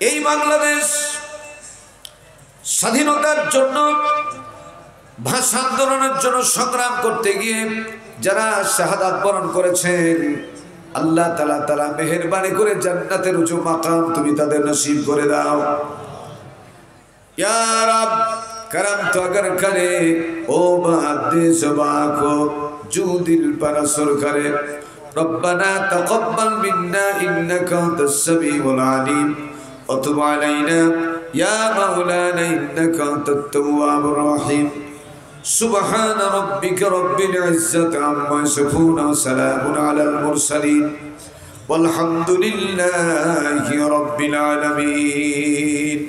এই বাংলাদেশ স্বাধীনতার জন্য ভাষা আন্দোলনের জন্য সংগ্রাম করতে গিয়ে যারা শাহাদাত বরণ করেছেন, আল্লাহ তাআলা মেহেরবানি করে জান্নাতের উঁচু মাকাম তুমি তাদের নসিব করে দাও। ইয়া রব करम तो अगर करे ओ बादे ज़बां को जो दिल पर असर करे। रब्बना तक़ब्बल मिन्ना इन्नका अंतस समीउल अलीम व तुब अलैना या मौलाना इन्नका अंतत तव्वाबुर रहीम। सुब्हान रब्बिका रब्बिल इज़्ज़ति अम्मा यसिफून व सलामुन अलल मुरसलीन वल्हम्दुलिल्लाहि रब्बिल आलमीन।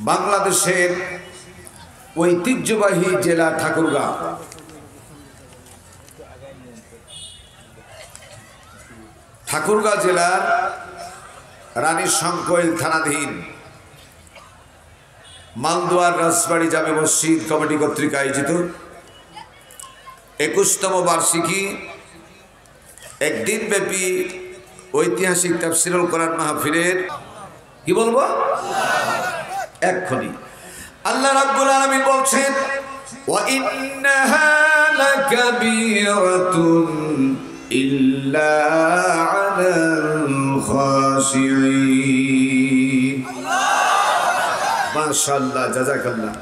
বাংলাদেশের ঐতিহ্যবাহী জেলা ঠাকুরগাঁও, ঠাকুরগাঁও জেলার রানী শঙ্কৈল থানাধীন মালদুয়ার রাজবাড়ী জামে মসজিদ কমিটি কর্তৃক আয়োজিত 21তম বার্ষিকী একদিন ব্যাপী ঐতিহাসিক তাফসীরুল কোরআন মাহফিলের কি বলবো এক্ষুনি আল্লাহ রাব্বুল আলামিন বলছেন ওয়া ইন্নাহা লাকাবীরাতুন ইল্লা আলাল খাশিঈন। মাশাআল্লাহ, জাযাকাল্লাহ।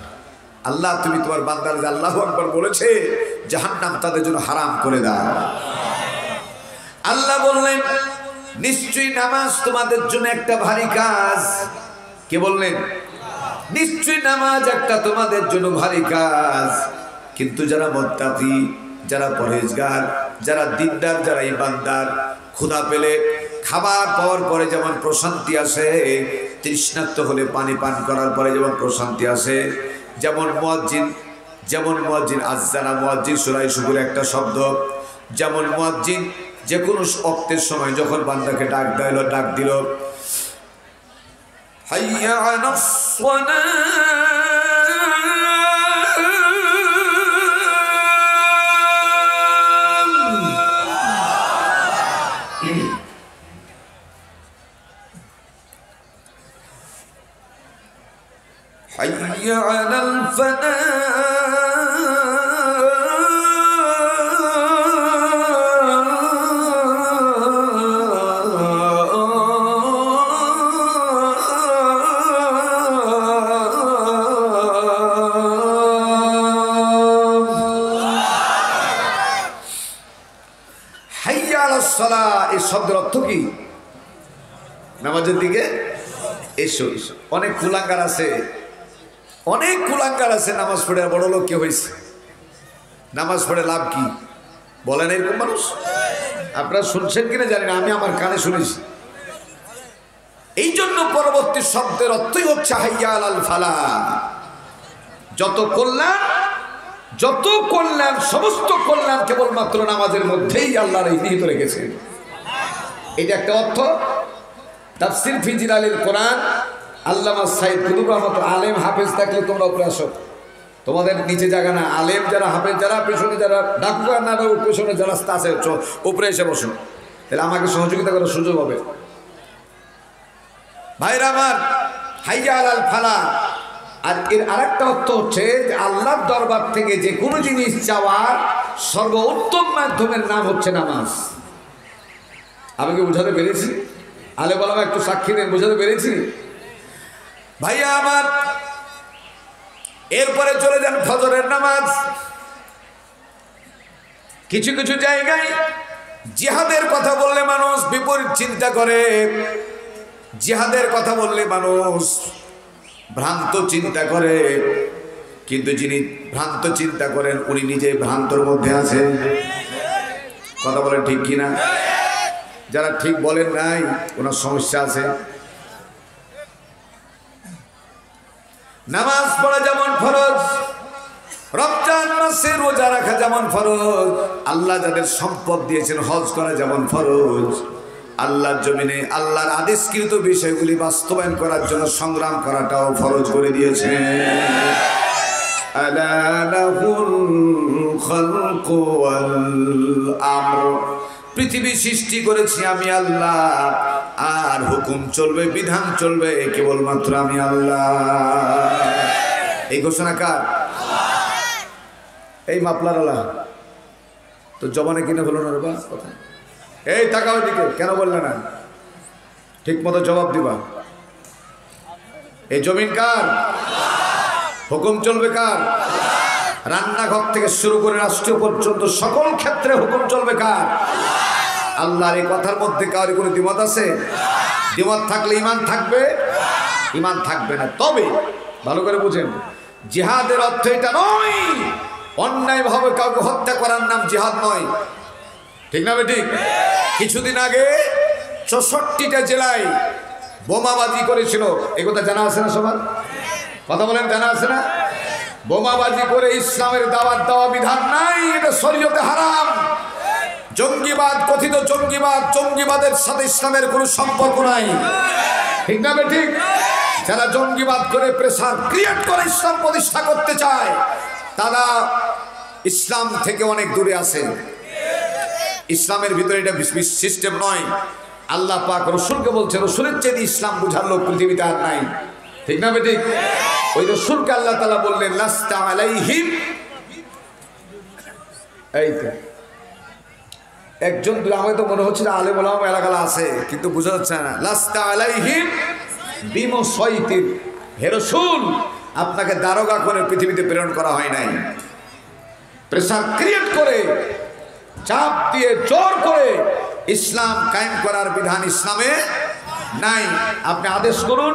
আল্লাহ তুমি তোমার বান্দার যে আল্লাহু আকবার বলেছে জাহান্নাম তাদের জন্য হারাম করে দাও। আল্লাহ বললেন নিশ্চয়ই নামাজ তোমাদের জন্য একটা ভারী কাজ। কে বললেন? নিশ্চয়ই নামাজ একটা তোমাদের জন্য ভারী কাজ, কিন্তু যারা মুত্তাকি, যারা পরহেজগার, যারা দিনদার, যারা ইমানদার, ক্ষুধা পেলে খাবার পাওয়ার পরে যেমন প্রশান্তি আসে, তৃষ্ণার্ত হলে পানি পান করার পরে যেমন প্রশান্তি আসে, যেমন মুয়াজ্জিন আযানা, মুয়াজ্জিন সূরা শুকুর একটা শব্দ, যেমন মুয়াজ্জিন যে কোনো ওয়াক্তের সময় যখন বান্দাকে ডাক দিল হাইয়া আলাস সালাহ, হাইয়া আলাল ফালাহ, এই শব্দের অর্থ কি? নামাজের দিকে এসো। অনেক কুলাঙ্গার আছে নামাজ পড়ে বড় লোক কে হয়েছে। নামাজ পড়ে লাভ কি বলেন এরকম মানুষ? আপনারা শুনছেন কিনা জানি না, আমি আমার কানে শুনেছি। এই জন্য পরবর্তী শব্দের অর্থই হচ্ছে হাইয়া আলাল ফালাহ। যত কল্যাণ সমস্ত কল্যাণ কেবলমাত্র নামাজের মধ্যেই আল্লাহর নিহিত রেখেছেন। এটা একটা অর্থ। তাফসীর ফি জিলালিল কোরআন আল্লামা সাইদ কুতুব রহমাতুল্লাহ আলেম হাফেজ থাকলে তোমরা উপরে আসো, তোমাদের নিচে জায়গা না। আলেম যারা হাফেজ, যারা পেছনে, যারা ডাকুয়ার না পেছনে যারা আছে উপরে এসে বসো, তাহলে আমাকে সহযোগিতা করার সুযোগ হবে। ভাইরা আমার, হাইয়া আলাল ফালাহ। আর এর আরেকটা অর্থ হচ্ছে যে আল্লাহর দরবার থেকে যে কোনো জিনিস চাওয়ার সর্বোত্তম মাধ্যমের নাম হচ্ছে নামাজ। আমি কি বোঝাতে পেরেছি? আলে বলা একটু সাক্ষী দেন, বোঝাতে পেরেছি? ভাইয়া আমার, এরপরে চলে যান ফজরের নামাজ। কিছু কিছু জায়গায় জিহাদের কথা বললে মানুষ বিপরীত চিন্তা করে, জিহাদের কথা বললে মানুষ ভ্রান্ত চিন্তা করে, কিন্তু যিনি ভ্রান্ত চিন্তা করেন উনি নিজে ভ্রান্তর মধ্যে আছেন। কথা বলেন ঠিক কিনা? যারা ঠিক বলেন নাই ওনার সমস্যা আছে। নামাজ পড়া যেমন ফরজ, রমজান মাসে রোজা রাখা যেমন ফরজ, আল্লাহ যাদের সম্পদ দিয়েছেন হজ করা যেমন ফরজ, আল্লাহর জমিনে আল্লাহর আদেশকৃত বিষয়গুলি বাস্তবায়ন করার জন্য সংগ্রাম করাটাও ফরজ করে দিয়েছেন। আলা লাহুল খালকু ওয়াল আমর, পৃথিবী সৃষ্টি করেছি আমি আল্লাহ, আর হুকুম চলবে, বিধান চলবে কেবলমাত্র আমি আল্লাহ। এই ঘোষণা কার? এই মাপলার আল্লাহ তো জবানে কিনে বলো না বাবা কথা। এই তাকাও দিকে, কেন বললে না? ঠিক মতো জবাব দিবা। এই জমিন কার? হুকুম চলবে কার? রান্নাঘর থেকে শুরু করে রাষ্ট্র পর্যন্ত সকল ক্ষেত্রে হুকুম চলবে কার? আল্লাহর। এই কথার মধ্যে কারো কোনো দ্বিমত আছে? দ্বিমত থাকলে ইমান থাকবে? ইমান থাকবে না। তবে ভালো করে বুঝেন, জিহাদের অর্থ এটা নয় অন্যায়ভাবে কাউকে হত্যা করার নাম জিহাদ নয়। ঠিক না ঠিক? কিছুদিন আগে 64টা জেলায় বোমাবাজি করেছিল, এই কথা জানা আছে না সবার? কথা বলেন, জানা আছে না? বোমাবাজি করে ইসলামের দাওয়াত দেওয়া বিধান নাই, এটা শরীয়তে হারাম। জঙ্গিবাদ, কথিত জঙ্গিবাদ, জঙ্গিবাদের সাথে ইসলামের কোনো সম্পর্ক নাই। ঠিক না ঠিক? যারা জঙ্গিবাদ করে প্রেসার ক্রিয়েট করে ইসলাম প্রতিষ্ঠা করতে চায় তারা ইসলাম থেকে অনেক দূরে আছে। ইসলামের ভিতরে এটা সিস্টেম নয়। আল্লাহ পাক রসুলকে বলছে, রসুলের চেয়ে ইসলাম বুঝার লোক পৃথিবীতে আর নাই। ঠিক না ঠিক? ওই রসুলকে আল্লাহ তাআলা বললেন লাস্তা আলাইহিম। এই তো একজন, আমাকে তো মনে হচ্ছে আলেম ওলামা এলাকায় আছে কিন্তু বোঝা যাচ্ছে না। লাস্তা আলাইহিম বিমুসাইতির। হে রাসূল, আপনাকে দারোগা করে পৃথিবীতে প্রেরণ করা হয় নাই। প্রেসার ক্রিয়েট করে, চাপ দিয়ে, জোর করে ইসলাম কায়েম করার বিধান ইসলামে নাই। আপনি আদেশ করুন,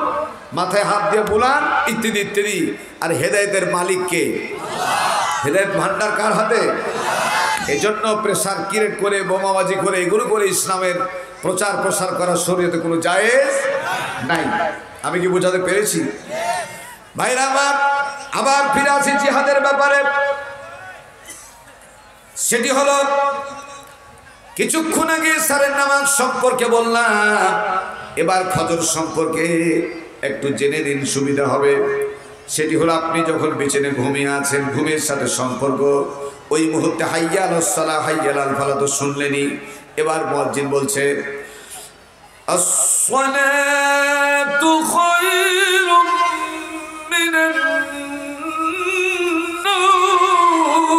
মাথায় হাত দিয়ে বুলান, ইত্যাদি ইত্যাদি। আর হেদায়েতের মালিক কে? হেদায়েত ভান্ডার কার হাতে? এই জন্য প্রেসার ক্রিয়েট করে, বোমাবাজি করে, এগুলো করে ইসলামের প্রচার প্রসার করার শরীয়তে কোনো জায়েজ নাই। আমি কি বোঝাতে পেরেছি ভাইরা আমার? আবার ফিরে আসি জিহাদের ব্যাপারে। সেটি হলো কিছুক্ষণ আগে সারের নামাজ সম্পর্কে বললাম, এবার ফজর সম্পর্কে একটু জেনে দিন, সুবিধা হবে। সেটি হলো আপনি যখন বিছানায় ঘুমিয়ে আছেন, ঘুমের সাথে সম্পর্ক ওই মুহূর্তে হাইয়া আলাস সালাহ, হাইয়া আলাল ফালাহ তো শুনলেনি। এবার মুয়াজ্জিন বলছে আসসালাতু খায়রুম মিনান নাওম।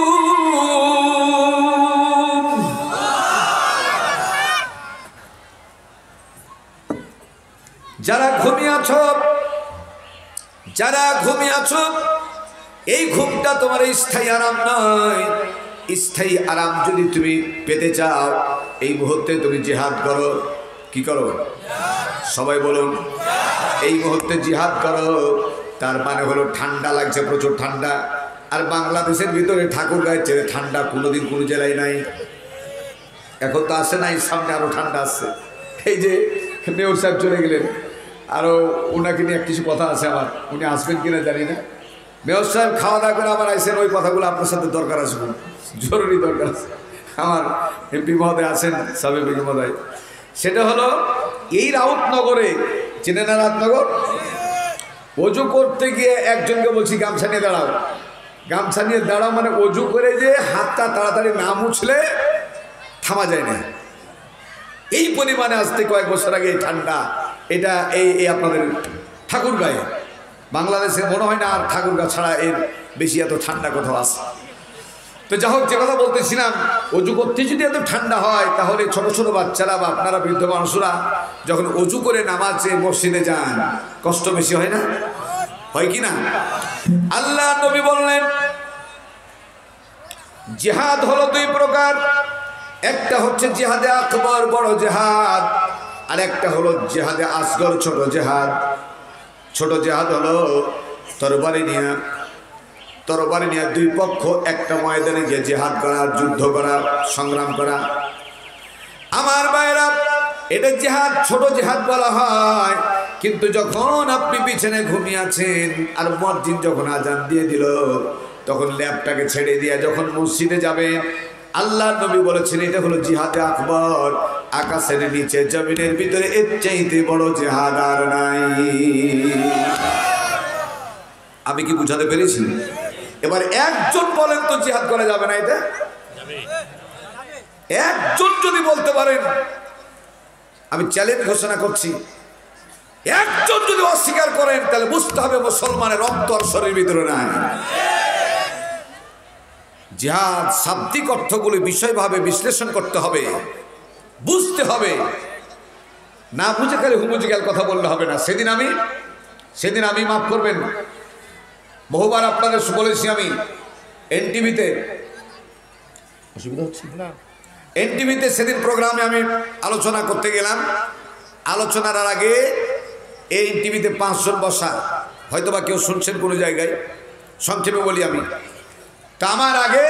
যারা ঘুমিয়ে আছো, যারা ঘুমিয়ে আছো, এই ঘুমটা তোমার স্থায়ী আরাম নয়। স্থায়ী আরাম যদি তুমি পেতে চাও, এই মুহূর্তে তুমি জিহাদ করো। কি করো? সবাই বলুন, এই মুহূর্তে জিহাদ করো। তার মানে হলো ঠান্ডা লাগছে, প্রচুর ঠান্ডা। আর বাংলাদেশের ভিতরে ঠাকুরগাঁয়ের চেয়ে ঠান্ডা কোনোদিন কোনো জেলায় নাই। এখন তো আসে নাই, সামনে আরো ঠান্ডা আসছে। এই যে মেয়র সাহেব চলে গেলেন, আরও ওনাকে নিয়ে কিছু কথা আছে আমার, উনি আসবেন কিনা জানি না। মেয়র সাহেব খাওয়া দাওয়া করে আবার আইসেন, ওই কথাগুলো আপনার সাথে দরকার আছে, জরুরি দরকার আছে। আমার এমপি মহোদয় আছেন, সাবেক এমপি মহোদয়। সেটা হলো এই রাউতনগরে, চেনেন না রাউতনগর? অজু করতে গিয়ে একজনকে বলছি গামছা নিয়ে দাঁড়াও। গামছা নিয়ে দাঁড়াও মানে অজু করে যে হাতটা তাড়াতাড়ি না মুছলে থামা যায় না। এই পরিমাণে আজ থেকে কয়েক বছর আগে ঠান্ডা। এটা এই আপনাদের ঠাকুরগাঁয়ে, বাংলাদেশে মনে হয় না আর ঠাকুরগাঁ ছাড়া এর বেশি এত ঠান্ডা কোথাও আছে। তো যাই হোক, যে কথা বলতেছিলাম, অজু করতে যদি এত ঠান্ডা হয়, তাহলে ছোট ছোট বাচ্চারা বা আপনারা বৃদ্ধ মানুষরা যখন অজু করে নামাজে মসজিদে যান, কষ্ট বেশি হয় না? হয় কি না? আল্লাহ নবী বললেন জিহাদ হলো দুই প্রকার। একটা হচ্ছে জিহাদে আকবর, বড় জিহাদ, আর একটা হলো জিহাদে আসগর, ছোট জিহাদ। ছোট জিহাদ হলো তরবারি নিয়ে দুই পক্ষ একটা ময়দানে গিয়ে জিহাদ করা, যুদ্ধ করা, সংগ্রাম করা। আমার ভাইরা, এটা জিহাদ, ছোট জিহাদ বলা হয়। কিন্তু যখন আপনি পিছনে ঘুমিয়ে আছেন আর মুয়াজ্জিন যখন আজান দিয়ে দিল, তখন ল্যাপটাকে ছেড়ে দিয়ে যখন মসজিদে যাবেন, আল্লাহ নবী বলেছেন এটা হলো জিহাদে আকবর। আকাশের নিচে, জমিনের ভিতরে এর চাইতে বড় জিহাদ আর নাই। আমি কি বুঝাতে পেরেছি? এবার একজন বলেন তো জিহাদ করা যাবে না? এটা একজন যদি বলতে পারেন, আমি চ্যালেঞ্জ ঘোষণা করছি, একজন যদি অস্বীকার করেন তাহলে বুঝতে হবে মুসলমানের অন্তর শরীর ভিতরে নাই। জিহাদ শাব্দিক অর্থগুলি বিষয়ভাবে বিশ্লেষণ করতে হবে, বুঝতে হবে। না বুঝে খালি হুমুজিক্যাল কথা বললে হবে না। সেদিন আমি মাফ করবেন, বহুবার আপনাদের বলেছি আমি, এনটিভিতে অসুবিধা হচ্ছে না, এনটিভিতে সেদিন প্রোগ্রামে আমি আলোচনা করতে গেলাম। আলোচনার আগে এই এনটিভিতে 5 জন বসা, হয়তোবা কেউ শুনছেন কোনো জায়গায়, সংক্ষেপে বলি আমি। তা আমার আগে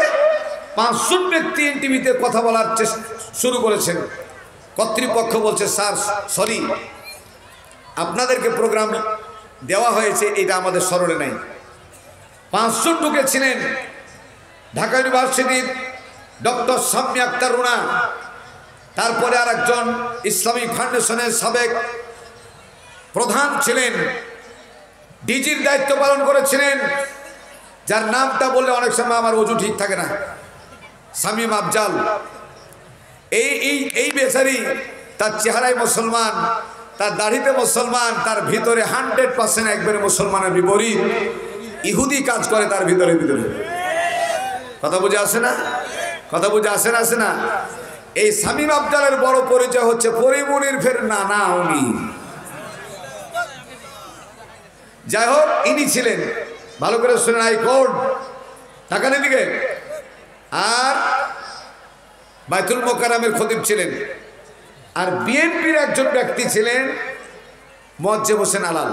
5 জন ব্যক্তি এনটিভিতে কথা বলার শুরু করেছেন। কর্তৃপক্ষ বলছে, স্যার সরি, আপনাদেরকে প্রোগ্রাম দেওয়া হয়েছে এটা আমাদের স্মরণে নাই। 5 জন ঢুকেছিলেন ঢাকা ইউনিভার্সিটির ডক্টর সাম্মি আক্তার রুনা, তারপরে আর একজন ইসলামিক ফাউন্ডেশনের সাবেক প্রধান ছিলেন, ডিজির দায়িত্ব পালন করেছিলেন, যার নামটা বললে অনেক সময় আমার অজু ঠিক থাকে না, শামীম আফজাল। এই বেচারি, তার চেহারায় মুসলমান, তার দাড়িতে মুসলমান, তার ভিতরে 100% একবারে মুসলমানের বিপরীত, ইহুদি কাজ করে তার ভিতরে। কথা বুঝে আসে না? কথা বুঝে আসে না? এই শামীম আফজালের বড় পরিচয় হচ্ছে পরিমনির ফের নানা উনি। যাই হোক, ইনি ছিলেন, ভালো করে শুনেন, হাইকোর্ট ঢাকার দিকে, আর বাইতুল মোকাররমের খতিব ছিলেন, আর বিএনপির একজন ব্যক্তি ছিলেন মোয়াজ্জেম হোসেন আলাল।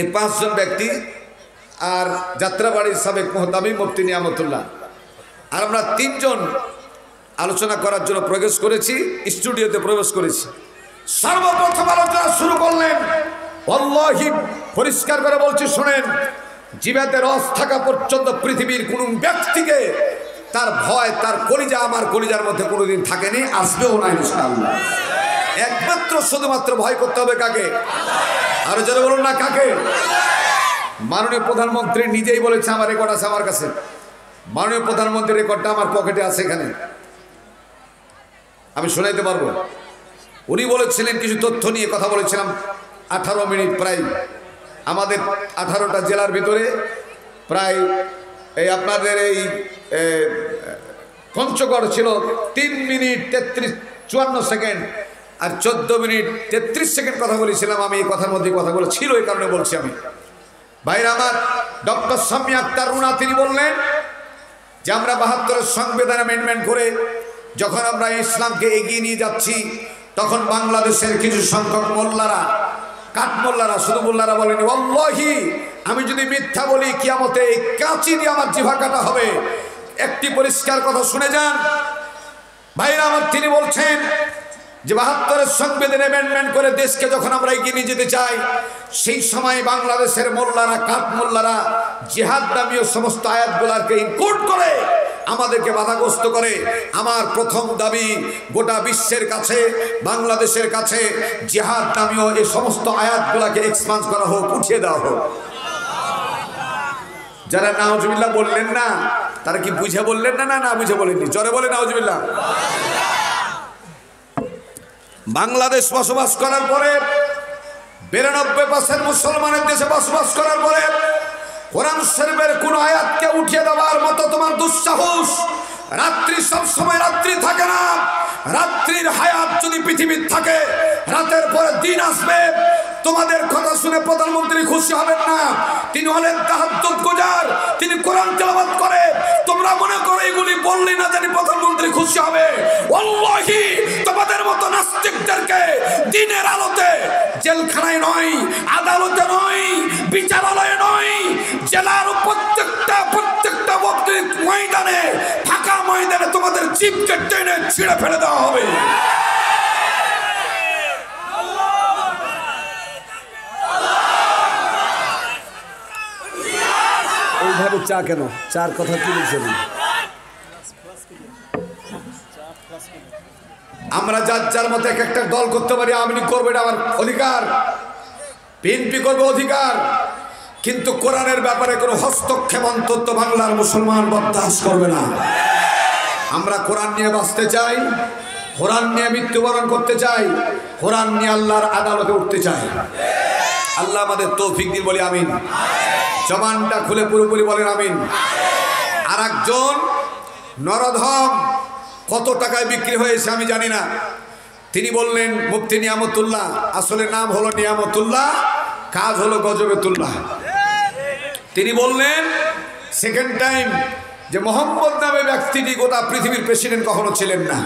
এই 5 জন ব্যক্তি, আর যাত্রাবাড়ির সাবেক মুহতামিম মুফতি নিয়ামতুল্লাহ, আর আমরা 3 জন আলোচনা করার জন্য প্রবেশ করেছি, স্টুডিওতে প্রবেশ করেছি। সর্বপ্রথম আলোচনা শুরু করলেন, আল্লাহি পরিষ্কার করে বলছি শুনেন, জীবাতে রস থাকা পর্যন্ত পৃথিবীর কোন ব্যক্তিকে তার ভয়, তার কলিজা আমার কলিজার মধ্যে কোনোদিন থাকেনি, আসবেও না ইনশাআল্লাহ। একমাত্র শুধুমাত্র ভয় করতে হবে কাকে? আরো যারা বলুন না, কাকে? মাননীয় প্রধানমন্ত্রী নিজেই বলেছে, আমার রেকর্ড আছে আমার কাছে, মাননীয় প্রধানমন্ত্রীর রেকর্ডটা আমার পকেটে আছে, এখানে আমি শোনাইতে পারবো। উনি বলেছিলেন, কিছু তথ্য নিয়ে কথা বলেছিলাম 18 মিনিট, প্রায় আমাদের 18টা জেলার ভিতরে প্রায় এই আপনাদের এই পঞ্চগড় ছিল 3 মিনিট 54 সেকেন্ড, আর 14 মিনিট 33 সেকেন্ড কথা বলেছিলাম। আমি এই কথার মধ্যে কথাগুলো ছিল, এই কারণে বলছি আমি। ভাইরা আমার, ডক্টর সাম্মি আক্তার রুনা তিনি বললেন যে আমরা 72-এর সংবিধান অ্যামেন্ডমেন্ট করে যখন আমরা ইসলামকে এগিয়ে নিয়ে যাচ্ছি, তখন বাংলাদেশের কিছু সংখ্যক মোল্লারা, কাঠমোল্লারা, শুধু মোল্লারা বলেনি, আল্লাহি আমি যদি মিথ্যা বলি কিয়ামতে এই কাঁচি দিয়ে আমার জিভা কাটা হবে। একটি পরিষ্কার কথা শুনে যান ভাইরা আমার, তিনি বলছেন যে 72-এর সংবিধান অ্যামেন্ডমেন্ট করে দেশকে যখন আমরা এগিয়ে নিয়ে যেতে চাই, সেই সময় বাংলাদেশের মোল্লারা, কাঠমোল্লারা জিহাদ নামীয় সমস্ত আয়াতগুলোকে ইনকোড করে আমাদেরকে বাধাগ্রস্ত করে। আমার প্রথম দাবি, গোটা বিশ্বের কাছে, বাংলাদেশের কাছে জিহাদ নামীয় এই সমস্ত আয়াতগুলোকে এক্সপান্স করা হোক, উঠিয়ে দেওয়া হোক। যারা নাউজুবিল্লাহ বললেন না, তারা কি বুঝে বললেন না? না বুঝে বলেননি, জোরে বলে নাউজুবিল্লাহ। বাংলাদেশ বসবাস করার পরে, 92% মুসলমানের দেশে বসবাস করার পরে কোরআন শরীফের কোন আয়াতকে উঠিয়ে দেওয়ার মতো তোমার দুঃসাহস? রাত্রি সব সময় রাত্রি থাকে না, রাত্রির হায়াত যদি পৃথিবীর থাকে, রাতের পরে দিন আসবে। তোমাদের কথা শুনে প্রধানমন্ত্রী খুশি হবেন না, তিনি হলেন তাহাজ্জুদ গুজার, তিনি কোরআন তেলাওয়াত করে। তোমরা মনে করো এগুলি বললি না জানি প্রধানমন্ত্রী খুশি হবে? ওয়াল্লাহি তোমাদের মতো নাস্তিকদেরকে দিনের আলোতে, জেলখানায় নয়, আদালতে নয়, বিচারালয়ে নয়, জেলার প্রত্যেকটা ময়দানে, ফাঁকা ময়দানে তোমাদের জিভকে টেনে ছিঁড়ে ফেলে দেওয়া হবে। এইভাবে চা কেন? চার কথা কি বলছেন? আমরা যার যার মতো এক একটা দল করতে পারি, আওয়ামী লীগ করবে, এটা আমার অধিকার, বিএনপি করবে অধিকার, কিন্তু কোরআনের ব্যাপারে কোনো হস্তক্ষেপ অন্তত বাংলার মুসলমান বরদাস্ত করবে না। আমরা কোরআন নিয়ে বাঁচতে চাই, কোরআন নিয়ে মৃত্যুবরণ করতে চাই, কোরআন নিয়ে আল্লাহর আদালতে উঠতে চাই। আল্লাহ আমাদের তৌফিক দিন, বলি আমিন। জবানটা খুলে পুরোপুরি বলেন আমিন। আর একজন নরধম কত টাকায় বিক্রি হয়েছে আমি জানি না, তিনি বললেন মুফতি নিয়ামতুল্লাহ, আসলে নাম হলো নিয়ামতুল্লাহ, কাজ হলো গজবেতুল্লাহ। তিনি বললেন সেকেন্ড টাইম যে মোহাম্মদ নামে ব্যক্তিটি গোটা পৃথিবীর প্রেসিডেন্ট কখনো ছিলেন না।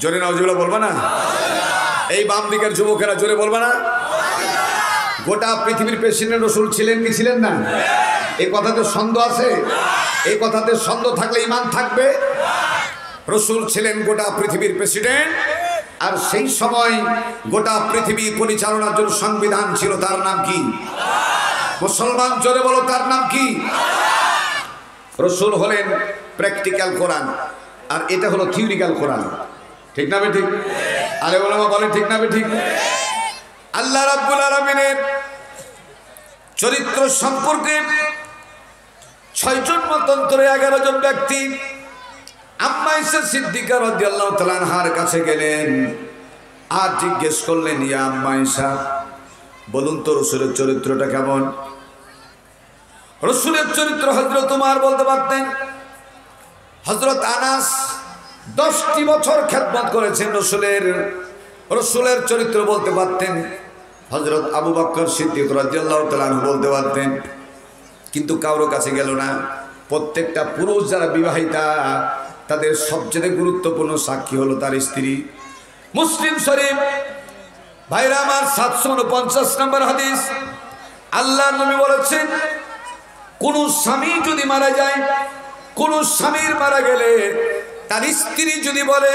জোরে নাউজুবিল্লাহ বলবা না? এই বাম দিকের যুবকেরা জোরে বলবা না? গোটা পৃথিবীর প্রেসিডেন্ট রাসূল ছিলেন কি ছিলেন না? এই কথাতে সন্দেহ আছে? এই কথাতে সন্দেহ থাকলে ঈমান থাকবে? রাসূল ছিলেন গোটা পৃথিবীর প্রেসিডেন্ট, আর সেই সময় গোটা পৃথিবী পরিচালনার জন্য সংবিধান ছিল, তার নাম কি? মুসলমান জোরে বলো, তার নাম কি? রাসূল হলেন প্র্যাকটিক্যাল কোরআন, আর এটা হলো থিওরিক্যাল কোরআন। ঠিক না ঠিক? আলে ওলামা বলে ঠিক না ঠিক? আল্লাহ রাব্বুল আলামিনের চরিত্র সম্পর্কে 6 জন মতান্তরে 11 জন ব্যক্তি আম্মা আয়েশা সিদ্দিকা রাদিয়াল্লাহু তাআলা আনহার কাছে গেলেন আর জিজ্ঞেস করলেন, ইয়া আম্মা আয়েশা, বলুন তো রাসূলের চরিত্রটা কেমন? রাসূলের চরিত্র হযরত ওমর বলতে পারতেন, হযরত আনাস 10টি বছর খেদমত করেছেন রাসূলের চরিত্র বলতে পারতেন, হযরত আবু বকর সিদ্দিক রাদিয়াল্লাহু তাআলা আনহু বলতে পারতেন, কিন্তু কারো কাছে গেল না। প্রত্যেকটা পুরুষ যারা বিবাহিতা তাদের সবচেয়ে গুরুত্বপূর্ণ সাক্ষী হলো তার স্ত্রী। মুসলিম শরীফ ভাইরা আমার 749 নম্বর হাদিস, আল্লাহর নবী বলেছেন, কোন স্বামী যদি মারা যায়, কোন স্বামীর মারা গেলে তার স্ত্রী যদি বলে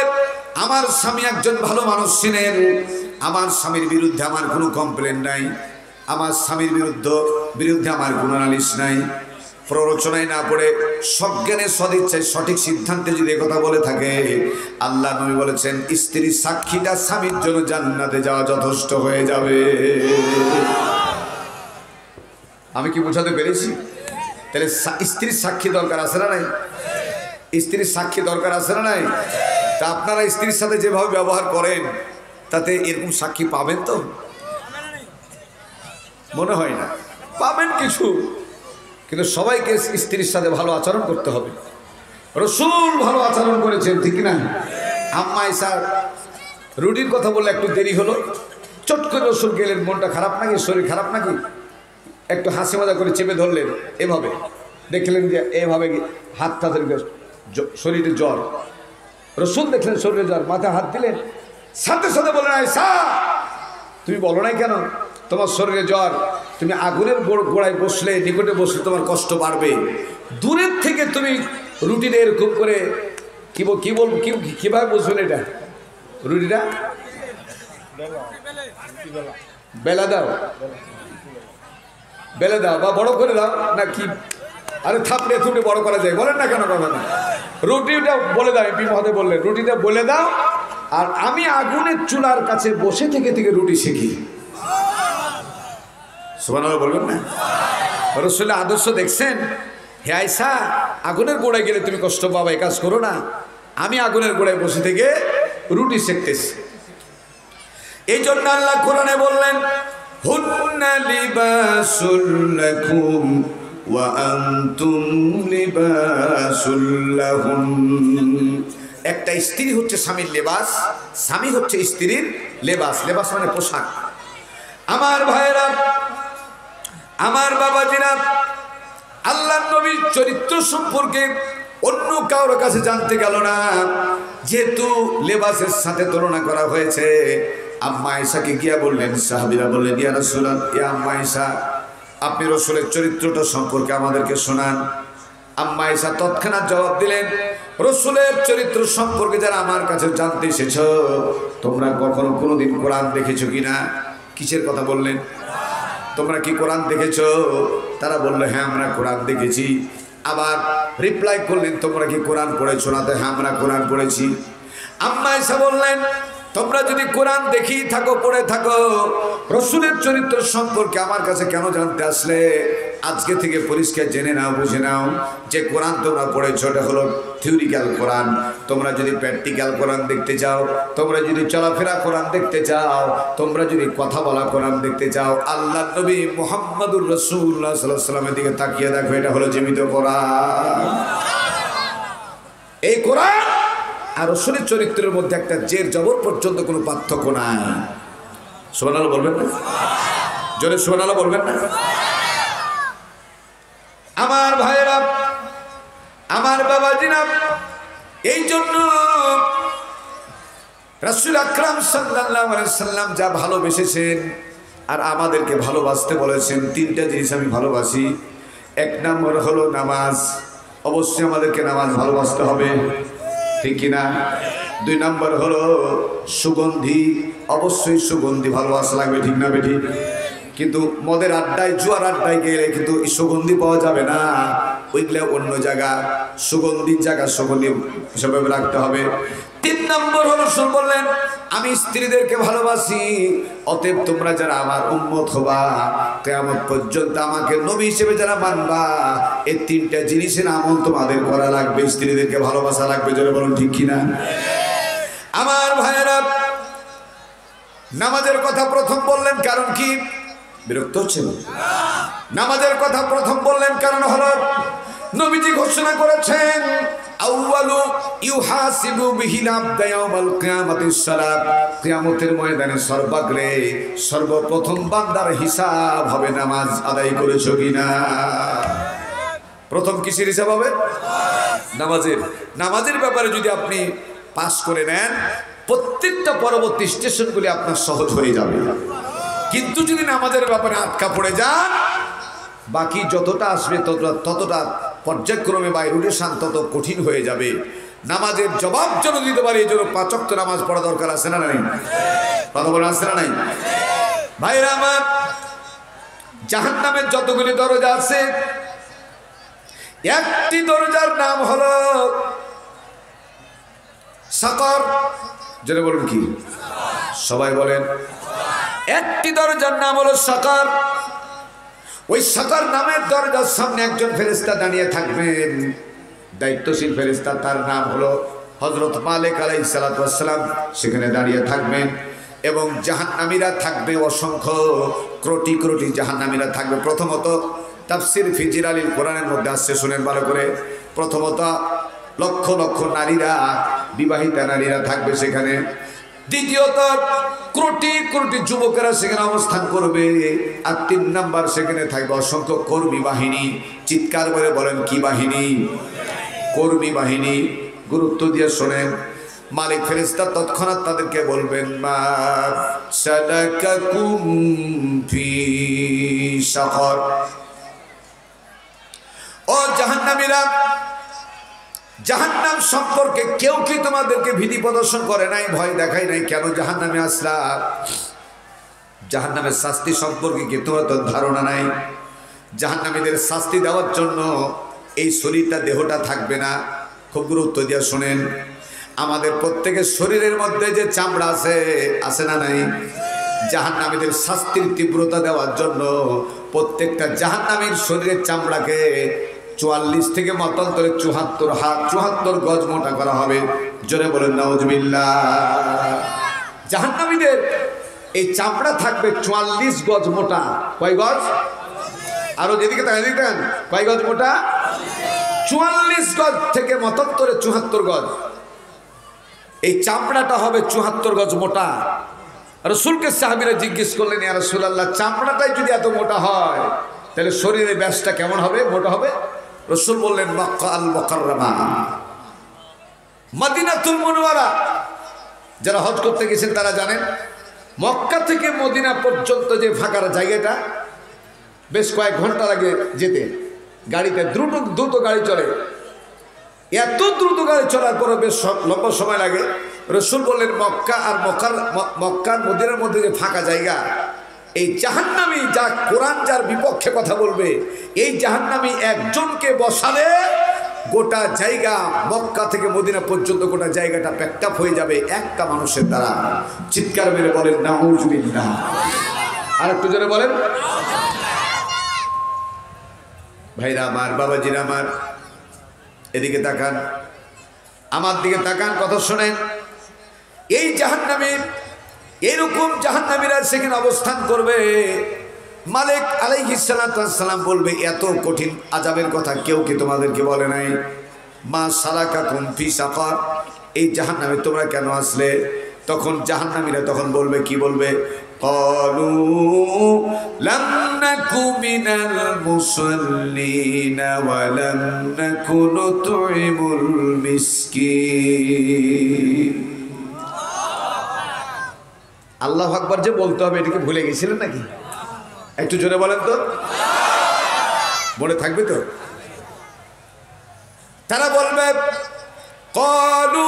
আমার স্বামী একজন ভালো মানুষ ছিলেন, আমার স্বামীর বিরুদ্ধে আমার কোনো কমপ্লেন নাই, আমার স্বামীর বিরুদ্ধে আমার কোনো নালিশ নাই, প্ররোচনায় না পড়ে সজ্ঞানে সদিচ্ছায় সঠিক সিদ্ধান্তে যদি কথা বলে থাকে, আল্লাহ নবী বলেছেন স্ত্রীর সাক্ষীটা স্বামীর জন্য জান্নাতে যাওয়া যথেষ্ট হয়ে যাবে। আমি কি বোঝাতে পেরেছি? তাহলে স্ত্রীর সাক্ষী দরকার আছে না নাই? স্ত্রীর সাক্ষী দরকার আছে না নাই? তা আপনারা স্ত্রীর সাথে যেভাবে ব্যবহার করেন তাতে এরকম সাক্ষী পাবেন তো? মনে হয় না পাবেন কিছু, কিন্তু সবাইকে স্ত্রীর সাথে ভালো আচরণ করতে হবে। রাসূল ভালো আচরণ করেছেন, ঠিক না? আম্মা আয়েশা রুটির কথা বললে একটু দেরি হলো, চট করে রাসূল গেলেন, মনটা খারাপ নাকি, শরীর খারাপ নাকি, একটু হাসি মজা করে চেপে ধরলেন, এভাবে দেখলেন যে এভাবে হাতটা ধরে শরীরে জ্বর, রাসূল দেখলেন শরীরে জ্বর, মাথায় হাত দিলেন, সাথে সাথে বললেন, আয়েশা তুমি বলো নাই কেন তোমার শরীরে জ্বর? তুমি আগুনের গোড়ায় বসলে, নিকটে বসলে তোমার কষ্ট বাড়বে, দূরের থেকে তুমি রুটিটা এরকম করে কিভাবে বসবেন? এটা রুটিটা বেলে দাও বা বড় করে দাও না কি? আরে থাপড়ে থুপড়ে বড় করা যায়, বলেন না কেন কথা না? রুটিটা বলে দাও, এমপি মহোদয় বললেন রুটিটা বলে দাও, আর আমি আগুনের চুলার কাছে বসে থেকে রুটি শিখি। সুবহানাল্লাহ বলবেন না? রাসূলের আদর্শ দেখছেন? হে আয়েশা, আগুনের গোড়ায় গেলে তুমি কষ্ট পাবে, এই কাজ করো না, আমি আগুনের গোড়ায় বসে থেকে রুটি শিখতেছি। এই জন্য আল্লাহ কোরআনে বললেন, হুন্না লিবাসুল লাকুম ওয়া আনতুম লিবাসুল লাহুম। একটা স্ত্রী হচ্ছে স্বামীর লেবাস, স্বামী হচ্ছে স্ত্রীর লেবাস। লেবাস মানে পোশাক। আমার ভাইয়েরা, আমার বাবাজিরা, আল্লাহর নবীর চরিত্র সম্পর্কে অন্য কারোর কাছে জানতে গেল না, যেহেতু লেবাসের সাথে তুলনা করা হয়েছে। আম্মা আয়েশাকে গিয়া বললেন, সাহাবীরা বললেন, ইয়া রাসূলুল্লাহ, ইয়া আম্মা আয়েশা, আপনি রাসূলের চরিত্রটা সম্পর্কে আমাদেরকে শোনান। আম্মা আয়েশা তৎক্ষণাৎ জবাব দিলেন, রাসূলের চরিত্র সম্পর্কে যারা আমার কাছে জানতে এসেছ, তোমরা কখনো কোনোদিন কোরআন দেখেছো কিনা? কিসের কথা বললেন? তোমরা কি কোরআন দেখেছো? তারা বললো, হ্যাঁ আমরা কোরআন দেখেছি। আবার রিপ্লাই করলেন, তোমরা কি কোরআন পড়েছো না? হ্যাঁ আমরা কোরআন পড়েছি। আম্মা আয়েশা বললেন, তোমরা যদি কোরআন দেখি থাকো, পড়ে থাকো, রাসূলের চরিত্র সম্পর্কে আমার কাছে কেন জানতে আসলে? আজকে থেকে পরিষ্কার জেনে নাও, বুঝে নাও যে কোরআন তোমরা পড়েছো এটা হলো থিওরিক্যাল কোরআন। তোমরা যদি প্র্যাকটিক্যাল কোরআন দেখতে চাও, তোমরা যদি চলাফেরা কোরআন দেখতে চাও, তোমরা যদি কথা বলা কোরআন দেখতে চাও, আল্লাহ নবী মুহাম্মদুর রাসূলুল্লাহ সাল্লাল্লাহু আলাইহি ওয়াসাল্লামের দিকে তাকিয়ে দেখো, এটা হলো জীবিত কোরআন। এই কোরআন আর রাসূলের চরিত্রের মধ্যে একটা জের জবর পর্যন্ত কোনো পার্থক্য নাই। সুবহানাল্লাহ বলবেন না? জোরে সুবহানাল্লাহ বলবেন না? আমার ভাইরা, আমার বাবাজিরা, এই জন্য রাসূল আকরাম সাল্লাল্লাহু আলাইহি ওয়াসাল্লাম যা ভালোবেসেছেন আর আমাদেরকে ভালোবাসতে বলেছেন, তিনটা জিনিস আমি ভালোবাসি। এক নম্বর হলো নামাজ, অবশ্যই আমাদেরকে নামাজ ভালোবাসতে হবে, ঠিক কিনা? দুই নম্বর হলো সুগন্ধি, অবশ্যই সুগন্ধি ভালোবাসা লাগবে, ঠিক না বেঠিক? কিন্তু মদের আড্ডায়, জুয়ার আড্ডায় গেলে কিন্তু সুগন্ধি পাওয়া যাবে না, ওইগুলো অন্য জায়গা, সুগন্ধির জায়গা সুগন্ধি হিসাবে রাখতে হবে। তিন নম্বর হলো রাসূল বললেন, আমি স্ত্রীদেরকে ভালোবাসি, অতএব তোমরা যারা আমার উম্মত হবা, কিয়ামত পর্যন্ত আমাকে নবী হিসেবে যারা মানবা, এই তিনটা জিনিসের আমল তোমাদের করা লাগবে, স্ত্রীদেরকে ভালোবাসা লাগবে। জোরে বলুন ঠিক কিনা? আমার ভাইয়েরা, নামাজের কথা প্রথম বললেন, কারণ কি? বিরক্ত হচ্ছেন? নামাজের কথা প্রথম বললেন কারণ হলো নবীজি ঘোষণা করেছেন, আউয়ালু ইউহাসিবু বিহিল আবদা ইয়াউমাল কিয়ামাতিস সালাত, কিয়ামতের ময়দানে সর্বাগ্রে সর্বপ্রথম বান্দার হিসাব হবে নামাজ আদায় করেছো কিনা। প্রথম কিসের হিসাব হবে? নামাজের। নামাজের ব্যাপারে যদি আপনি পাস করে নেন, প্রত্যেকটা পরবর্তী স্টেশনগুলি আপনার সহজ হয়ে যাবে। কিন্তু যদি নামাজের ব্যাপারে আটকা পড়ে যান, বাকি যতটা আসবে ততটা পর্যায়ক্রমে বা রুটেশন তত কঠিন হয়ে যাবে। নামাজের জবাব যেন দিতে পারে, এই জন্য 5 ওয়াক্ত নামাজ পড়া দরকার, আছে না নাই? কথা বলে আছে না নাই? ভাইরা আমার, জাহান্নামের যতগুলি দরজা আছে, একটি দরজার নাম হলো সাকর। যেটা বলুন কি? সবাই বলেন। একটি দরজার নাম হলো সাকর। ওই সাকর নামের দরজার সামনে একজন ফেরেশতা দাঁড়িয়ে থাকবেন, দায়িত্বশীল ফেরেশতা, তার নাম হলো হযরত মালিক আলাইহিস সালাতু ওয়াস সালাম। সেখানে দাঁড়িয়ে থাকবেন এবং জাহান্নামীরা থাকবে অসংখ্য, কোটি কোটি জাহান্নামীরা থাকবে। প্রথমত তাফসীর ফি জিলালিল কোরআনের মধ্যে আসছে, শুনেন ভালো করে। প্রথমত লক্ষ লক্ষ নারীরা, বিবাহিতা নারীরা থাকবে সেখানে। দ্বিতীয়ত কোটি কোটি যুবকেরা সেখানে অবস্থান করবে। আর 3 নাম্বার সেখানে থাকবে অসংখ্য কর্মী বাহিনী। চিৎকার করে বলেন, কি বাহিনী? কর্মী বাহিনী। গুরুত্ব দিয়ে শোনেন। মালিক ফেরেশতা তৎক্ষণাৎ তাদেরকে বলবেন, মা সালাকাকুম ফি সাকর। ও জাহান্নামীরা, জাহান্নাম সম্পর্কে কেউ কি তোমাদেরকে ভীতি প্রদর্শন করে নাই, ভয় দেখায় নাই? কেন জাহান্নামে আসলা? জাহান্নামের শাস্তি সম্পর্কে কি তোমাদের ধারণা নাই? জাহান্নামীদের শাস্তি দেওয়ার জন্য এই শরীরটা, দেহটা থাকবে না। খুব গুরুত্ব দিয়ে শোনেন। আমাদের প্রত্যেকের শরীরের মধ্যে যে চামড়া আছে, আছে না নাই? জাহান্নামীদের শাস্তির তীব্রতা দেওয়ার জন্য প্রত্যেকটা জাহান্নামীর শরীরের চামড়াকে 44 থেকে মতান্তরে 74 হাত 74 গজ মোটা করা হবে। জোরে বলেন নাউজুবিল্লাহ। জাহান্নামীদের এই চামড়া থাকবে 44 গজ মোটা। কয় গজ? আরো যেদিকে দেখেন, কয় গজ মোটা? 44 গজ থেকে মতান্তরে 74 গজ। এই চামড়াটা হবে 74 গজ মোটা। রাসূলকে সাহাবীরা জিজ্ঞেস করলেন, ইয়া রাসূলুল্লাহ, চামড়াটাই যদি এত মোটা হয় তাহলে শরীরের ব্যাসটা কেমন হবে, মোটা হবে? রাসূল বললেন, মক্কা আল মুকাররমা, মদিনাতুল মুনওয়ারা। যারা হজ করতে গেছেন তারা জানেন, মক্কা থেকে মদিনা পর্যন্ত যে ফাঁকা জায়গাটা, বেশ কয়েক ঘন্টা লাগে যেতে। গাড়িতে দ্রুত গাড়ি চলে। এত দ্রুত গাড়ি চলার পরে বেশ লম্বা সময় লাগে। রাসূল বললেন, মক্কা আর মক্কার মদিনার মধ্যে যে ফাঁকা জায়গা, এই জাহান্নামী যা কোরআন যার বিপক্ষে কথা বলবে, এই জাহান্নামী একজনকে বসালে গোটা জায়গা, মক্কা থেকে মদিনা পর্যন্ত গোটা জায়গাটা প্যাকটাপ হয়ে যাবে একটা মানুষের দ্বারা। চিৎকার মেরে বলেন নাউজুবিল্লাহ। আর একটু জোরে বলেন। ভাইরা আমার, বাবাজিরা আমার, এদিকে তাকান, আমার দিকে তাকান, কথা শোনেন। এই জাহান্নামীর, এরকম জাহান্নামীরা সেখানে অবস্থান করবে। মালিক আলাইহিস সালাতু ওয়াস সালাম বলবে, এত কঠিন আযাবের কথা কেউ কি তোমাদেরকে বলে নাই? মা সালাকাকুম ফি সাকার, এই জাহান্নামে তোমরা কেন আসলে? তখন জাহান্নামীরা তখন বলবে, কি বলবে? ক্বালু লাম নাকু মিনাল মুসাল্লিনা ওয়া লাম নাকু নুতইমুল মিসকিন। আল্লাহু আকবার যে বলতে হবে, এটাকে ভুলে গেছিলেন নাকি? একটু জোরে বলেন তো, মনে থাকবে তো? তারা বলবে, ক্বালু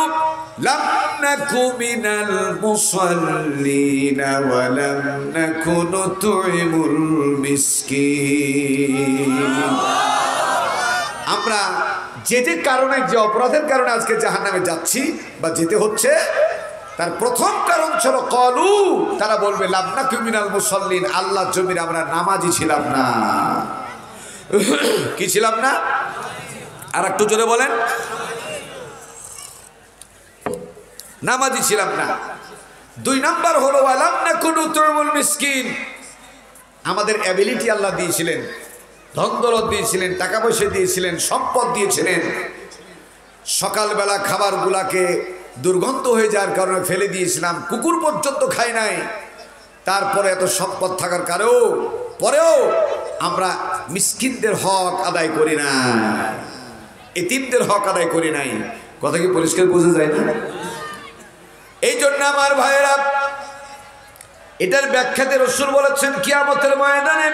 লাম নাকু মিনাল মুসাল্লিনা ওয়া লাম নাকু নুতইমুল মিসকিন। আমরা যে যে কারণে, যে অপরাধের কারণে আজকে জাহান্নামে যাচ্ছি বা যেতে হচ্ছে, তার প্রথম কারণ ছিল ক্বালু, তারা বলবে লাম নাকু মিনাল মুসাল্লিন, আল্লাহর জমিনে আমরা নামাজি ছিলাম না। কি ছিলাম না? আর একটু জোরে বলেন, নামাজি ছিলাম না। 2 নাম্বার হলো ওয়া লাম নাকু নুতইমুল মিসকিন, আমাদের অ্যাবিলিটি আল্লাহ দিয়েছিলেন, ধন দৌলত দিয়েছিলেন, টাকা পয়সা দিয়েছিলেন, সম্পদ দিয়েছিলেন। সকালবেলা খাবারগুলাকে দুর্গন্ধ হয়ে যাওয়ার কারণে ফেলে দিয়েছিলাম, কুকুর পর্যন্ত খায় নাই। তারপরে এত সম্পদ থাকার কারণেও পরেও আমরা মিসকিনদের হক আদায় করি না, এতিমদের হক আদায় করি নাই। কথা কি পরিষ্কার বোঝা যায় না? এই জন্য আমার ভাইয়েরা, এটার ব্যাখ্যাতে রাসূল বলেছেন, কিয়ামতের ময়দানে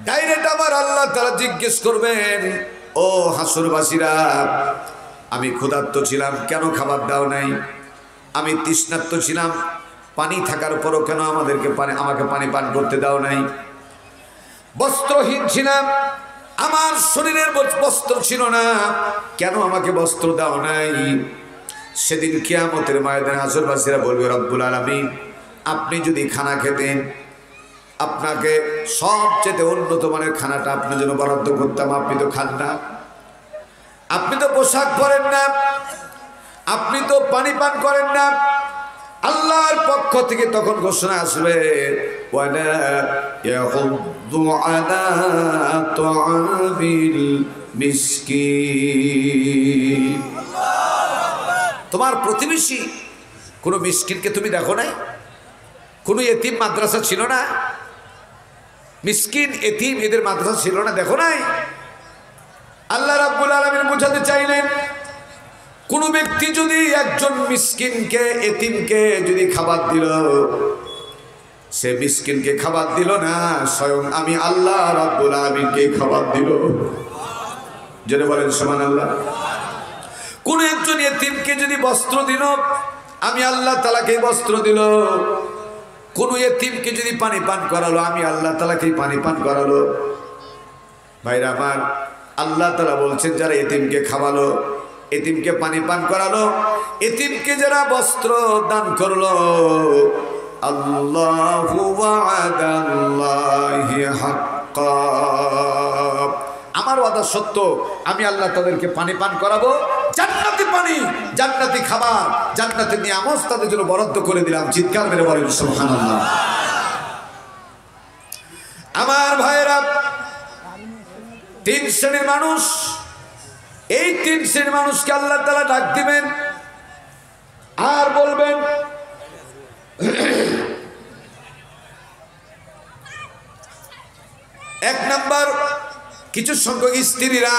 ডাইরেক্ট আমার আল্লাহ তাআলা জিজ্ঞেস করবেন, ও হাসরবাসীরা, আমি ক্ষুধার্ত ছিলাম, কেন খাবার দাও নাই? আমি তৃষ্ণার্ত ছিলাম, পানি থাকার পরও কেন আমাকে পানি পান করতে দাও নাই? বস্ত্রহীন ছিলাম, আমার শরীরের বস্ত্র ছিল না, কেন আমাকে বস্ত্র দাও নাই? সেদিন কিয়ামতের ময়দানে হাসরবাসীরা বলবে, রব্বুল আলামিন, আপনি যদি খানা খেতেন, আপনাকে সবচেয়ে উন্নত মানের খানাটা আপনার জন্য বরাদ্দ করতাম, আপনি তো খান না, আপনি তো পোশাক পরেন না, আপনি তো পানি পান করেন না। আল্লাহর পক্ষ থেকে তখন ঘোষণা আসবে, ওয়ালা ইয়াহুদ্দু আলা তুআমিল মিসকিন। তোমার প্রতিবেশী কোনো মিসকিনকে তুমি দেখো নাই? কোনো এতিম মাদ্রাসা ছিল না? মিসকিন এতিম এদের মাদ্রাসা ছিল না, দেখো নাই? আল্লাহ রাব্বুল আলামিন বোঝাতে চাইলেন, কোন ব্যক্তি যদি একজন মিসকিনকে, এতিমকে যদি খাবার দিল, সে মিসকিনকে খাবার দিল না, স্বয়ং আমি আল্লাহ রাব্বুল আলামিনকে খাবার দিল। জেনে বলেন সুবহানাল্লাহ। কোন একজন এতিমকে যদি বস্ত্র দিল, আমি আল্লাহ তাআলাকে বস্ত্র দিল। কোন এতিমকে যদি পানি পান করালো, আমি আল্লাহ তাআলাকে পানি পান করালো। ভাইরা আমার, আল্লাহ তাআলা বলছেন, যারা এতিমকে খাওয়ালো, এতিমকে পানি পান করালো, এতিমকে যারা বস্ত্র দান করলো, আল্লাহু ওয়াদাল্লাহি হাক্কা, আমার ওয়াদা সত্য, আমি আল্লাহ তাদেরকে পানি পান করাবো, জান্নাতি পানি, জান্নাতি খাবার, জান্নাতের নিয়ামত তাদের জন্য বরাদ্দ করে দিলাম। চিৎকার মেরে বলেন সুবহানাল্লাহ। আমার ভাইয়েরা, 3 শ্রেণীর মানুষ, এই 3 শ্রেণীর মানুষকে আল্লাহ তাআলা ডাক দিবেন আর বলবেন, এক নাম্বার, কিছু সংখ্যক স্ত্রীরা,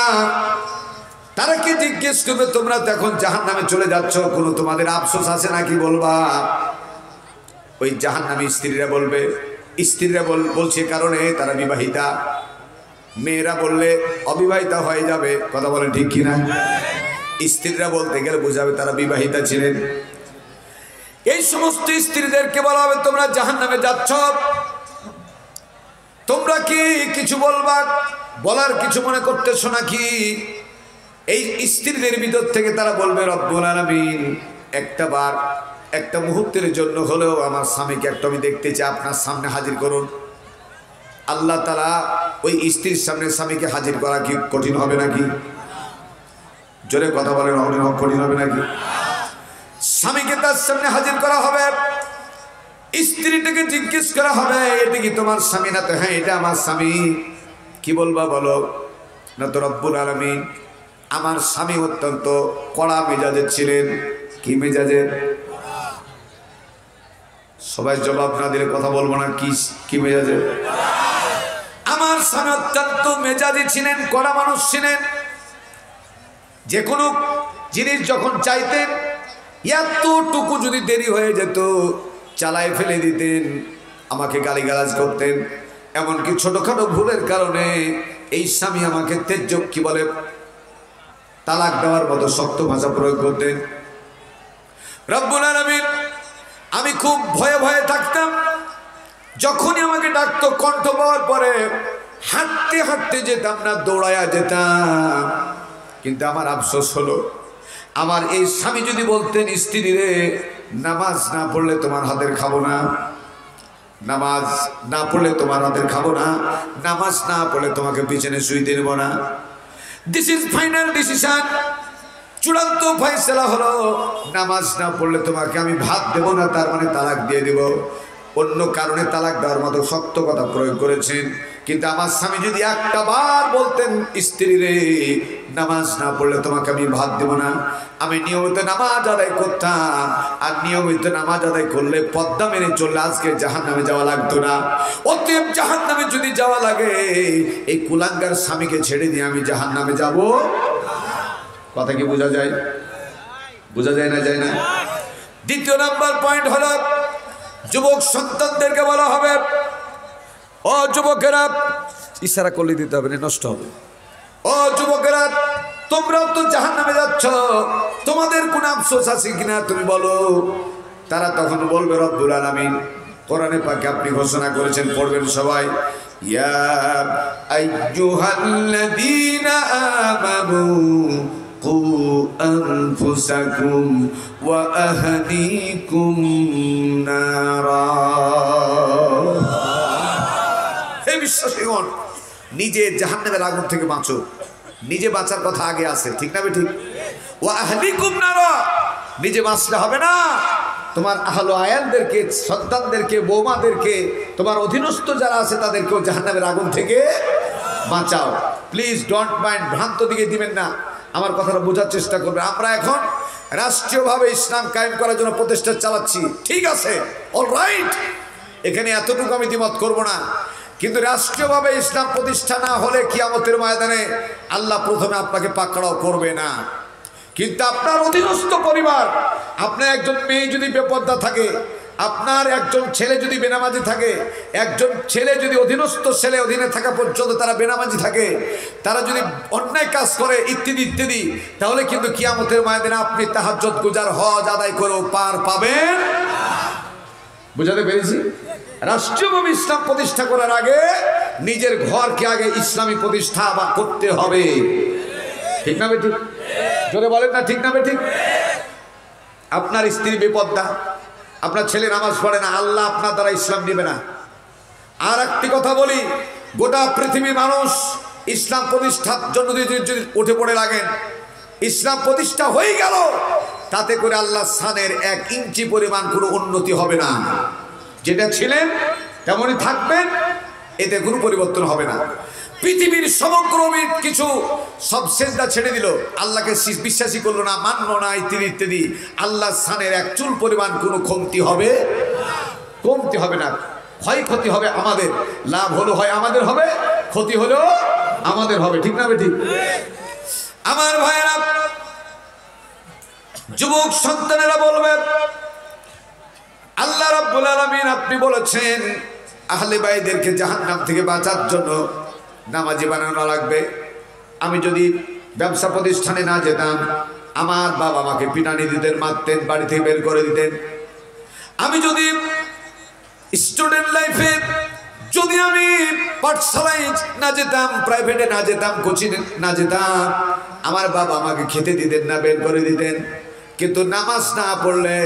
তারা কি জিজ্ঞেস করবে, তোমরা তো এখন জাহান্নামে চলে যাচ্ছ, কোনো তোমাদের আফসোস আছে নাকি বলবা? ওই জাহান্নামী স্ত্রীরা বলবে, স্ত্রীরা বলছে কারণে তারা বিবাহিতা, মেয়েরা বললে অবিবাহিতা হয়ে যাবে। কথা বলেন ঠিক কিনা? স্ত্রীরা বলতে গেলে বোঝাবে তারা বিবাহিতা ছিলেন। এই সমস্ত স্ত্রীদেরকে বলা হবে, তোমরা জাহান্নামে যাচ্ছ, তোমরা কি কিছু বলবা, বলার কিছু মনে করতেছো নাকি? এই স্ত্রীদের ভিতর থেকে তারা বলবে, রব্বুল আলামিন, একটা মুহূর্তের জন্য হলেও আমার স্বামীকে একটু আমি দেখতে চাই, আপনার সামনে হাজির করুন। আল্লাহ তাআলা ওই স্ত্রীর সামনে স্বামীকে হাজির করা কি কঠিন হবে নাকি? জোরে কথা বলেন, কঠিন হবে নাকি? স্বামীকে তার সামনে হাজির করা হবে, স্ত্রীটাকে জিজ্ঞেস করা হবে এটা কি তোমার স্বামী? না তো হ্যাঁ এটা আমার স্বামী। কি বলবা বলো? না তো রব্বুল আলামিন আমার স্বামী অত্যন্ত কড়া মেজাজের ছিলেন। কি মেজাজের? সবাই জবাব না দিলে কথা বলবো না। কি মেজাজের? আমার স্বামী অত্যন্ত মেজাজি ছিলেন, কড়া মানুষ ছিলেন। যে কোনো জিনিস যখন চাইতেন এতটুকু যদি দেরি হয়ে যেত চালায় ফেলে দিতেন, আমাকে গালিগালাজ করতেন। এমনকি ছোটখাটো ভুলের কারণে এই স্বামী আমাকে কি বলে তালাক দেওয়ার মতো শক্ত ভাষা প্রয়োগ করতেন। রব্বুল আলামিন আমি খুব ভয়ে ভয়ে থাকতাম। যখনই আমাকে ডাকতো কণ্ঠ পাওয়ার পরে হাঁটতে হাঁটতে যেতাম না, দৌড়ায়া যেতাম। কিন্তু আমার আফসোস হলো আমার এই স্বামী যদি বলতেন স্ত্রী রে নামাজ না পড়লে তোমার হাতের খাবো না, নামাজ না পড়লে তোমার হাতের খাবো না, নামাজ না পড়লে তোমাকে পিছনে শুইতে দেব না। দিস ইজ ফাইনাল ডিসিশন, চূড়ান্ত ফয়সালা হলো নামাজ না পড়লে তোমাকে আমি ভাত দেব না, তার মানে তালাক দিয়ে দেব। অন্য কারণে তালাক দেওয়ার মতো শক্ত কথা প্রয়োগ করেছেন। কিন্তু আমার স্বামী যদি একটা বার বলতেন স্ত্রী রে নামাজ না পড়লে তোমাকে আমি ভাত দেব না, আমি নিয়মিত নামাজ আদায় করতাম। আর নিয়মিত নামাজ আদায় করলে পদ্মা মেনে চললে আজকে জাহান্নামে যাওয়া লাগতো না। অতএব জাহান্নামে যদি যাওয়া লাগে এই কুলাঙ্গার স্বামীকে ছেড়ে দিয়ে আমি জাহান্নামে যাব। কথা কি বোঝা যায়? বোঝা যায় না? যায় না? দ্বিতীয় নাম্বার পয়েন্ট হলো যুবক সন্তানদেরকে বলা হবে ও যুবকেরা, ইশারা করলে দিতে হবে না, নষ্ট হবে। ও যুবকেরা তোমরাও তো জাহান্নামে যাচ্ছ, তোমাদের কোন আফসোস আছে কিনা তুমি বলো। তারা তখন বলবে রব্বুল আলামিন কোরআনে পাকে আপনি ঘোষণা করেছেন, পড়বেন সবাই, ইয়া আইয়ুহাল্লাযীনা আমানু কু আনফুসাকুম ওয়া আহলিকুম নারা। হে বিশ্বাসীগণ, নিজে জাহান্নামের আগুন থেকে বাঁচো। নিজে বাঁচার কথা আগে আছে, ঠিক না ঠিক? ওয়া আহলিকুম নারা, নিজে বাঁচলে হবে না, তোমার আহল আয়ালদেরকে, সন্তানদেরকে, বৌমাদেরকে, তোমার অধীনস্থ যারা আছে তাদেরকেও জাহান্নামের আগুন থেকে বাঁচাও। প্লিজ ডোন্ট মাইন্ড, ভ্রান্ত দিকে দিবেন না, আমার কথাটা বোঝার চেষ্টা করবে। আমরা এখন রাষ্ট্রীয়ভাবে ইসলাম কায়েম করার জন্য প্রচেষ্টা চালাচ্ছি, ঠিক আছে, অলরাইট, এখানে এতটুকু আমি দ্বিমত করব না। কিন্তু রাষ্ট্রীয়ভাবে ইসলাম প্রতিষ্ঠা না হলে কিয়ামতের ময়দানে আল্লাহ প্রথমে আপনাকে পাকড়াও করবে না। কিন্তু আপনার অধীনস্থ পরিবার, আপনার একজন মেয়ে যদি বেপর্দা থাকে, আপনার একজন ছেলে যদি বেনামাজি থাকে, একজন ছেলে যদি অধীনস্থ ছেলে অধীনে থাকা পর্যন্ত তারা বেনামাজি থাকে, তারা যদি অন্যায় কাজ করে ইত্যাদি ইত্যাদি, তাহলে কিন্তু কিয়ামতের ময়দানে আপনি তাহাজ্জুদ গুজার হজ আদায় করেও পার পাবেন। বুঝাতে পেরেছি? রাষ্ট্রীয়ভাবে ইসলাম প্রতিষ্ঠা করার আগে নিজের ঘরকে আগে ইসলামী প্রতিষ্ঠা বা করতে হবে, ঠিক না বেঠিক? জোরে বলেন না, ঠিক না বেঠিক? আপনার স্ত্রী বেপর্দা, আপনার ছেলে নামাজ পড়ে না, আল্লাহ আপনার দ্বারা ইসলাম নেবে না। আর একটি কথা বলি, গোটা পৃথিবীর মানুষ ইসলাম প্রতিষ্ঠার জন্য যদি উঠে পড়ে লাগেন, ইসলাম প্রতিষ্ঠা হয়ে গেল, তাতে করে আল্লাহ শানের 1 ইঞ্চি পরিমাণ কোনো উন্নতি হবে না। যেটা ছিলেন তেমনই থাকবেন, এতে কোনো পরিবর্তন হবে না। পৃথিবীর সমগ্র কিছু সব সেজদা ছেড়ে দিল, আল্লাহকে বিশ্বাসী করলো না, মানলো না, ইত্যাদি ইত্যাদি, আল্লাহ শানের 1 চুল পরিমাণ কোনো কমতি হবে না। ক্ষয়ক্ষতি হবে আমাদের, লাভ হলো হয় আমাদের হবে, ক্ষতি হলো আমাদের হবে, ঠিক না ঠিক? আমার ভাইয়েরা, যুবক সন্তানেরা বলবেন আল্লাহ রাব্বুল আলামিন আপনি বলেছেন আহলে বাইতদেরকে জাহান্নাম থেকে বাঁচার জন্য নামাজি বানানো লাগবে। আমি যদি ব্যবসা প্রতিষ্ঠানে না যেতাম, আমার বাবা আমাকে পিটানি দিতেন, মারতেন, বাড়ি থেকে বের করে দিতেন। আমি যদি স্টুডেন্ট লাইফে যদি আমি পাঠশালায় না যেতাম, প্রাইভেটে না যেতাম, কোচিং না যেতাম, আমার বাবা আমাকে খেতে দিতেন না, বের করে দিতেন। কিন্তু নামাজ না পড়লে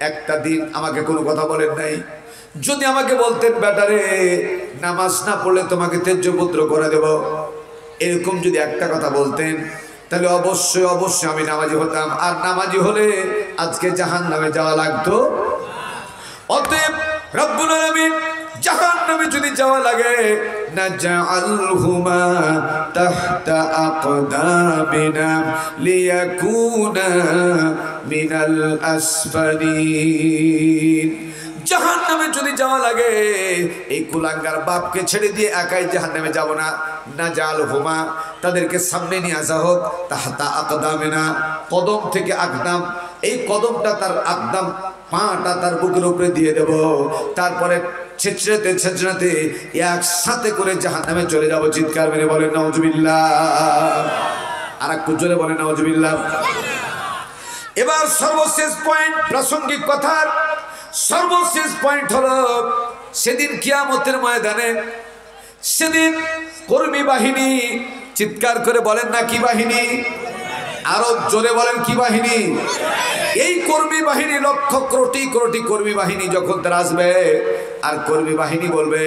একটা দিন আমাকে কোনো কথা বলেন নাই, যদি আমাকে বলতেন বেটারে নামাজ না পড়লে তোমাকে তেজ্যপুত্র করে দেব, এরকম যদি একটা কথা বলতেন, তাহলে অবশ্যই অবশ্যই আমি নামাজি হতাম। আর নামাজি হলে আজকে জাহান্নামে যাওয়া লাগতো। অতএব রব্বুল আলামিন জাহান্নামে যদি যাওয়া লাগে, নাজআলহুমা তাহতা আকদামিনা লিয়াকুনা মিনাল আসফালিন। জাহান্নামে যদি যাওয়া লাগে, এই কুলাঙ্গার বাপকে ছেড়ে দিয়ে একাই জাহান্নামে যাব না। নাজআলহুমা, তাদেরকে সামনে নিয়ে আসা হোক, তাহতা আকদামিনা, কদম থেকে আকদাম, এই কদমটা তার আকদাম পাটা তার বুকের উপরে দিয়ে দেব। তারপরে ছেঁচড়াতে ছেঁচড়াতে একসাথে করে জাহান্নামে চলে যাব। চিৎকার মেরে বলেন নাউজুবিল্লাহ। আর একটু জোরে বলেন নাউজুবিল্লাহ। এবার সর্বশেষ পয়েন্ট, প্রাসঙ্গিক কথার সর্বশেষ পয়েন্ট হলো, সেদিন কিয়ামতের ময়দানে, সেদিন কর্মী বাহিনী, চিৎকার করে বলেন না কি বাহিনী, আরো জোরে বলেন কি বাহিনী? এই কর্মী বাহিনী, লক্ষ কোটি কোটি কর্মী বাহিনী যখন তারা আসবে, আর কর্মী বাহিনী বলবে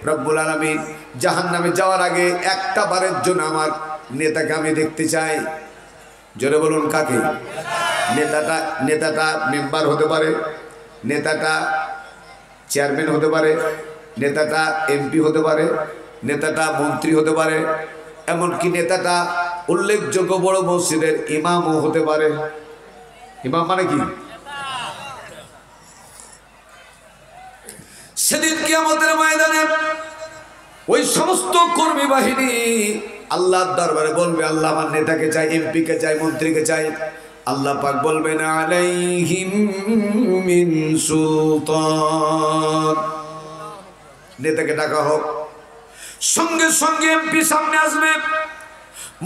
রব্বুল আলামিন জাহান্নামে যাওয়ার আগে একটা বারের জন্য আমার নেতাকে আমি দেখতে চাই। জোরে বলুন কাকে? নেতাটা মেম্বার হতে পারে, নেতাটা চেয়ারম্যান হতে পারে, নেতাটা এমপি হতে পারে, নেতাটা মন্ত্রী হতে পারে, এমনকি নেতাটা উল্লেখযোগ্য বড় মসজিদের ইমামও হতে পারে। ইমাম মানে কি? সেদিন কিয়ামতের ময়দানে ওই সমস্ত কর্মী বাহিনী আল্লাহর দরবারে বলবে, আল্লাহ আমার নেতাকে চাই, এমপিকে চাই, মন্ত্রীকে চাই। আল্লাহ পাক বলবেন আলাইহিম মিন সুলতান, নেতাকে ডাকা হোক। সঙ্গে সঙ্গে এমপি সামনে আসবে,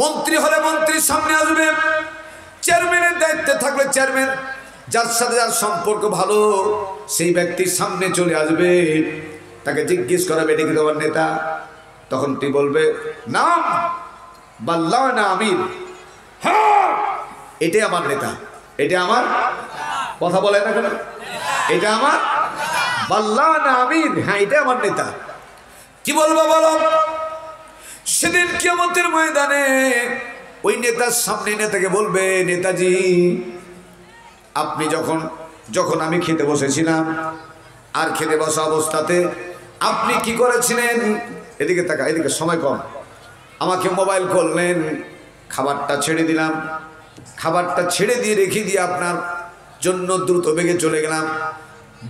মন্ত্রী হলে মন্ত্রী সামনে আসবে, চেয়ারম্যানের দায়িত্বে থাকলে চেয়ারম্যান, যার সাথে যার সম্পর্ক ভালো সেই ব্যক্তির সামনে চলে আসবে। তাকে জিজ্ঞেস করাবে এটা কি তোমার নেতা? তখন তুই বলবে নাম বাল্লাহ না আমির, হ্যাঁ এটাই আমার নেতা, এটা আমার, কথা বলে না কেন, এটা আমার বাল্লাহ না আমির, হ্যাঁ এটা আমার নেতা। কি বলবো বলো? সেদিন কিয়ামতের ময়দানে ওই নেতার সামনে নেতাকে বলবে, নেতাজি আপনি যখন আমি খেতে বসেছিলাম, আর খেতে বসা অবস্থাতে আপনি কি করেছিলেন? এদিকে তাকা, এদিকে সময় কম। আমাকে মোবাইল করলেন, খাবারটা ছেড়ে দিলাম, খাবারটা ছেড়ে দিয়ে রেখে দিয়ে আপনার জন্য দ্রুত বেগে চলে গেলাম,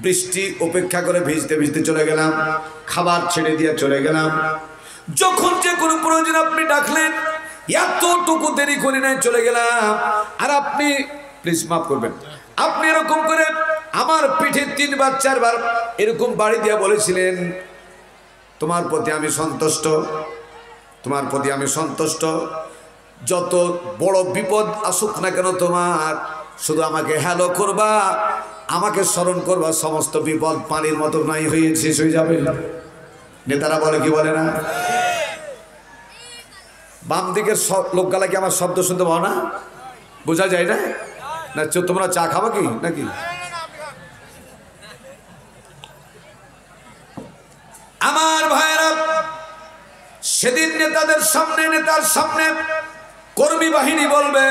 বৃষ্টি উপেক্ষা করে ভিজতে ভিজতে চলে গেলাম, খাবার ছেড়ে দিয়ে চলে গেলাম। যখন যে কোনো প্রয়োজন আপনি ডাকলেন, এতটুকু দেরি করে নাই চলে গেলাম। আর আপনি প্লিজ মাফ করবেন, আপনি এরকম করে আমার পিঠে 3 বার 4 বার এরকম বাড়ি দিয়া বলেছিলেন, তোমার প্রতি আমি সন্তুষ্ট, তোমার প্রতি আমি সন্তুষ্ট, যত বড় বিপদ আসুক না কেন তোমার, শুধু আমাকে হ্যালো করবা, আমাকে স্মরণ করবা, সমস্ত বিপদ পানির মতো নাই হয়ে শেষ হয়ে যাবে। নেতারা বলে কি বলে না? বাম দিকের লোকগুলা কি আমার শব্দ শুনতে পাও না? বোঝা যায় না? না তোমরা চা খাবা কি নাকি? আমার ভাইয়েরা, সেদিন নেতাদের সামনে, নেতার সামনে কর্মী বাহিনী বলবে,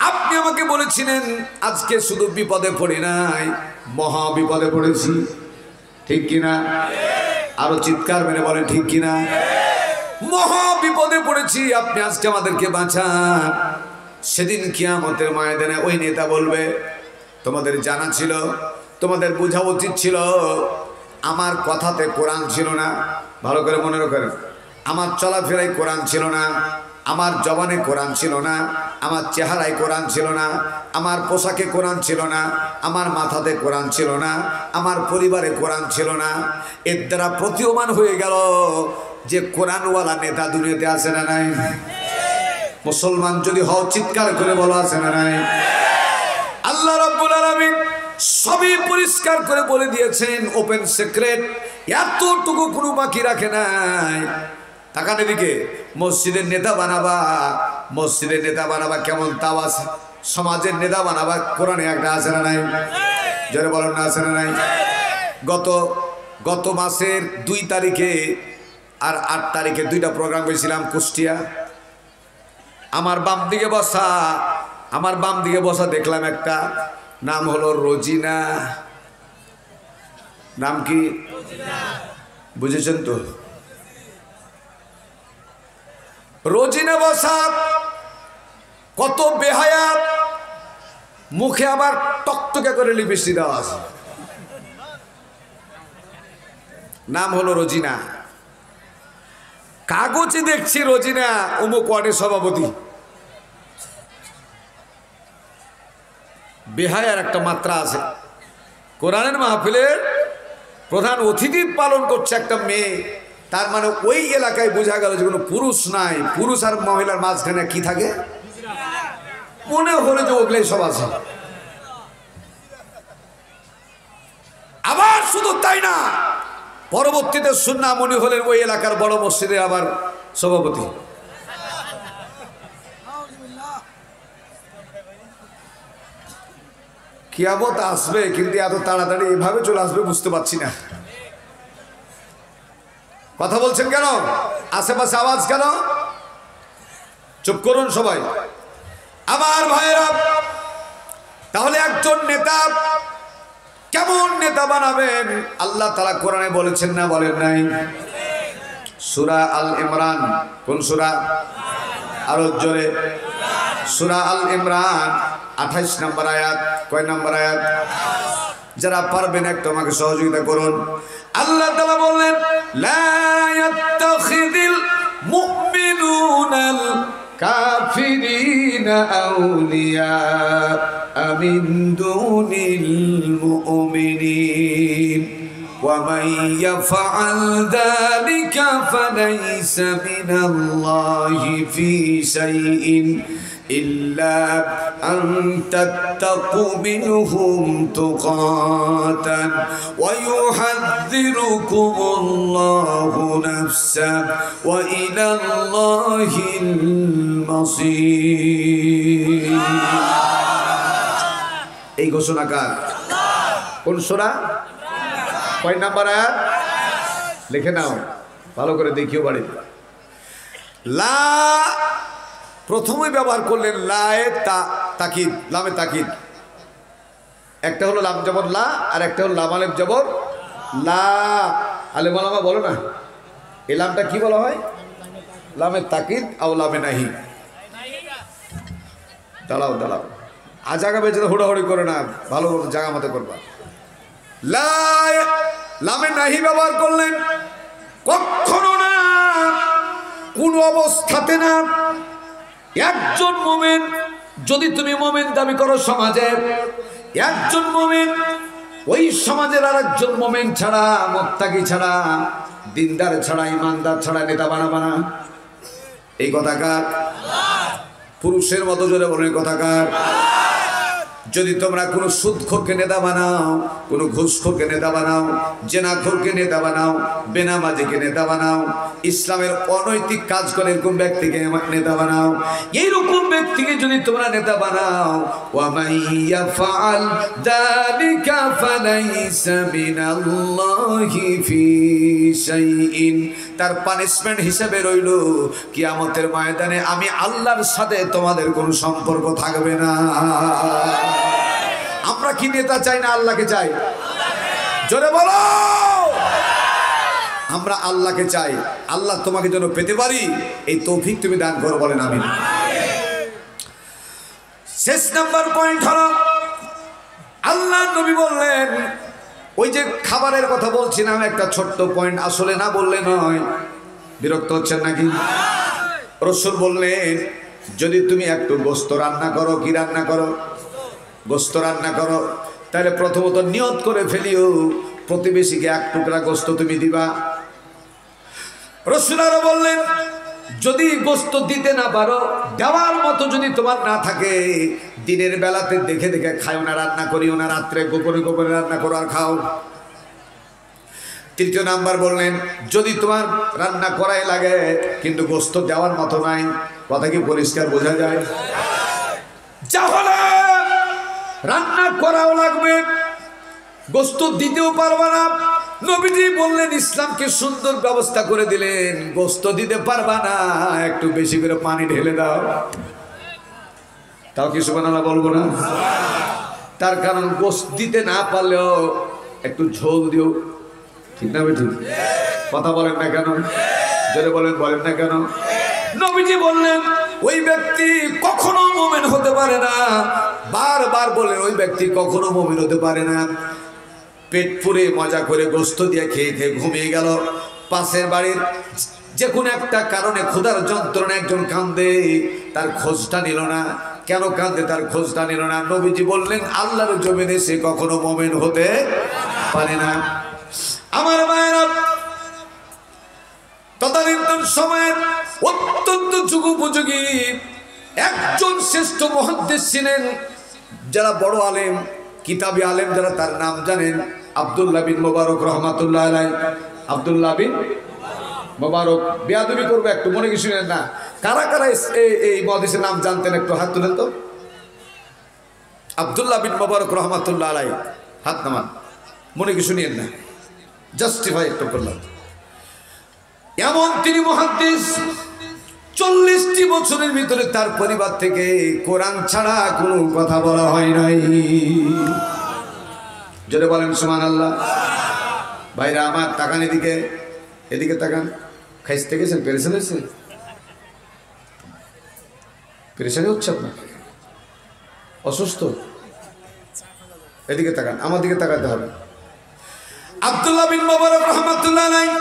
আপনি আমাকে বলেছিলেন আজকে শুধু বিপদে পড়ি নাই, মহা বিপদে পড়েছি, ঠিক কিনা? আরো চিৎকার মেরে বলেন ঠিক কিনা? মহা বিপদে পড়েছি, আপনি আজকে আমাদেরকে বাঁচান। সেদিন কিয়ামতের ময়দানে ওই নেতা বলবে, তোমাদের জানা ছিল, তোমাদের বোঝা উচিত ছিল, আমার কথাতে কোরআন ছিল না। ভালো করে মনে রাখেন, আমার চলাফেরায় কোরআন ছিল না, আমার জবানে কোরআন ছিল না, আমার চেহারায় কোরআন ছিল না, আমার পোশাকে কোরআন ছিল না, আমার মাথাতে কোরআন ছিল না, আমার পরিবারে কোরআন ছিল না। এর দ্বারা প্রতীয়মান হয়ে গেল যে কোরআনওয়ালা নেতা দুনিয়াতে আছে না নাই? মুসলমান যদি হও চিৎকার করে বলো আছে না নাই? আল্লাহ রাব্বুল আলামিন সবই পরিষ্কার করে বলে দিয়েছেন, ওপেন সিক্রেট, এতটুকু কোনো বাকি রাখে নাই। তাকান এদিকে, মসজিদের নেতা বানাবা, মসজিদের নেতা বানাবা কেমন তাও আছে, সমাজের নেতা বানাবা কোরআনে একটা আছে না নাই? জোরে বলেন না আছে না নাই? গত গত মাসের 2 তারিখে আর 8 তারিখে 2টা প্রোগ্রাম করেছিলাম কুষ্টিয়া। আমার বাম দিকে বসা দেখলাম একটা নাম হলো রোজিনা। নাম কি বুঝেছেন তো? রোজিনা বসা, কত বেহায়া, মুখে আবার টকটকে করে লিপস্টিক দেওয়া আছে। নাম হলো রোজিনা। কাগজে দেখছি রোজিনা অমুক ওয়ার্ডের সভাপতি। বেহায়ার একটা মাত্রা আছে। কোরআনের মাহফিলের প্রধান অতিথি পালন করছে একটা মেয়ে, তার মানে ওই এলাকায় বোঝা গেল যে কোনো পুরুষ নাই। পুরুষ আর মহিলার মাঝখানে কি থাকে? মনে হলো যে ওগুলাই সব আছে। আবার শুধু তাই না, পরবর্তীতে সুন্নাহ মনে হলেন ওই এলাকার বড় মসজিদে আবার সভাপতি। কিয়ামত আসবে, কিন্তু এত তাড়াতাড়ি এভাবে চলে আসবে বুঝতে পারছি না। কথা বলছেন কেন? আশেপাশে আওয়াজ কেন? চুপ করুন সবাই। আমার ভাইয়েরা, তাহলে একজন নেতা কেমন নেতা বানাবেন? আল্লাহ তাআলা কোরআনে বলেছেন না বলেন নাই? সূরা আল ইমরান। কোন সূরা? আরো জোরে। সূরা আল ইমরান 28 নম্বর আয়াত। কয় নম্বর আয়াত? যারা পারবেন একটু আমাকে সহযোগিতা করুন। আল্লাহ তাআলা বললেন, লা ইয়াত্তাখিযিল মুমিনুনাল কাফিরিনা আউলিয়া মিন দুনিল মুমিনিন ওয়া মান ইয়াফআল যালিকা ফালাইসা মিনাল্লাহি ফি শাইইন إلا أن تتقوا منهم تقاتا ويحذركم الله نفسه وإلى الله المصير। এই ঘোষণাকার কোন সূরা? কয় নাম্বার আয়াত? লিখে নাও, ভালো করে দেখিও বাড়িতে। লা প্রথমে ব্যবহার করলেন লায়ে তাকিদ, লামে তাকিদ। একটা হলো লাম জবর লা, আর একটা হলো লাম আলিফ জবর লা। আলেম ওলামা বলো না, এই লামটা কি বলা হয়? লামে তাকিদ আও লামে নাহি। দাঁড়াও আজাগা বেঁচে হুড়াহুড়ি করে না, ভালো জায়গা মতো করবা। লামে নাহি ব্যবহার করলেন। কখনো না, কোন অবস্থাতে না। একজন মুমিন, যদি তুমি মুমিন দাবি করো সমাজে, একজন মুমিন ওই সমাজের আর একজন মুমিন ছাড়া, মুত্তাকি ছাড়া, দিনদার ছাড়া, ইমানদার ছাড়া নেতা বানাবা না। এই কথাকার পুরুষের মতো জোরে বলেন কথাকার। যদি তোমরা কোনো সুদখোরকে নেতা বানাও, কোনো ঘুষখোরকে নেতা বানাও, জেনাখোরকে নেতা বানাও, বেনামাজিকে নেতা বানাও, ইসলামের অনৈতিক কাজ করে এরকম ব্যক্তিকে নেতা বানাও, এইরকম ব্যক্তিকে যদি তোমরা নেতা বানাও, ওয়া মান ইয়াফআল যালিকা ফালাইসা মিনাল্লাহি ফি শাইইন, তার পানিশমেন্ট হিসেবে রইল কিয়ামতের ময়দানে আমি আল্লাহর সাথে তোমাদের কোনো সম্পর্ক থাকবে না। আমরা কি নেতা চাই না আল্লাহকে চাই? জোরে বলো। আমরা আল্লাহকে চাই। আল্লাহ তোমাকে যেন পেতে পারি এই তৌফিক তুমি দান করো, বলেন আমিন। শেষ নাম্বার পয়েন্ট হলো, আল্লাহ নবী বললেন, ওই যে খাবারের কথা বলছিলাম, একটা ছোট্ট পয়েন্ট, আসলে না বললে নয়, বিরক্ত হচ্ছেন নাকি? রাসূল বললেন, যদি তুমি একটু গোশত রান্না করো, কি রান্না করো? গোশত রান্না করো, তাহলে প্রথমত নিয়ত করে ফেলিও প্রতিবেশীকে 1 টুকরা গোশত তুমি দিবা। রাসূল আরো বললেন, যদি গোশত দিতে না পারো, দেওয়ার মতো যদি তোমার না থাকে, দিনের বেলাতে দেখে দেখে খাও না, রান্না করিও না, রাত্রে গোপনে গোপনে রান্না করো আর খাও। তৃতীয় নাম্বার বললেন, যদি তোমার রান্না করাই লাগে কিন্তু গোশত দেওয়ার মতো নাই, কথা কি পরিষ্কার বোঝা যায়? তাহলে রান্না করাও লাগবে, গোস্ত দিতেও পারবা না। নবীজি বললেন, ইসলামকে সুন্দর ব্যবস্থা করে দিলেন, গোস্ত দিতে পারবা না, একটু বেশি করে পানি ঢেলে দাও। তাও কি সুবহানাল্লাহ বলবো না? তার কারণ গোস্ত দিতে না পারলেও একটু ঝোল দিও, ঠিক না বেঠিক? কথা বলেন না কেন? জোরে বলেন না কেন? নবীজি বললেন, ওই ব্যক্তি কখনো মুমিন হতে পারে না। বারবার বলেন, ওই ব্যক্তি কখনো মুমিন হতে পারে না। পেট পুরে মজা করে গোস্ত দিয়ে খেয়ে খেয়ে ঘুমিয়ে গেল। পাশের বাড়ির যে কোনো একটা কারণে ক্ষুধার যন্ত্রণা একজন কান্দে, তার খোঁজটা নিল না। কেন কান্দে, তার খোঁজটা নিল না। নবীজি বললেন, আল্লাহর জমিনে সে কখনো মুমিন হতে পারে না। আমার মায়েরা, তদানীন্তন সময়ের অত্যন্ত যুগোপযোগী একজন শ্রেষ্ঠ মুহাদ্দিস ছিলেন, যারা বড় আলেম, কিতাবি আলেম যারা, তার নাম জানেন, আব্দুল্লাহ বিন মুবারক রহমাতুল্লাহ আলাইহি। আব্দুল্লাহ বিন মুবারক, বেয়াদবি করবে একটু, মনে কিছু নেন না। কারা কারা এই মুহাদ্দিসের নাম জানতেন একটু হাত তুলেন তো। আব্দুল্লাহ বিন মুবারক রহমাতুল্লাহ আলাইহি, হাত নামান, মনে কিছু নিয়েন না, জাস্টিফাই একটু করলাম। এমন তিনি মুহাদ্দিস, 40টি বছরের ভিতরে তার পরিবার থেকে কোরআন ছাড়া কোনো কথা বলা হয় নাই। জোরে বলেন সুবহানাল্লাহ। ভাইরা আমার, তাকান এদিকে, এদিকে তাকান। খাইতে গেছেন, পেরেছেন হয়েছে, পেরেশানি হচ্ছে আপনার, অসুস্থ, এদিকে তাকান, আমার দিকে তাকাতে হবে। আব্দুল্লাহ বিন মুবারক রহমাতুল্লাহ আলাইহি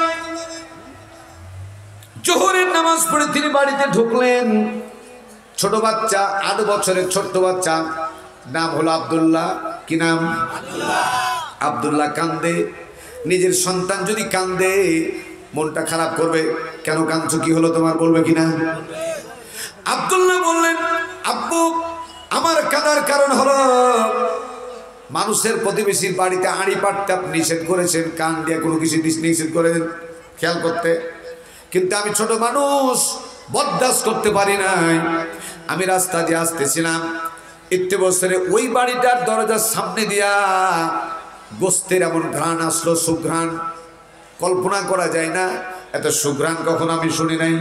জোহরের নামাজ পড়ে তিনি বাড়িতে ঢুকলেন। ছোট বাচ্চা, 8 বছরের ছোট্ট বাচ্চা, নাম হলো আব্দুল্লাহ। কি নাম? আব্দুল্লাহ কান্দে। নিজের সন্তান যদি কান্দে মনটা খারাপ করবে। কেন কাঁদছো, কি হলো তোমার, বলবে কিনা? আব্দুল্লাহ বললেন, আব্বু, আমার কাঁদার কারণ হলো মানুষের প্রতিবেশীর বাড়িতে আড়ি পাটতে আপনি নিষেধ করেছেন, কান দিয়ে কোনো কিছু নিষেধ করেন খেয়াল করতে, কিন্তু আমি ছোট মানুষ, বরদাস্ত করতে পারি নাই। আমি রাস্তা দিয়ে আসতেছিলাম, ইত্যে বছরে ওই বাড়িটার দরজার সামনে দিয়া গোস্তের এমন ঘ্রাণ আসলো, সুঘ্রাণ, কল্পনা করা যায় না, এত সুঘ্রাণ কখনো আমি শুনি নাই।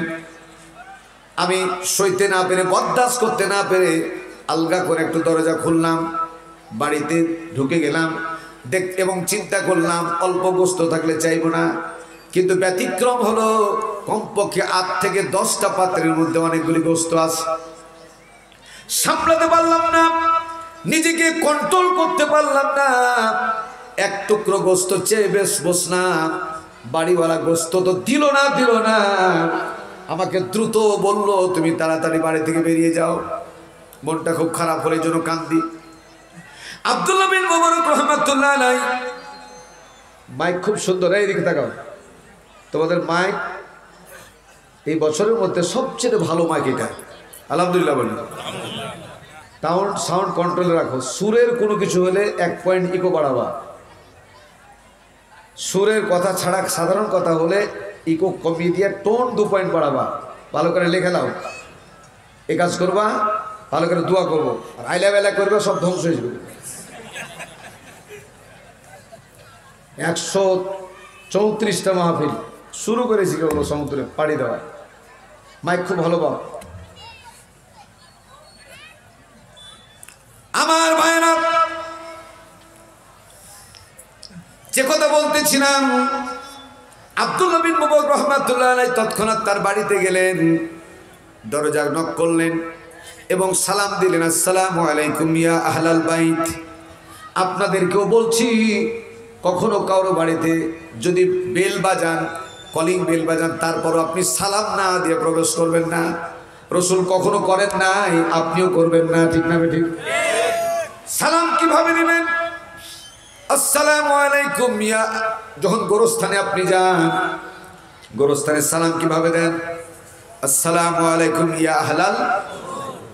আমি সইতে না পেরে, বরদাস্ত করতে না পেরে আলগা করে একটু দরজা খুললাম, বাড়িতে ঢুকে গেলাম এবং চিন্তা করলাম অল্প গোস্ত থাকলে চাইব না, কিন্তু ব্যতিক্রম হলো কমপক্ষে 8 থেকে 10টা পাত্রের মধ্যে অনেকগুলি গোস্ত আছে। সামলাতে পারলাম না, নিজেকে কন্ট্রোল করতে পারলাম না। এক টুকরো গোস্ত চেয়ে বেশ বস না, বাড়িওয়ালা গোস্ত তো দিল না, আমাকে দ্রুত বলল, তুমি তাড়াতাড়ি বাড়ি থেকে বেরিয়ে যাও। মনটা খুব খারাপ হলে জন্য কান্দি। আব্দুল্লাহ বিন মুবারক রহমাতুল্লাহ আলাইহি, মাইক খুব সুন্দর, এইদিকে তাকাও। তোমাদের মাইক এই বছরের মধ্যে সবচেয়ে ভালো মাইক এটা, আলহামদুলিল্লাহ বলি। সাউন্ড কন্ট্রোলে রাখো। সুরের কোনো কিছু হলে 1 পয়েন্ট ইকো বাড়াবা। সুরের কথা ছাড়া সাধারণ কথা হলে ইকো কমিয়ে দিয়ে টোন 2 পয়েন্ট বাড়াবা। ভালো করে লেখে নাও, এ কাজ করবা, ভালো করে দোয়া করবো, আর আইলা বেলা করবে, সব ধ্বংস হয়ে যাবে। 134টা মাহফিল শুরু করেছি কেবল সমুদ্রে পাড়ি দেওয়া। মাইক খুব ভালো পাও। আমার ভাইরা, যে কথা বলতেছিলাম, আব্দুল্লাহ বিন মুবারক রহমাতুল্লাহ আলাইহি তৎক্ষণাৎ তার বাড়িতে গেলেন, দরজা নক করলেন এবং সালাম দিলেন, আসসালামু আলাইকুম ইয়া আহলাল বাইত। আপনাদেরকেও বলছি, কখনো কারো বাড়িতে যদি বেল বাজান, কলিং বেল বাজান, তারপরও আপনি সালাম না দিয়ে প্রবেশ করবেন না। রাসূল কখনো করেন নাই, আপনিও করবেন না, ঠিক না ঠিক? সালাম কিভাবে দিবেন? আসসালামু আলাইকুম ইয়া, যখন গোরস্থানে আপনি যান, গোরস্থানে সালাম কিভাবে দেন? আসসালামু আলাইকুম ইয়া আহলাল,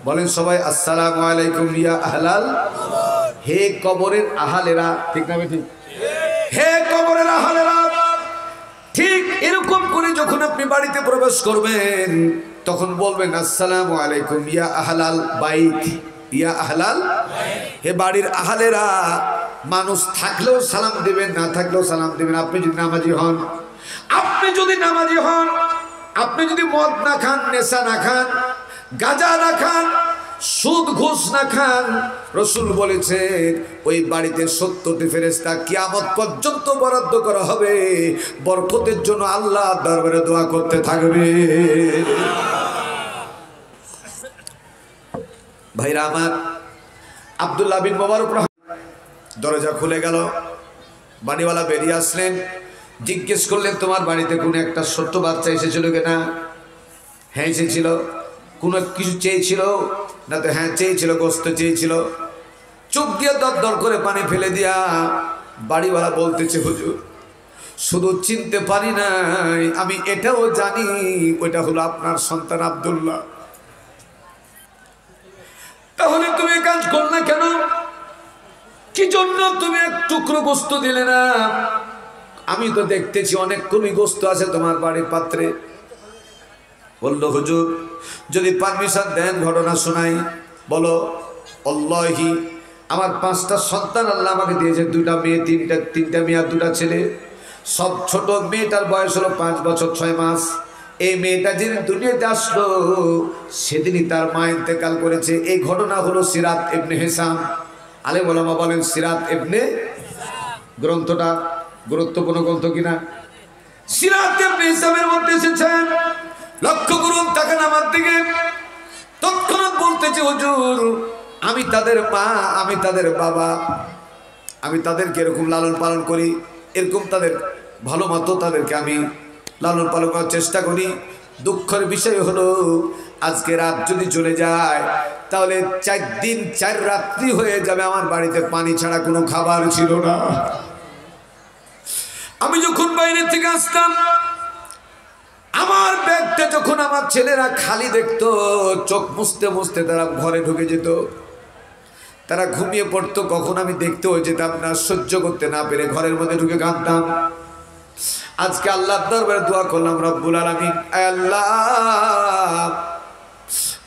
বলেন সবাই, আসসালামু আলাইকুম ইয়া আহলাল, হে কবরের আহালেরা, ঠিক না ঠিক? হে কবরের আহালেরা। ঠিক এরকম করে যখন আপনি বাড়িতে প্রবেশ করবেন, তখন বলবেন, আসসালামু আলাইকুম ইয়া আহলাল বাইত, ইয়া আহলাল, হে বাড়ির আহালেরা, মানুষ থাকলেও সালাম দিবেন, না থাকলেও সালাম দিবেন। আপনি যদি নামাজি হন, আপনি যদি মদ না খান, নেশা না খান, গাঁজা না খান, সুদ ঘুষ না খান, রসুল বলেছেন ওই বাড়িতে 70টি ফেরেশতা কিয়ামত পর্যন্ত বরাদ্দ করা হবে, বরকতের জন্য আল্লাহ দরবারে দোয়া করতে থাকবে। ভাইরা আমার, আব্দুল্লাহ বিন মোবারক দরজা খুলে গেল, বাড়িওয়ালা বেরিয়ে আসলেন, জিজ্ঞেস করলেন তোমার বাড়িতে কোনো একটা ছোট্ট বাচ্চা এসেছিল কিনা? হ্যাঁ এসেছিল। কোনো কিছু চেয়েছিল? না তো হ্যাঁ চেয়েছিল, গোস্ত চেয়েছিল। চোখ দিয়ে দর করে পানি ফেলে দিয়া বাড়িওয়ালা বলতেছে হুজুর শুধু চিনতে পারি নাই, আমি এটাও জানি ওইটা হলো আপনার সন্তান আব্দুল্লাহ। তাহলে তুমি কাজ করো না কেন? কি জন্য তুমি এক টুকরো গোস্ত দিলে না? আমি তো দেখতেছি অনেক কমই গোস্ত আছে তোমার বাড়ির পাত্রে। বলল হুজুর যদি পারমিশন দেন ঘটনা শোনাই। বলো। আল্লাহি আমার 5টা সন্তান আল্লাহ আমাকে দিয়েছে, 2টা মেয়ে, 3টা মেয়ে আর 2টা ছেলে। সব ছোট মেয়েটার বয়স হলো 5 বছর 6 মাস। এই মেয়েটা যেদিন দুনিয়াতে আসলো সেদিনই তার মা ইন্তেকাল করেছে। এই ঘটনা হলো সিরাত ইবনে হিসাম। আলেম ওলামা বলেন সিরাত ইবনে, গ্রন্থটা গুরুত্বপূর্ণ গ্রন্থ কিনা? সিরাত ইবনে হিসামের মধ্যে এসেছে। লক্ষ্য করুন, তাকান আমার দিকে। তৎক্ষণাৎ বলতেছে হুজুর আমি তাদের মা, আমি তাদের বাবা, আমি তাদেরকে এরকম লালন পালন করি, এরকম তাদের ভালো মতো তাদেরকে আমি লালন পালন করার চেষ্টা করি। দুঃখের বিষয় হলো আজকে রাত যদি চলে যায় তাহলে 4 দিন 4 রাত্রি হয়ে যাবে আমার বাড়িতে পানি ছাড়া কোনো খাবার ছিল না। আমি যখন বাইরে থেকে আসতাম আমার ব্যাগটা যখন আমার ছেলেরা খালি দেখতো, চোখ মুছতে মুছতে তারা ঘরে ঢুকে যেত, তারা ঘুমিয়ে পড়তো। কখন আমি দেখতেও যেতাম না, সহ্য করতে না পেরে ঘরের মধ্যে ঢুকে কাঁদতাম। আজকে আল্লাহর দরবারে দোয়া করলাম, রব্বুল আলামিন আল্লাহ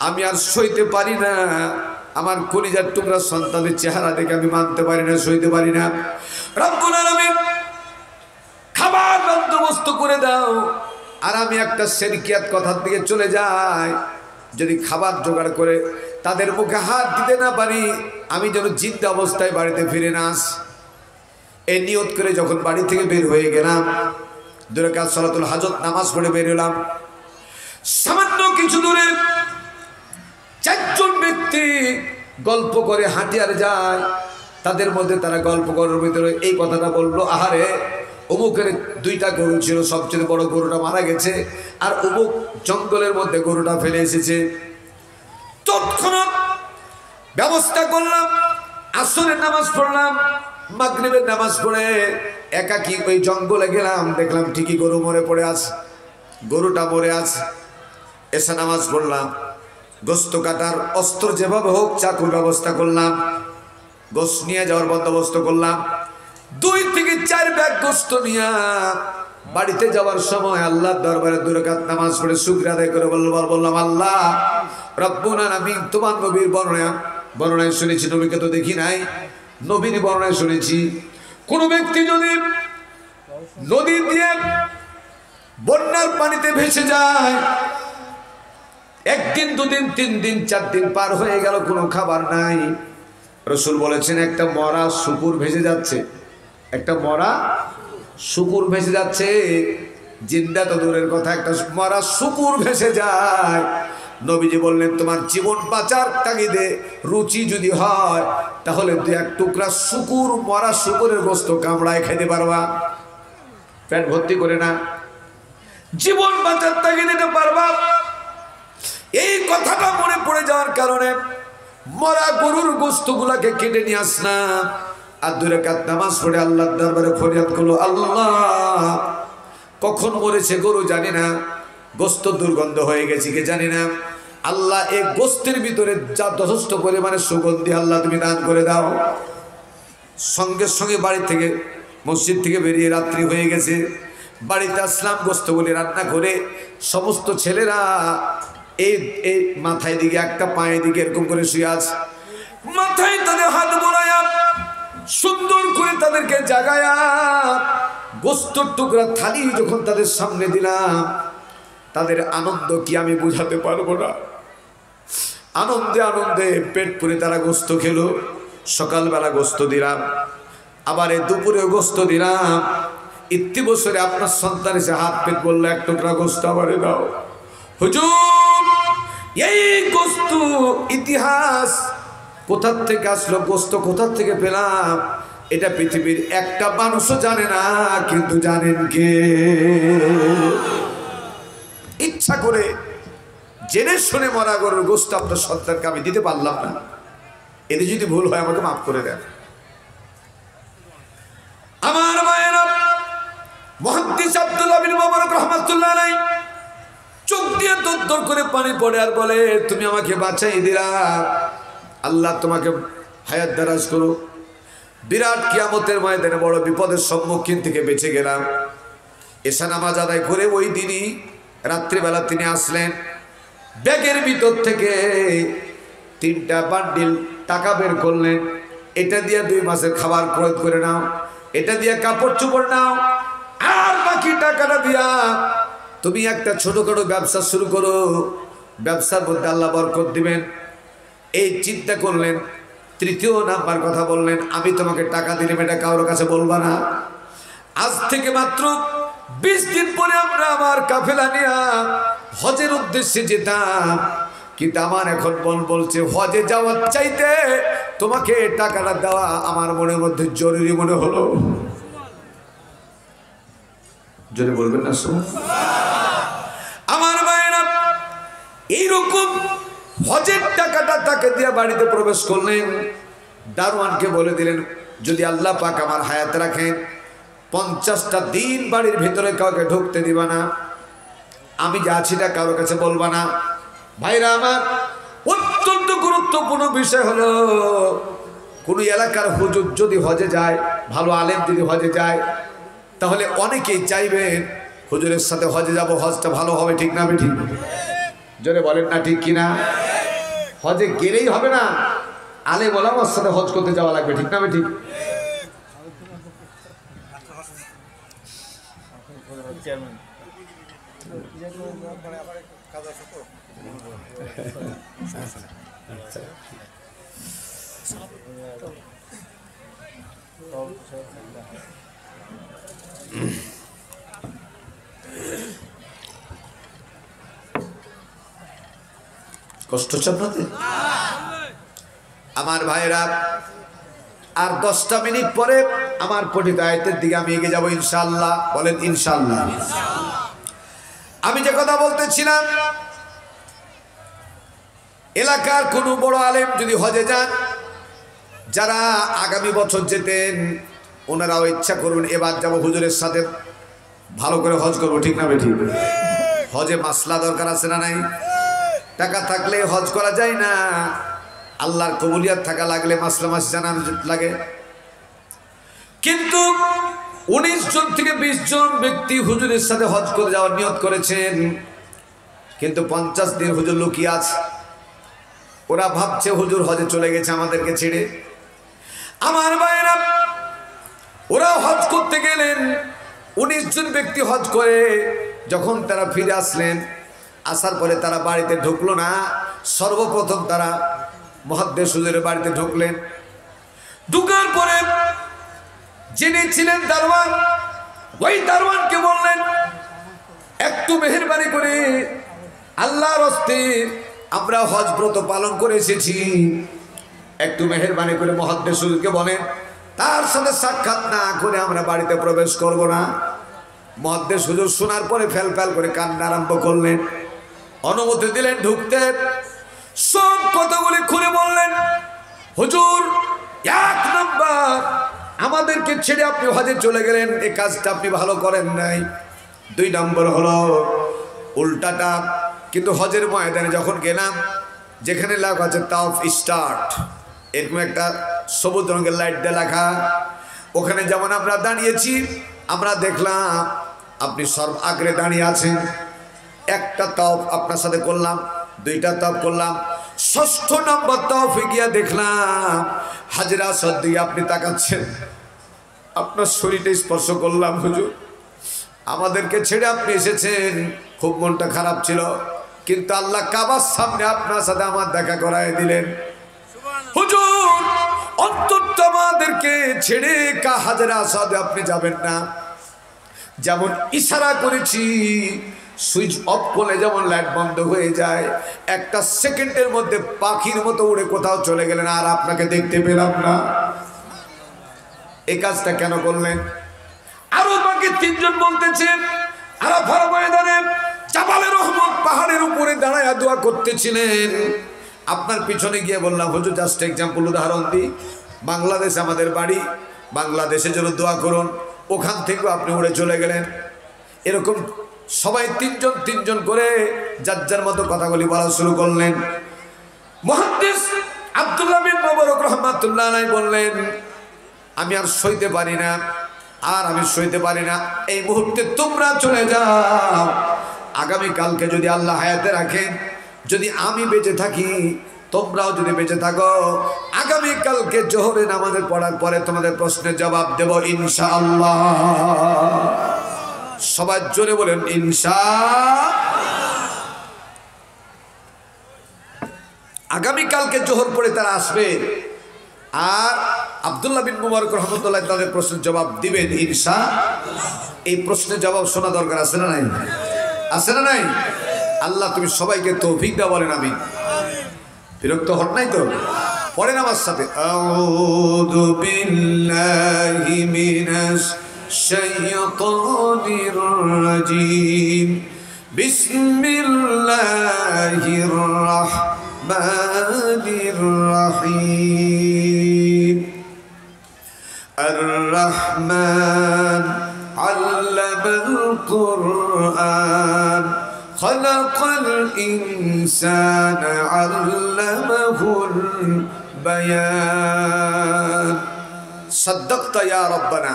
আমি আর সইতে পারি না, আমার কলিজার টুকরা সন্তানের চেহারা দেখে আমি মানতে পারি না, সইতে পারি না। রব্বুল আলামিন খাবার বন্দোবস্ত করে দাও। আর আমি একটা শেরকিয়াত কথার দিকে চলে যাই, যদি খাবার জোগাড় করে তাদের মুখে হাত দিতে না পারি, আমি যেন জিন্দা অবস্থায় বাড়িতে ফিরে না আসি। এই নিয়ত করে যখন বাড়ি থেকে বের হয়ে গেলাম, 2 রাকাত সালাতুল হাজত নামাজ পড়ে বের হলাম। সামান্য কিছু দূরে 4 জন ব্যক্তি গল্প করে হাঁটি আর যায়। তাদের মধ্যে তারা গল্প করার ভিতরে এই কথাটা বললো, আহারে অমুকের 2টা গরু ছিল, সবচেয়ে বড় গরুটা মারা গেছে, আর অমুক জঙ্গলের মধ্যে গরুটা ফেলে এসেছে। তৎক্ষণাৎ ব্যবস্থা করলাম, আসরের নামাজ পড়লাম, মাগরিবের নামাজ পড়ে একাকি ওই জঙ্গলে গেলাম, দেখলাম ঠিকই গরু মরে পড়ে আছে, গরুটা মরে আছে। এসে নামাজ পড়লাম, গোস্ত কাটার অস্ত্র যেভাবে হোক চাকুর ব্যবস্থা করলাম, গোস্ত নিয়ে যাওয়ার বন্দোবস্ত করলাম। 2 থেকে 4 ব্যাগ গোস্ত নিয়ে বাড়িতে যাওয়ার সময় আল্লাহর দরবারে 2 রাকাত নামাজ পড়ে শুকর আদায় করে বললাম আল্লাহ রব্বুল আলামিন, তোমার নবীর বর্ণনায় শুনেছি, নবীকে তো দেখি নাই, নবীর বর্ণনায় শুনেছি কোন ব্যক্তি যদি নদী দিয়ে বন্যার পানিতে ভেসে যায়, 1 দিন 2 দিন 3 দিন 4 দিন পার হয়ে গেল, কোনো খাবার নাই। রসুল বলেছেন একটা মরা শুকুর ভেসে যাচ্ছে, একটা মরা শুকুর ভেসে যাচ্ছে, জিন্দা তো দূরের কথা, একটা মরা শুকুর ভেসে যায়। নবীজি বললেন তোমার জীবন বাঁচার তাগিদে রুচি যদি হয় তাহলে 2-1 টুকরা শুকুর, মরা শুকুরের গোস্ত কামড়ায় খেতে পারবা, পেট ভর্তি করে না, জীবন বাঁচার তাগিদে এটা পারবা। এই কথাটা মনে পড়ে যাওয়ার কারণে মরা গরুর গোস্তগুলাকে কেটে নিয়ে আসলাম, আর 2 রাকাত নামাজ পড়ে আল্লাহর দরবারে ফরিয়াদ করলো, আল্লাহ কখন মরেছে গরু জানি না, গোস্ত দুর্গন্ধ হয়ে গেছে কি জানি না, আল্লাহ এই গোস্তের ভিতরে যা যথেষ্ট পরিমাণে সুগন্ধি আল্লাহ তুমি দান করে দাও। সঙ্গে সঙ্গে বাড়ি থেকে মসজিদ থেকে বেরিয়ে রাত্রি হয়ে গেছে, বাড়িতে আসলাম, গোস্তগুলি রান্না করে সমস্ত ছেলেরা এই মাথায় দিকে একটা পায়ে দিকে এরকম করে শুয়ে আছে, মাথায় তাদের হাত বোলায়া সুন্দর করে তাদেরকে জাগায়া গোস্তের টুকরা থালি যখন তাদের সামনে দিলাম, তাদের আনন্দ কি আমি বুঝাতে পারবো না। আনন্দে আনন্দে পেট পুরে তারা গোস্ত খেলো। সকালবেলা গোস্ত দিলাম, আবার দুপুরে গোস্ত দিলাম। ইতি বছরে আপনার সন্তান এসে হাত পেট বললো, এক টুকরা গোস্ত আমারে দাও। হুজুর, এই গোস্ত ইতিহাস কোথা থেকে আসলো, গোস্ত কোথা থেকে পেলাম, এটা পৃথিবীর একটা মানুষও জানে না, কিন্তু জানেন কে? ইচ্ছা করে জেনে শুনে মরা গরুর গোস্ত আপনার সন্তানকে আমি দিতে পারলাম না। এতে যদি ভুল হয় আমাকে মাফ করে দেন। আমার মায়েরা, মুহাদ্দিস আব্দুল্লাহ বিন মুবারক রাহমাতুল্লাহ আলাইহি চোখ দিয়ে দর করে পানি পড়ে আর বলে, তুমি আমাকে বাঁচাই দিলা, আল্লাহ তোমাকে হায়াত দারাজ করো। বিরাট কিয়ামতের ময়দানে বড় বিপদের সম্মুখীন থেকে বেঁচে গেলাম। এশা নামাজ আদায় করে ওই দিনই রাত্রিবেলা তিনি আসলেন। ব্যাগের ভিতর থেকে 3টা বান্ডিল টাকা বের করলেন। এটা দিয়ে 2 মাসের খাবার ক্রয় করে নাও, এটা দিয়ে কাপড় চোপড় নাও, আর বাকি টাকাটা দিয়া তুমি একটা ছোটখাটো ব্যবসা শুরু করো, ব্যবসার মধ্যে আল্লাহ বরকত দিবেন। এই চিন্তা করলেন। 3য় নাম্বার কথা বললেন, আমি তোমাকে টাকা দিলাম, এটা কারোর কাছে বলবা না। আজ থেকে মাত্র 20 দিন পরে আমরা আমার কাফেলা নিয়ে হজের উদ্দেশ্যে যেতাম, কিন্তু আমার এখন মন বলছে হজে যাওয়ার চাইতে তোমাকে টাকাটা দেওয়া আমার মনের মধ্যে জরুরি মনে হলো। জোরে বলবেন না? আমার ভাইরা, এইরকম হজের টাকাটা তাকে দিয়ে বাড়িতে প্রবেশ করলেন। দারোয়ানকে বলে দিলেন, যদি আল্লাহ পাক আমার হায়াত রাখেন 50টা দিন বাড়ির ভিতরে কাউকে ঢুকতে দিবা না, আমি যা আছি না কারোর কাছে বলবা না। ভাইরা আমার, অত্যন্ত গুরুত্বপূর্ণ বিষয় হলো, কোন এলাকার হুজুর যদি হজে যায়, ভালো আলেম যদি হজে যায়, তাহলে অনেকেই চাইবেন হুজুরের সাথে হজে যাব, হজটা ভালো হবে। ঠিক না? ঠিক জোরে বলেন না ঠিক কিনা? হজে গেলেই হবে না, আলেম ওলামার সাথে হজ করতে যাওয়া লাগবে। ঠিক না? ঠিক। কষ্ট হচ্ছে আপনাদের? আমার ভাইরা, আর 10টা মিনিট পরে আমার পঠিত আয়াতের দিকে আমি এগিয়ে যাবো ইনশাআল্লাহ। বলেন ইনশাআল্লাহ। আমি যে কথা বলতেছিলাম, এলাকার কোনো বড় আলেম যদি হজে যান, যারা আগামী বছর যেতেন ওনারাও ইচ্ছা করবেন এবার যাবো হুজুরের সাথে ভালো করে হজ করবো। ঠিক না? ঠিক। হজে মাসলা দরকার আছে না নাই? টাকা থাকলে হজ করা যায় না, আল্লাহর কবুলিয়াত থাকা লাগলে মাসলা মাস জানা লাগে। কিন্তু 19 জন থেকে 20 জন ব্যক্তি হুজুরের সাথে হজ করে যাওয়ার নিয়ত করেছেন, কিন্তু 50 দিন হুজুর লুকিয়ে আছে। ওরা ভাবছে হুজুর হজে চলে গেছে আমাদেরকে ছেড়ে। আমার ভাইরা, ওরা হজ করতে গেলেন। 19 জন ব্যক্তি হজ করে যখন তারা ফিরে আসলেন, আসার পরে তারা বাড়িতে ঢুকলো না। সর্বপ্রথম তারা মুহাদ্দিস হুজুরের বাড়িতে ঢুকলেন। ঢুকার পরে যিনি ছিলেন দারোয়ান, ওই দারোয়ানকে বললেন, একটু মেহেরবানি করে আল্লাহর হস্তে আমরা হজ ব্রত পালন করে এসেছি, একটু মেহেরবানি করে মুহাদ্দিস হুজুরকে বলেন তার সাথে সাক্ষাৎ না করে আমরা বাড়িতে প্রবেশ করব না। মুহাদ্দিস হুজুর শোনার পরে ফেল ফেল করে কান্না আরম্ভ করলেন, অনুমতি দিলেন ঢুকতে। সব কথাগুলি খুলে বললেন, হুজুর 1 নাম্বার, আমাদেরকে ছেড়ে আপনি হজে চলে গেলেন, এই কাজটা আপনি ভালো করেন নাই। 2 নম্বর হলো উল্টাটা। কিন্তু হজের ময়দানে যখন গেলাম, যেখানে লেখা আছে তাওয়াফ স্টার্ট, এরকম একটা সবুজ রঙের লাইট দিয়ে লেখা, ওখানে যেমন আমরা দাঁড়িয়েছি, আমরা দেখলাম আপনি সর্ব আগ্রে দাঁড়িয়ে আছেন। একটা তাওয়াফ আপনার সাথে করলাম, 2টা তাওয়াফ করলাম, ষষ্ঠ নম্বর তৌফিক গিয়া দেখলাম হাজরা আসওয়াদ দিয়ে আপনি তাকাচ্ছেন, আপনার শরীরটা স্পর্শ করলাম হুজুর, আমাদেরকে ছেড়ে আপনি এসেছেন, খুব মনটা খারাপ ছিল, কিন্তু আল্লাহ কাবার সামনে আপনার সাথে আমার দেখা করায় দিলেন। হুজুর অন্তত আমাদেরকে ছেড়ে হাজরা আসওয়াদে আপনি যাবেন না, যেমন ইশারা করেছি সুইচ অফ করলে যেমন লাইট বন্ধ হয়ে যায়, একটা সেকেন্ডের মধ্যে পাখির মতো উড়ে কোথাও চলে গেলেন, আর আপনাকে দেখতে পেলাম না। এই কাজটা কেন করলেন? আরো বাকি তিনজন বলতেছে আরাফার ময়দানে জাবালে রহমত পাহাড়ের উপরে দাঁড়ায় দোয়া করতেছিলেন, আপনার পিছনে গিয়ে বললাম হুজুর জাস্ট এক্সাম্পল উদাহরণ দিই, বাংলাদেশ আমাদের বাড়ি, বাংলাদেশের জন্য দোয়া করুন, ওখান থেকেও আপনি উড়ে চলে গেলেন। এরকম সবাই তিনজন তিনজন করে যার যার মতো কথাগুলি বলা শুরু করলেন। মুহাদ্দিস আব্দুল্লাহ বিন মুবারক রাহমাতুল্লাহ আলাইহি বললেন আমি আর সইতে পারি না, আর আমি সইতে পারি না, এই মুহূর্তে তোমরা চলে যাও, আগামী কালকে যদি আল্লাহ হায়াতে রাখেন, যদি আমি বেঁচে থাকি, তোমরাও যদি বেঁচে থাকো, আগামী কালকে জোহরের নামাজের পড়ার পরে তোমাদের প্রশ্নের জবাব দেব ইনশাআল্লাহ। সবাই জোরে বলেন ইনশাআল্লাহ। আগামী কালকে জোহর পড়ে তারা আসবে, আর আব্দুল্লাহ বিন মুবারক রহমতুল্লাহ তাদের প্রশ্নের জবাব দিবেন ইনশাআল্লাহ। এই প্রশ্নের জবাব শোনা দরকার আছে না নাই? আছে না নাই? আল্লাহ তুমি সবাইকে তৌফিক দাও, বলেন আমিন। বিরক্ত হন নাই তো? পড়েন আমার সাথে, আউযু বিল্লাহি মিনাশ শাইতানির রাজীম, বিসমিল্লাহির রাহমানির রাহিম। আর-রাহমান আল্লামাল কুরআন খালাকাল ইনসানা আল্লামাহুল বায়ান। সাদ্দাকতা ইয়া রাব্বানা।